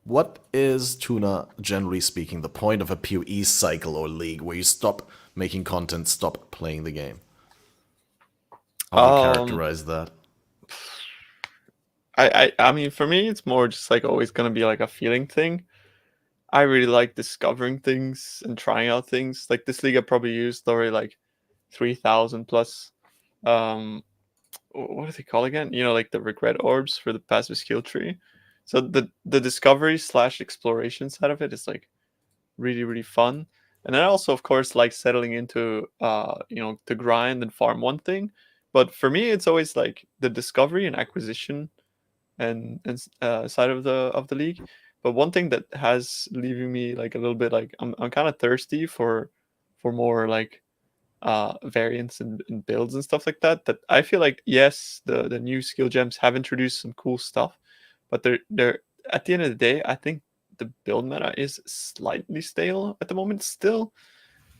what is, Tuna, generally speaking, the point of a PoE cycle or league where you stop making content, stop playing the game? How do you characterize that? I mean, for me, it's more just like always gonna be like a feeling thing. I really like discovering things and trying out things. Like this league, I probably used already like 3,000 plus. What do they call again? You know, like the regret orbs for the passive skill tree. So the discovery / exploration side of it is like really, really fun. And then also, of course, like settling into you know, to grind and farm one thing. But for me, it's always like the discovery and acquisition and side of the league. But one thing that has leaving me like a little bit like I'm kind of thirsty for more like variants and builds and stuff like that. That I feel like, yes, the new skill gems have introduced some cool stuff, but they're at the end of the day, I think the build meta is slightly stale at the moment still.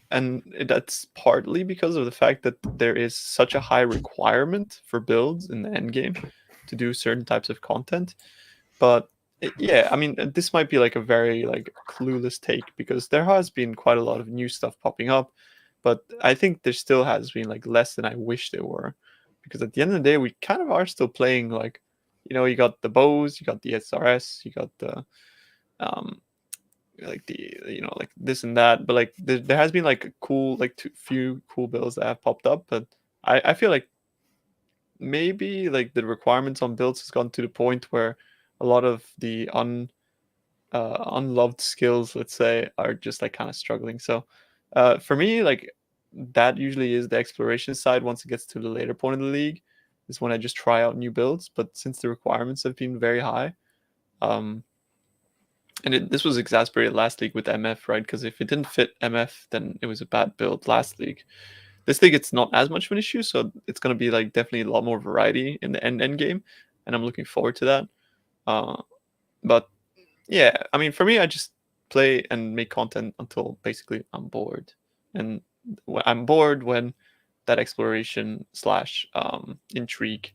And that's partly because of the fact that there is such a high requirement for builds in the end game to do certain types of content. But yeah, I mean, this might be like a very like clueless take, because there has been quite a lot of new stuff popping up, but I think there still has been like less than I wish there were, because at the end of the day, we kind of are still playing like, you got the bows, you got the SRS, you got the like the like this and that, but like there has been like a cool like few cool builds that have popped up, but I feel like maybe like the requirements on builds has gone to the point where a lot of the unloved skills, let's say, are just like kind of struggling. So for me, like that usually is the exploration side. Once it gets to the later point of the league is when I just try out new builds, but since the requirements have been very high, and this was exasperated last league with MF, right? Because if it didn't fit MF, then it was a bad build last league. This league, it's not as much of an issue, so it's going to be like definitely a lot more variety in the end game, and I'm looking forward to that. But yeah, I mean, for me, I just play and make content until basically I'm bored, and I'm bored when that exploration / intrigue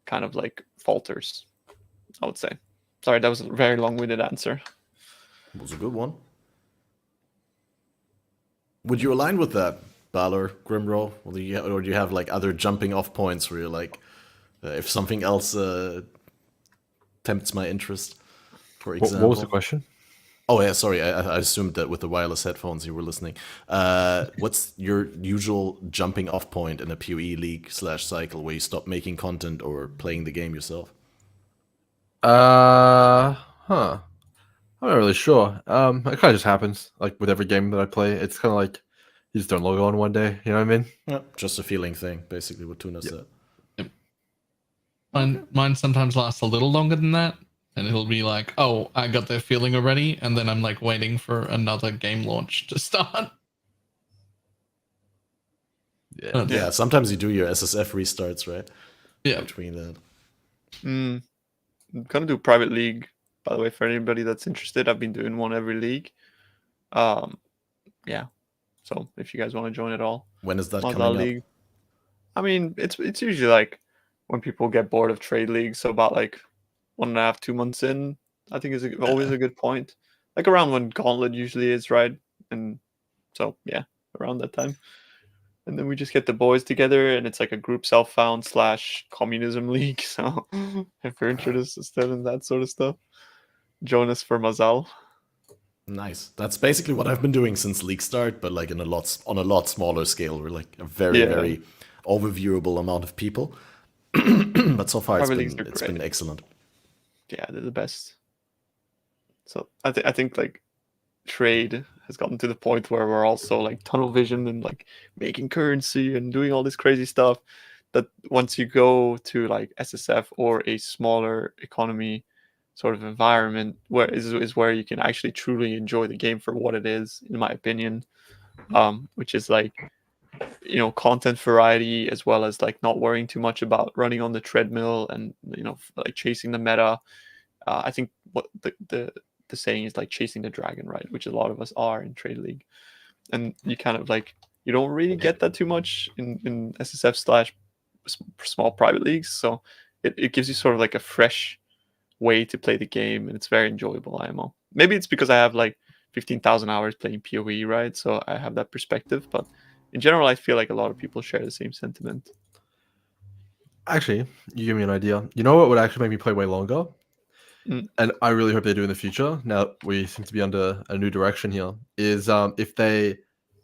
kind of like falters, I would say. Sorry, that was a very long-winded answer. It was a good one. Would you align with that, Balor, Grimroll? Or do you have like other jumping off points where you're like, if something else tempts my interest, for example? What was the question? Oh yeah, sorry. I assumed that with the wireless headphones you were listening. What's your usual jumping off point in a PoE league / cycle where you stop making content or playing the game yourself? I'm not really sure. It kind of just happens, like with every game that I play. It's kind of like you just don't log on one day. You know what I mean? Yeah, just a feeling thing, basically. What Tuna said. Yep. Mine sometimes lasts a little longer than that, and it'll be like, oh, I got that feeling already, and then I'm like waiting for another game launch to start. Yeah. Sometimes you do your SSF restarts, right? Yeah. Between that. I'm gonna do private league, by the way, for anybody that's interested. I've been doing one every league. Yeah. So if you guys want to join at all, when is that coming league up? I mean, it's usually like when people get bored of trade leagues, so about like 1.5, 2 months in, I think is always a good point. Like around when Gauntlet usually is, right? And so yeah, around that time. And then we just get the boys together, and it's like a group self-found / communism league. So if you're interested in that sort of stuff, join us for Mazal. Nice. That's basically what I've been doing since league start, but like on a lot smaller scale. We're like a very overviewable amount of people. But so far it's been excellent. Yeah, they're the best. So I think like trade has gotten to the point where we're also like tunnel vision and like making currency and doing all this crazy stuff, that once you go to like SSF or a smaller economy sort of environment, where is where you can actually truly enjoy the game for what it is, in my opinion, which is like, content variety, as well as like not worrying too much about running on the treadmill and like chasing the meta. I think what the saying is like chasing the dragon, right? Which a lot of us are in trade league, and you kind of like, you don't really get that too much in SSF / small private leagues. So it gives you sort of like a fresh way to play the game, and it's very enjoyable. IMO. Maybe it's because I have like 15,000 hours playing PoE, right? So I have that perspective, but in general, I feel like a lot of people share the same sentiment. Actually, you give me an idea. You know what would actually make me play way longer? And I really hope they do in the future. Now we seem to be under a new direction here. Is if they've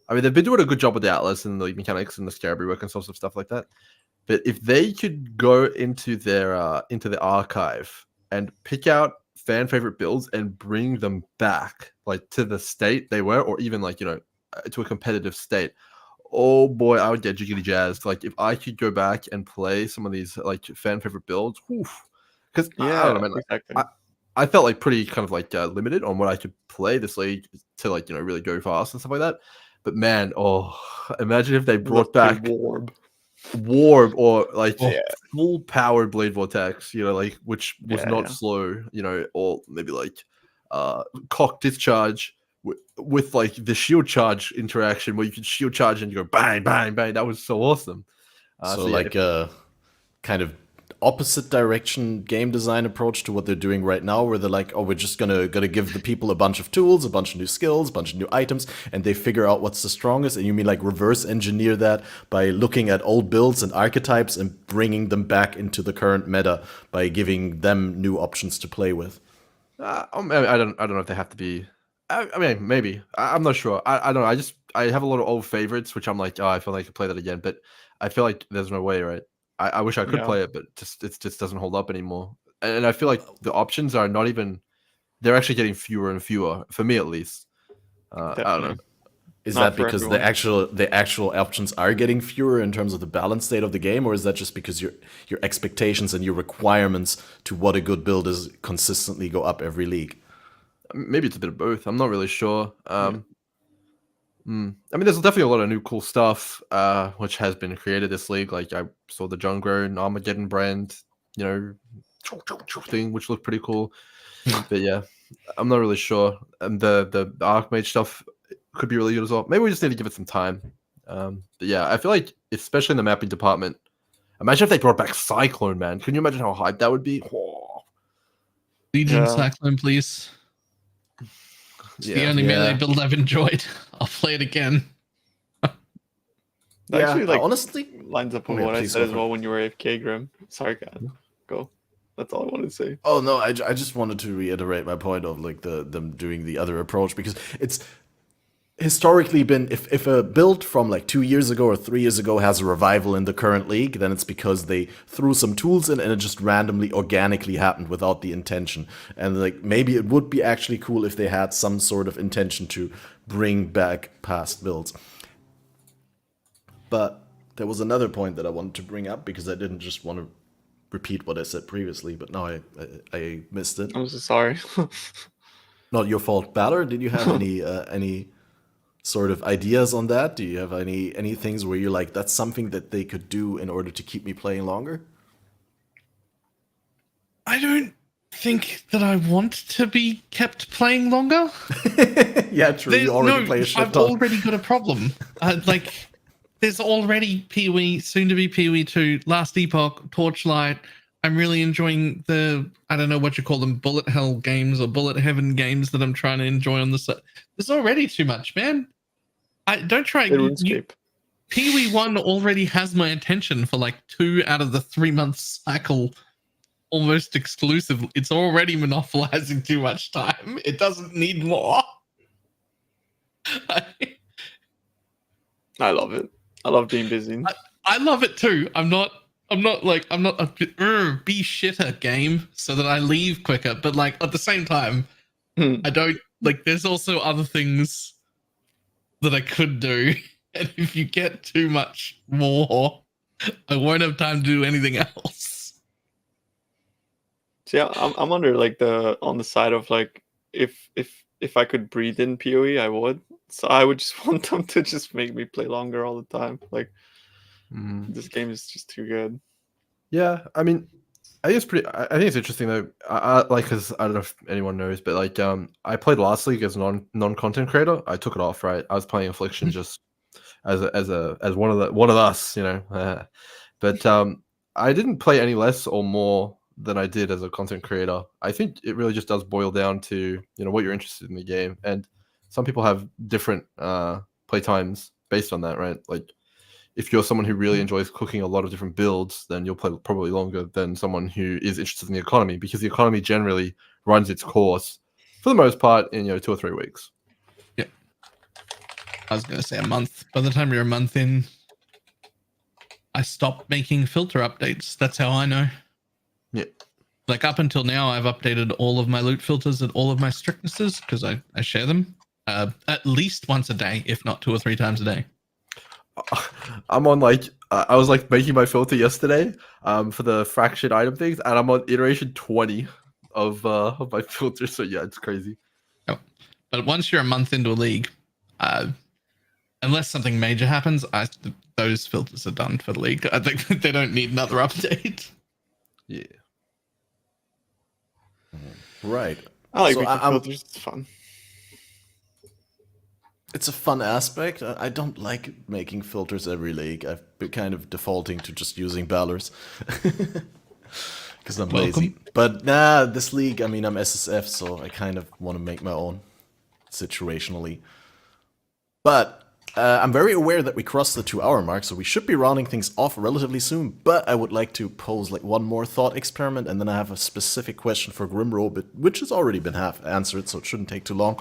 been doing a good job with the Atlas and the mechanics and the Scarabry work and sorts of stuff like that. But if they could go into their archive and pick out fan favorite builds and bring them back like to the state they were, or even like to a competitive state, oh boy, I would get jiggly jazzed. Like if I could go back and play some of these like fan favorite builds, because I don't know, man. Exactly. I felt like pretty kind of like limited on what I could play this league to like really go fast and stuff like that. But man, imagine if they brought back Warb or like full powered Blade Vortex, like which was not slow, or maybe like cock discharge with like the shield charge interaction where you could shield charge and you go bang, bang, bang. That was so awesome. So like a kind of opposite direction game design approach to what they're doing right now, where they're like, oh, we're just gonna give the people a bunch of tools, a bunch of new skills, a bunch of new items, and they figure out what's the strongest. And you mean like reverse engineer that by looking at old builds and archetypes and bringing them back into the current meta by giving them new options to play with? I don't know if they have to be. I mean, maybe. I'm not sure. I don't know. I have a lot of old favorites, which I'm like, I feel like I could play that again, but I feel like there's no way, right? I wish I could play it, but it just doesn't hold up anymore. And I feel like the options are not even. They're actually getting fewer and fewer, for me at least. I don't know. Is that because the actual options are getting fewer in terms of the balance state of the game, or is that just because your expectations and your requirements to what a good build is consistently go up every league? Maybe it's a bit of both. I'm not really sure. I mean, there's definitely a lot of new cool stuff which has been created this league. Like I saw the Jungro and Armageddon brand, thing, which looked pretty cool. But yeah, I'm not really sure. And the Archmage stuff could be really good as well. Maybe we just need to give it some time. But yeah, I feel like, especially in the mapping department, imagine if they brought back Cyclone, man. Can you imagine how hyped that would be? Legion Cyclone, please. It's the only melee build I've enjoyed. I'll play it again. Actually, honestly, lines up with what I said as well when you were AFK, Grim. Sorry, God. Go. That's all I wanted to say. Oh no, I just wanted to reiterate my point of like them doing the other approach, because it's historically been, if a build from like 2 years ago or 3 years ago has a revival in the current league, then it's because they threw some tools in and it just randomly, organically happened without the intention. And like maybe it would be actually cool if they had some sort of intention to bring back past builds. But there was another point that I wanted to bring up, because I didn't just want to repeat what I said previously, but now I missed it. I'm so sorry. Not your fault, Balor. Did you have any sort of ideas on that? Do you have any things where you're like, that's something that they could do in order to keep me playing longer? I don't think that I want to be kept playing longer. Yeah, true. You already play a shit ton. I've already got a problem. There's already PoE, soon to be PoE 2, Last Epoch, Torchlight. I'm really enjoying the, I don't know what you call them, Bullet Hell games or Bullet Heaven games that I'm trying to enjoy on the side. There's already too much, man. Don't try. PoE 1 already has my attention for like 2 out of the 3 month cycle, almost exclusive. It's already monopolizing too much time. It doesn't need more. I love it. I love being busy. I love it too. I'm not a be shitter game so that I leave quicker. But like at the same time, I don't like. There's also other things that I could do, and if you get too much more, I won't have time to do anything else. So yeah, I'm under like on the side of like if I could breathe in PoE, I would. So I would just want them to just make me play longer all the time. Like this game is just too good. Yeah, I mean, I think it's interesting though. I like, because I don't know if anyone knows, but like I played last league as a non-content creator. I took it off, right? I was playing Affliction just as one of us, but I didn't play any less or more than I did as a content creator. I think it really just does boil down to what you're interested in the game, and some people have different play times based on that, right? Like if you're someone who really enjoys cooking a lot of different builds, then you'll play probably longer than someone who is interested in the economy, because the economy generally runs its course for the most part in 2 or 3 weeks. Yeah, I was gonna say a month. By the time you're a month in, I stopped making filter updates. That's how I know. Yeah, like up until now, I've updated all of my loot filters and all of my strictnesses because I share them at least once a day, if not 2 or 3 times a day. I'm on like I was like making my filter yesterday for the fractured item things, and I'm on iteration 20 of my filter. So yeah, it's crazy. Oh. But once you're a month into a league, unless something major happens, those filters are done for the league. I think they don't need another update. Yeah. Right. I like So making filters. It's fun. It's a fun aspect. I don't like making filters every league. I've been kind of defaulting to just using Balors. Because I'm lazy. But nah, this league, I mean, I'm SSF, so I kind of want to make my own situationally. But I'm very aware that we crossed the 2-hour mark, so we should be rounding things off relatively soon. But I would like to pose like one more thought experiment, and then I have a specific question for Grimroll, which has already been half answered, so it shouldn't take too long.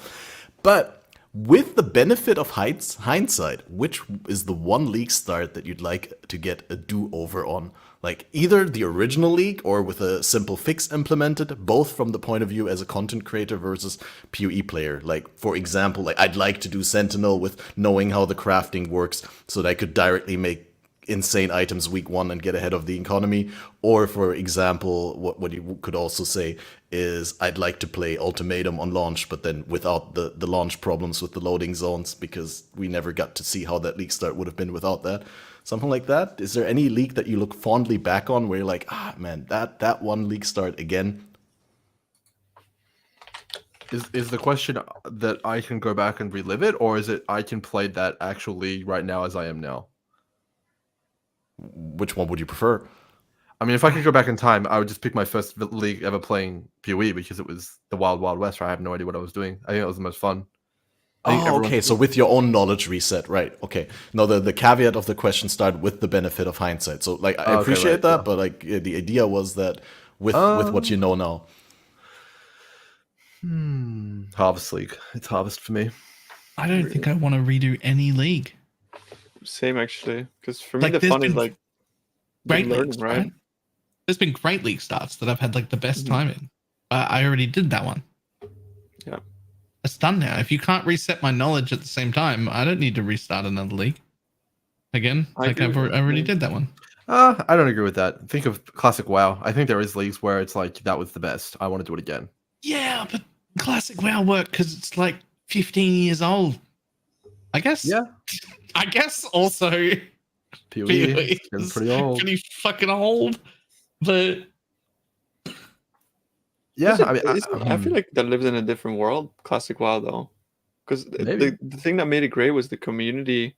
But with the benefit of hindsight, which is the one league start that you'd like to get a do-over on? Like either the original league or with a simple fix implemented, both from the point of view as a content creator versus PoE player. Like, for example, like I'd like to do Sentinel with knowing how the crafting works so that I could directly make insane items week 1 and get ahead of the economy. Or for example, what you could also say is I'd like to play Ultimatum on launch, but then without the launch problems with the loading zones, because we never got to see how that league start would have been without that. Something like that. Is there any league that you look fondly back on where you're like, man, that one league start again? Is the question that I can go back and relive it, or is it I can play that actual league right now as I am now? Which one would you prefer? I mean, if I could go back in time, I would just pick my first league ever playing PoE because it was the Wild Wild West where I have no idea what I was doing. I think it was the most fun. Okay, so with your own knowledge reset, right? Okay. No, the caveat of the question started with the benefit of hindsight. So, like, I appreciate that, yeah. But like, the idea was that with what you know now. Harvest League. It's Harvest for me. I don't think I want to redo any league. Same, actually, because for me the fun is like great leagues, right? There's been great league starts that I've had like the best time in. I already did that one. Yeah. It's done now. If you can't reset my knowledge at the same time, I don't need to restart another league. Again, like I already did that one. I don't agree with that. Think of Classic WoW. I think there is leagues where it's like, that was the best. I want to do it again. Yeah, but Classic WoW worked because it's like 15 years old. I guess. Yeah. I guess also PoE is pretty old. Pretty fucking old. But yeah, I feel like that lives in a different world, Classic WoW, though, because the thing that made it great was the community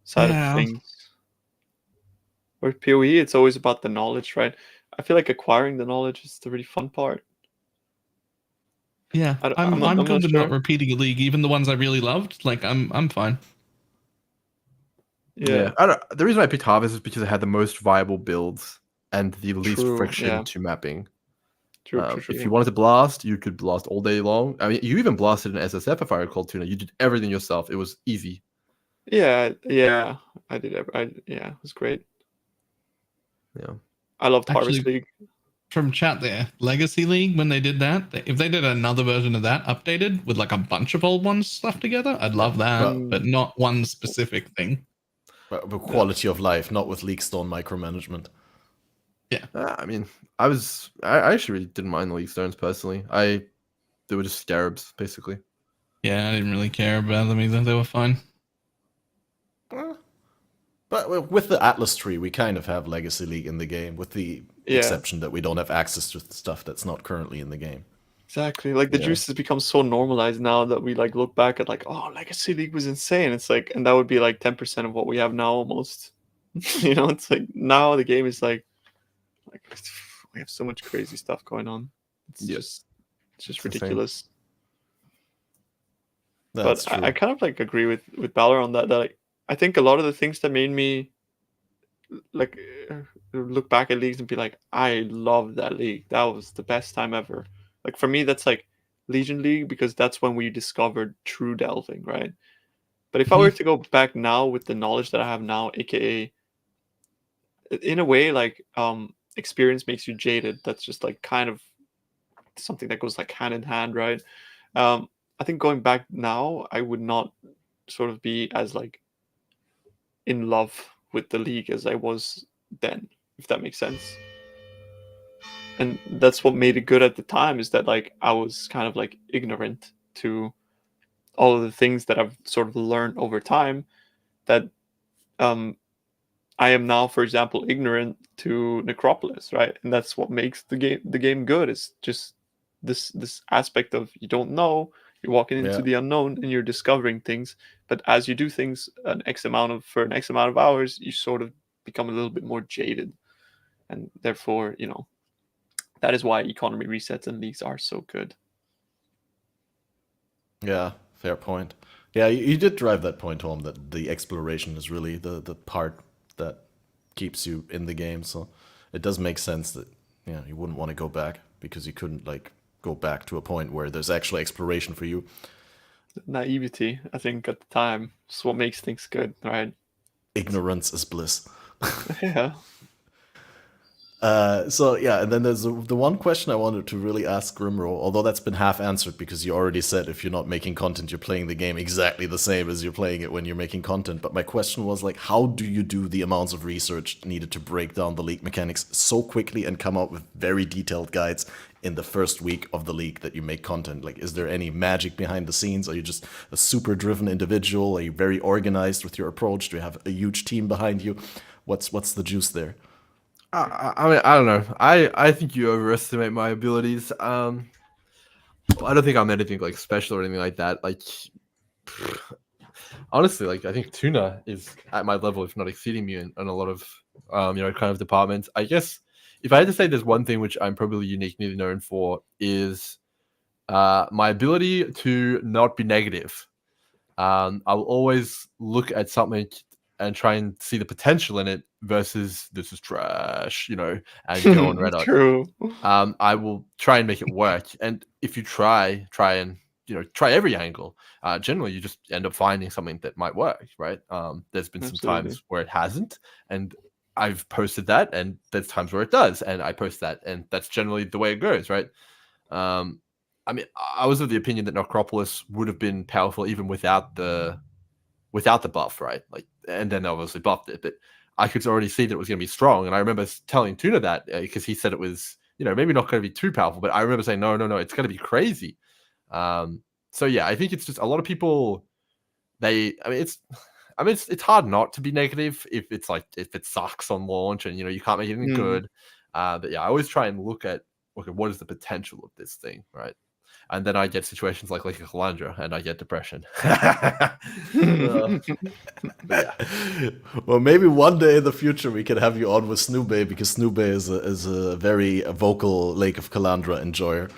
side of things. With PoE, it's always about the knowledge, right? I feel like acquiring the knowledge is the really fun part. Yeah, I'm good with not repeating a league, even the ones I really loved. Like I'm fine. Yeah. The reason I picked Harvest is because it had the most viable builds and the least friction to mapping. True. If you wanted to blast, you could blast all day long. I mean, you even blasted in SSF, if I recall, Tuna. You did everything yourself. It was easy. Yeah, I did. It was great. Yeah, I loved Harvest League. From chat there, Legacy League, when they did that, if they did another version of that updated with like a bunch of old ones stuff together, I'd love that, but not one specific thing. But quality of life, not with League Stone micromanagement. Yeah. I mean, I actually really didn't mind the League Stones personally. They were just scarabs, basically. Yeah, I didn't really care about them either. They were fine. But with the Atlas tree, we kind of have Legacy League in the game, with the exception that we don't have access to stuff that's not currently in the game. Exactly. Like the juice has become so normalized now that we like look back at like, oh, Legacy League was insane. It's like, and that would be like 10% of what we have now almost. It's like now the game is like we have so much crazy stuff going on. It's just ridiculous. But I kind of like agree with Balor on that. That like, I think a lot of the things that made me like look back at leagues and be like, I love that league. That was the best time ever. Like for me, that's like Legion League, because that's when we discovered true delving, right? But if I were to go back now with the knowledge that I have now, aka in a way, like experience makes you jaded. That's just like kind of something that goes like hand in hand, right? I think going back now, I would not sort of be as like in love with the league as I was then, if that makes sense. And that's what made it good at the time, is that like I was kind of like ignorant to all of the things that I've sort of learned over time, that I am now, for example, ignorant to Necropolis, right? And that's what makes the game good. Is just this aspect of you don't know, you're walking into the unknown and you're discovering things. But as you do things for an X amount of hours, you sort of become a little bit more jaded, and therefore, that is why economy resets and leagues are so good. Yeah, fair point. Yeah, you did drive that point home, that the exploration is really the part that keeps you in the game. So it does make sense that you wouldn't want to go back, because you couldn't like go back to a point where there's actually exploration for you. Naivety, I think, at the time is what makes things good, right? Ignorance is bliss. Yeah. And then there's the one question I wanted to really ask Grimroll, although that's been half answered because you already said if you're not making content, you're playing the game exactly the same as you're playing it when you're making content. But my question was like, how do you do the amounts of research needed to break down the league mechanics so quickly and come up with very detailed guides in the first week of the league that you make content? Like, is there any magic behind the scenes? Are you just a super driven individual? Are you very organized with your approach? Do you have a huge team behind you? What's the juice there? I mean, I don't know. I think you overestimate my abilities. I don't think I'm anything like special or anything like that. Like, honestly, like I think Tuna is at my level, if not exceeding me in a lot of kind of departments. I guess if I had to say there's one thing which I'm probably uniquely known for, is my ability to not be negative. I'll always look at something and try and see the potential in it versus this is trash, and go on Reddit. True. I will try and make it work. And if you try and try every angle, generally you just end up finding something that might work, right? There's been some times where it hasn't, and I've posted that, and there's times where it does, and I post that, and that's generally the way it goes, right? I mean, I was of the opinion that Necropolis would have been powerful even without the buff, right? Like, and then obviously buffed it, but I could already see that it was going to be strong. And I remember telling Tuna that because he said it was, maybe not going to be too powerful, but I remember saying, no, it's going to be crazy. So yeah, I think it's just a lot of people, it's hard not to be negative if it sucks on launch and, you can't make anything good. But yeah, I always try and look at, okay, what is the potential of this thing, right? And then I get situations like a Calandra, and I get depression. Well, maybe one day in the future we can have you on with Snoobay, because Snoobay is a very vocal Lake of Calandra enjoyer.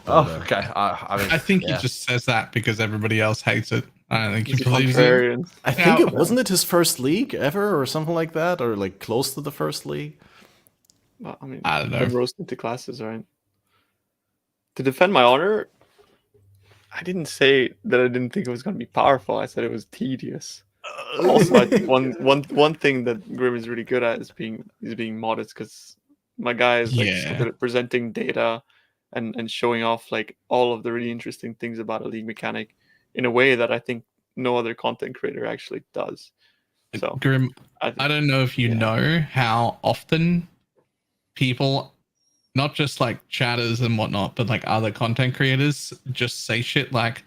Okay. I think he just says that because everybody else hates it. I don't think he believes it. I think wasn't it his first league ever, or something like that, or like close to the first league. Well, I mean, I don't know. I'm roasted to classes, right? To defend my honor, I didn't say that I didn't think it was going to be powerful. I said it was tedious. Also, I think one thing that Grim is really good at is being modest, because my guy is so good at presenting data and showing off like all of the really interesting things about a league mechanic in a way that I think no other content creator actually does. So Grim, I don't know if you know how often people, not just like chatters and whatnot, but like other content creators, just say shit like,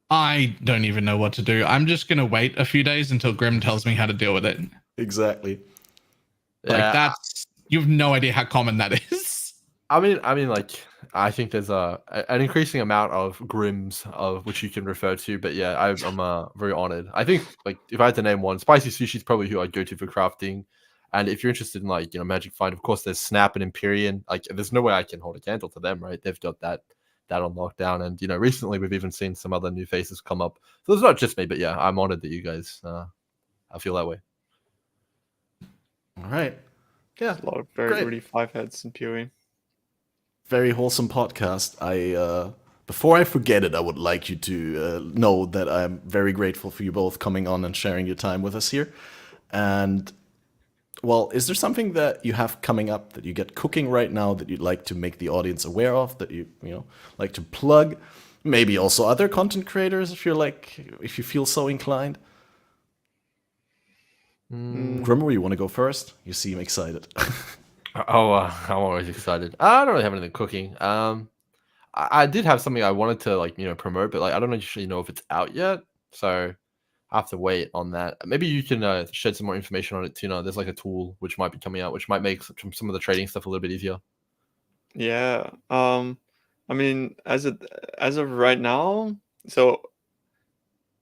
I don't even know what to do. I'm just going to wait a few days until Grim tells me how to deal with it. Exactly. Like you have no idea how common that is. I mean, like, I think there's an increasing amount of Grims of which you can refer to, but yeah, I'm very honored. I think like if I had to name one, Spicy Sushi is probably who I'd go to for crafting. And if you're interested in like, Magic Find, of course, there's Snap and Empyrean. Like, there's no way I can hold a candle to them, right? They've got that on lockdown. And, recently we've even seen some other new faces come up. So it's not just me, but yeah, I'm honored that you guys, I feel that way. All right. Yeah. A lot of very really five heads in PoE. Very wholesome podcast. Before I forget it, I would like you to know that I'm very grateful for you both coming on and sharing your time with us here. And well, is there something that you have coming up that you get cooking right now that you'd like to make the audience aware of, that you like to plug? Maybe also other content creators if you feel so inclined. Grimro, you want to go first? You seem excited. I'm always excited. I don't really have anything cooking. I did have something I wanted to promote, but I don't actually know if it's out yet, so I have to wait on that. Maybe you can shed some more information on it, Tuna. There's a tool which might be coming out, which might make some of the trading stuff a little bit easier. Yeah. I mean, as of right now, so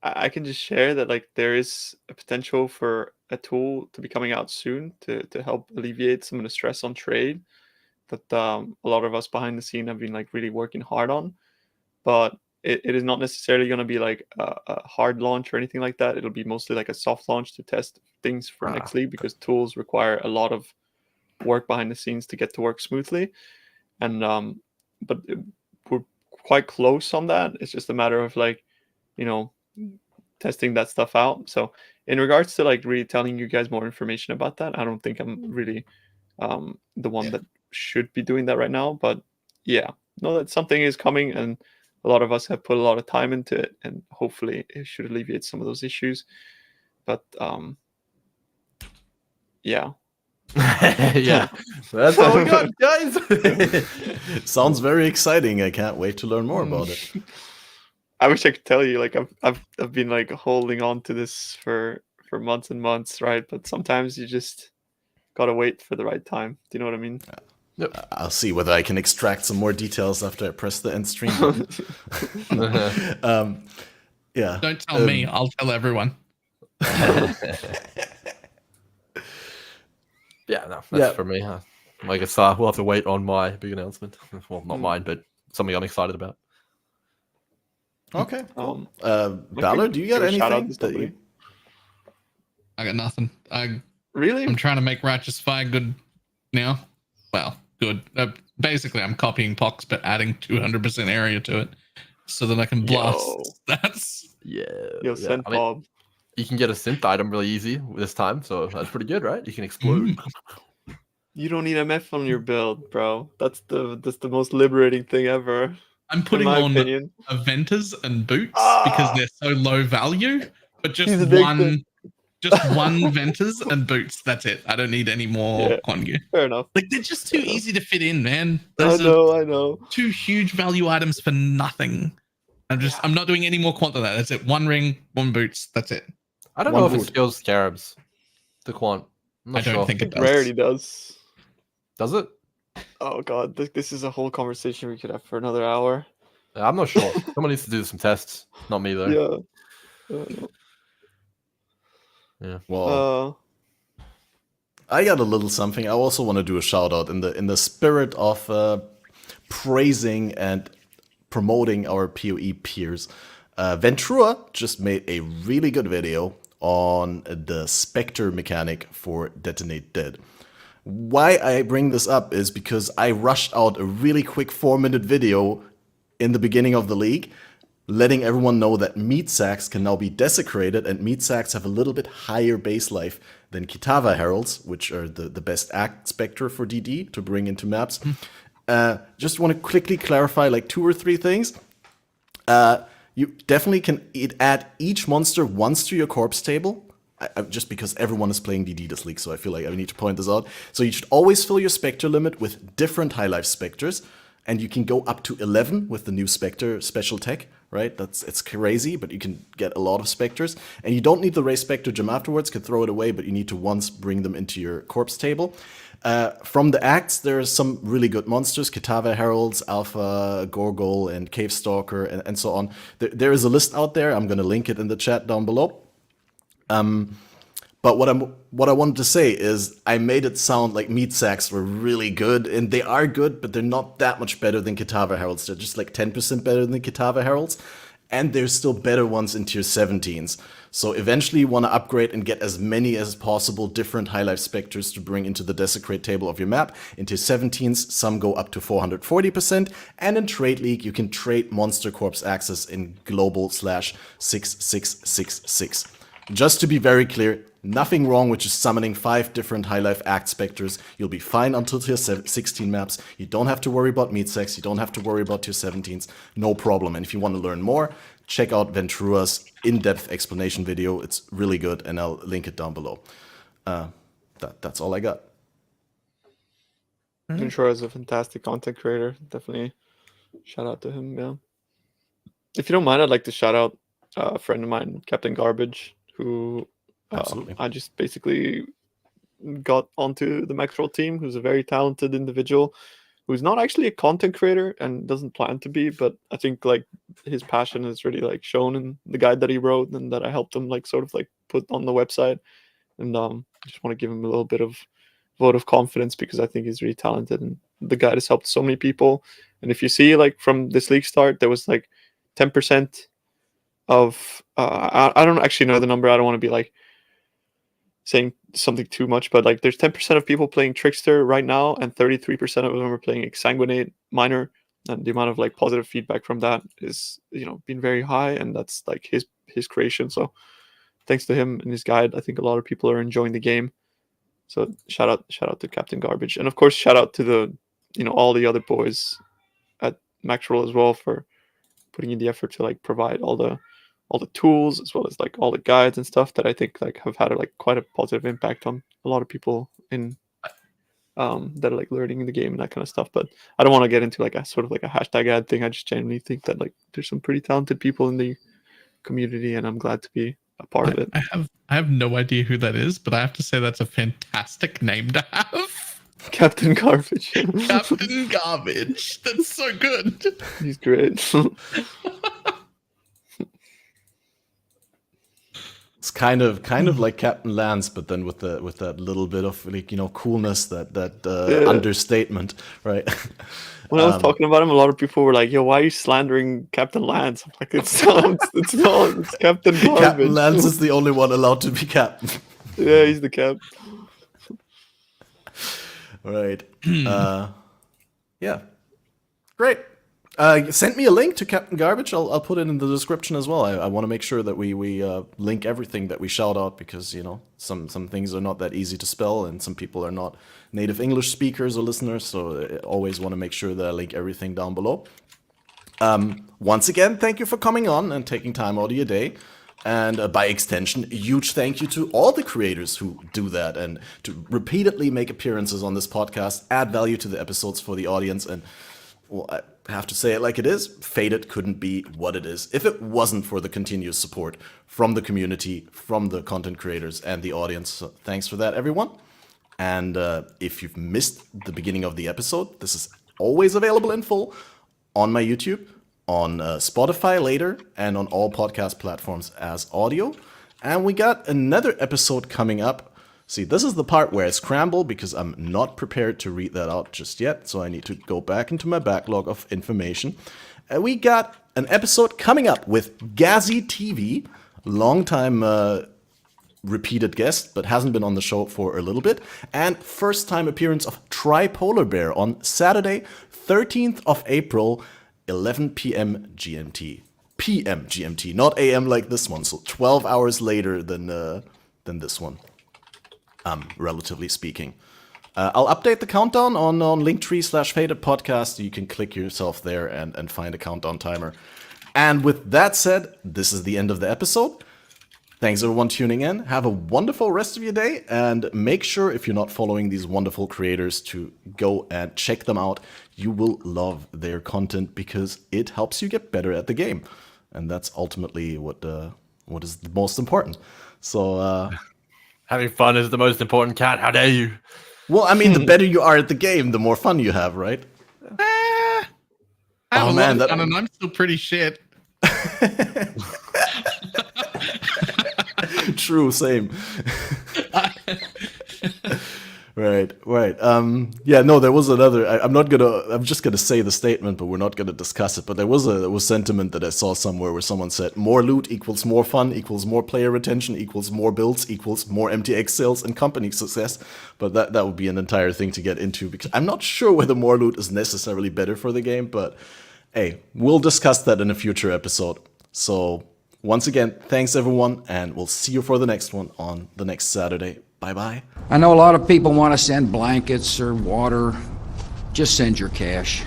I can just share that there is a potential for a tool to be coming out soon to help alleviate some of the stress on trade that a lot of us behind the scene have been really working hard on. But it is not necessarily going to be a hard launch or anything like that. It'll be mostly a soft launch to test things for next league, because tools require a lot of work behind the scenes to get to work smoothly. And but we're quite close on that. It's just a matter of testing that stuff out. So in regards to really telling you guys more information about that, I don't think I'm really the one that should be doing that right now. But yeah, know that something is coming, and a lot of us have put a lot of time into it, and hopefully it should alleviate some of those issues. But yeah. Yeah, that's all we got, guys. Sounds very exciting. I can't wait to learn more about it. I wish I could tell you, I've been holding on to this for months and months, right? But sometimes you just gotta wait for the right time. Do you know what I mean? Yep. I'll see whether I can extract some more details after I press the end stream button. Yeah. Don't tell me. I'll tell everyone. Yeah, no, that's for me. I guess we'll have to wait on my big announcement. Well, not mine, but something I'm excited about. Okay. Balor, do you got anything that you... I got nothing. Really? I'm trying to make Righteous Fire good now. Well, good. Basically, I'm copying Pox, but adding 200% area to it so that I can blast. That's... Yo, send Bob. You can get a synth item really easy this time, so that's pretty good, right? You can explode. You don't need MF on your build, bro. That's the most liberating thing ever. I'm putting on Aventers and Boots because they're so low value, but just one Venters and Boots. That's it. I don't need any more Quan gear. Fair enough. They're just too easy to fit in, man. I know. Two huge value items for nothing. I'm not doing any more Quant than that. That's it. One ring, one Boots. That's it. I don't know if it skills Scarabs. The Quant. I don't think it does. Rarity does. Does it? Oh god, this is a whole conversation we could have for another hour. I'm not sure. Someone needs to do some tests. Not me though. Yeah. Well, I got a little something. I also want to do a shout out in the spirit of praising and promoting our PoE peers. Ventura just made a really good video on the Spectre mechanic for Detonate Dead. Why I bring this up is because I rushed out a really quick 4-minute video in the beginning of the league, letting everyone know that meat sacks can now be desecrated, and meat sacks have a little bit higher base life than Kitava Heralds, which are the best act Spectre for DD to bring into maps. Just want to quickly clarify 2 or 3 things. You definitely can add each monster once to your corpse table, just because everyone is playing DD this league, so I feel like I need to point this out. So you should always fill your Spectre limit with different high life Spectres, and you can go up to 11 with the new Spectre special tech, right? It's crazy, but you can get a lot of Spectres. And you don't need the Raise Spectre gem afterwards, can throw it away, but you need to once bring them into your corpse table. From the acts, there are some really good monsters, Kitava Heralds, Alpha, Gorgol, and Cave Stalker, and so on. There is a list out there. I'm going to link it in the chat down below. But what I wanted to say is I made it sound like meat sacks were really good, and they are good, but they're not that much better than Kitava Heralds. They're just 10% better than Kitava Heralds, and there's still better ones in tier 17s. So eventually you want to upgrade and get as many as possible different high life Spectres to bring into the Desecrate table of your map. In tier 17s, some go up to 440%, and in Trade League, you can trade Monster Corpse access in global/6666. Just to be very clear, nothing wrong with just summoning 5 different high life act Spectres. You'll be fine until tier 16 maps. You don't have to worry about meat sacks. You don't have to worry about tier 17s. No problem. And if you want to learn more, check out Ventura's in-depth explanation video. It's really good, and I'll link it down below. That's all I got. Grimroll is a fantastic content creator. Definitely shout out to him. Yeah. If you don't mind, I'd like to shout out a friend of mine, Captain Garbage, who Absolutely. I just basically got onto the Macroll team, who's a very talented individual who's not actually a content creator and doesn't plan to be, but I think like his passion is really like shown in the guide that he wrote and that I helped him like sort of like put on the website. And I just want to give him a little bit of vote of confidence because I think he's really talented and the guide has helped so many people. And if you see like from this league start, there was like 10% of I don't actually know the number. I don't want to be like saying something too much, but like there's 10% of people playing Trickster right now and 33% of them are playing Exsanguinate Miner, and the amount of like positive feedback from that is, you know, been very high, and that's like his creation. So thanks to him and his guide, I think a lot of people are enjoying the game. So shout out to Captain Garbage, and of course shout out to the, you know, all the other boys at Macroll as well for putting in the effort to like provide all the tools as well as like all the guides and stuff that I think like have had like quite a positive impact on a lot of people in that are like learning the game and that kind of stuff. But I don't want to get into like a sort of like a hashtag ad thing. I just genuinely think that like there's some pretty talented people in the community, and I'm glad to be a part of it. I have no idea who that is, but I have to say that's a fantastic name to have. Captain Garbage. Captain Garbage. That's so good. He's great. It's kind of like Captain Lance, but then with that little bit of like, you know, coolness, that understatement, right? When I was talking about him, a lot of people were like, "Yo, why are you slandering Captain Lance?" I'm like, it's not. It's Captain Garbage. Captain Lance is the only one allowed to be captain. Yeah, he's the cap. Right. Yeah. Great. Send me a link to Captain Garbage. I'll put it in the description as well. I want to make sure that we link everything that we shout out, because, you know, some things are not that easy to spell and some people are not native English speakers or listeners. So I always want to make sure that I link everything down below. Once again, thank you for coming on and taking time out of your day. And by extension, a huge thank you to all the creators who do that and to repeatedly make appearances on this podcast, add value to the episodes for the audience. And, well, I have to say it like it is, FATED couldn't be what it is if it wasn't for the continuous support from the community, from the content creators and the audience. So thanks for that, everyone. And if you've missed the beginning of the episode, this is always available in full on my YouTube, on Spotify later, and on all podcast platforms as audio. And we got another episode coming up. See, this is the part where I scramble because I'm not prepared to read that out just yet, so I need to go back into my backlog of information. And we got an episode coming up with Gazzy TV, longtime repeated guest, but hasn't been on the show for a little bit, and first time appearance of Tripolar Bear on Saturday, 13th of April, 11 p.m. GMT. PM GMT, not AM like this one, so 12 hours later than this one. Relatively speaking. I'll update the countdown on Linktree/FATED podcast. You can click yourself there and find a countdown timer. And with that said, this is the end of the episode. Thanks everyone tuning in. Have a wonderful rest of your day, and make sure, if you're not following these wonderful creators, to go and check them out. You will love their content because it helps you get better at the game. And that's ultimately what is the most important. So having fun is the most important, Cat. How dare you? Well, I mean, the better you are at the game, the more fun you have, right? Oh man, and I'm still pretty shit. True, same. Right. Yeah, no, there was another. I'm just gonna say the statement, but we're not gonna discuss it. But there was sentiment that I saw somewhere where someone said more loot equals more fun, equals more player retention, equals more builds, equals more MTX sales and company success. But that would be an entire thing to get into, because I'm not sure whether more loot is necessarily better for the game. But hey, we'll discuss that in a future episode. So once again, thanks everyone, and we'll see you for the next one on the next Saturday. Bye-bye. I know a lot of people want to send blankets or water. Just send your cash.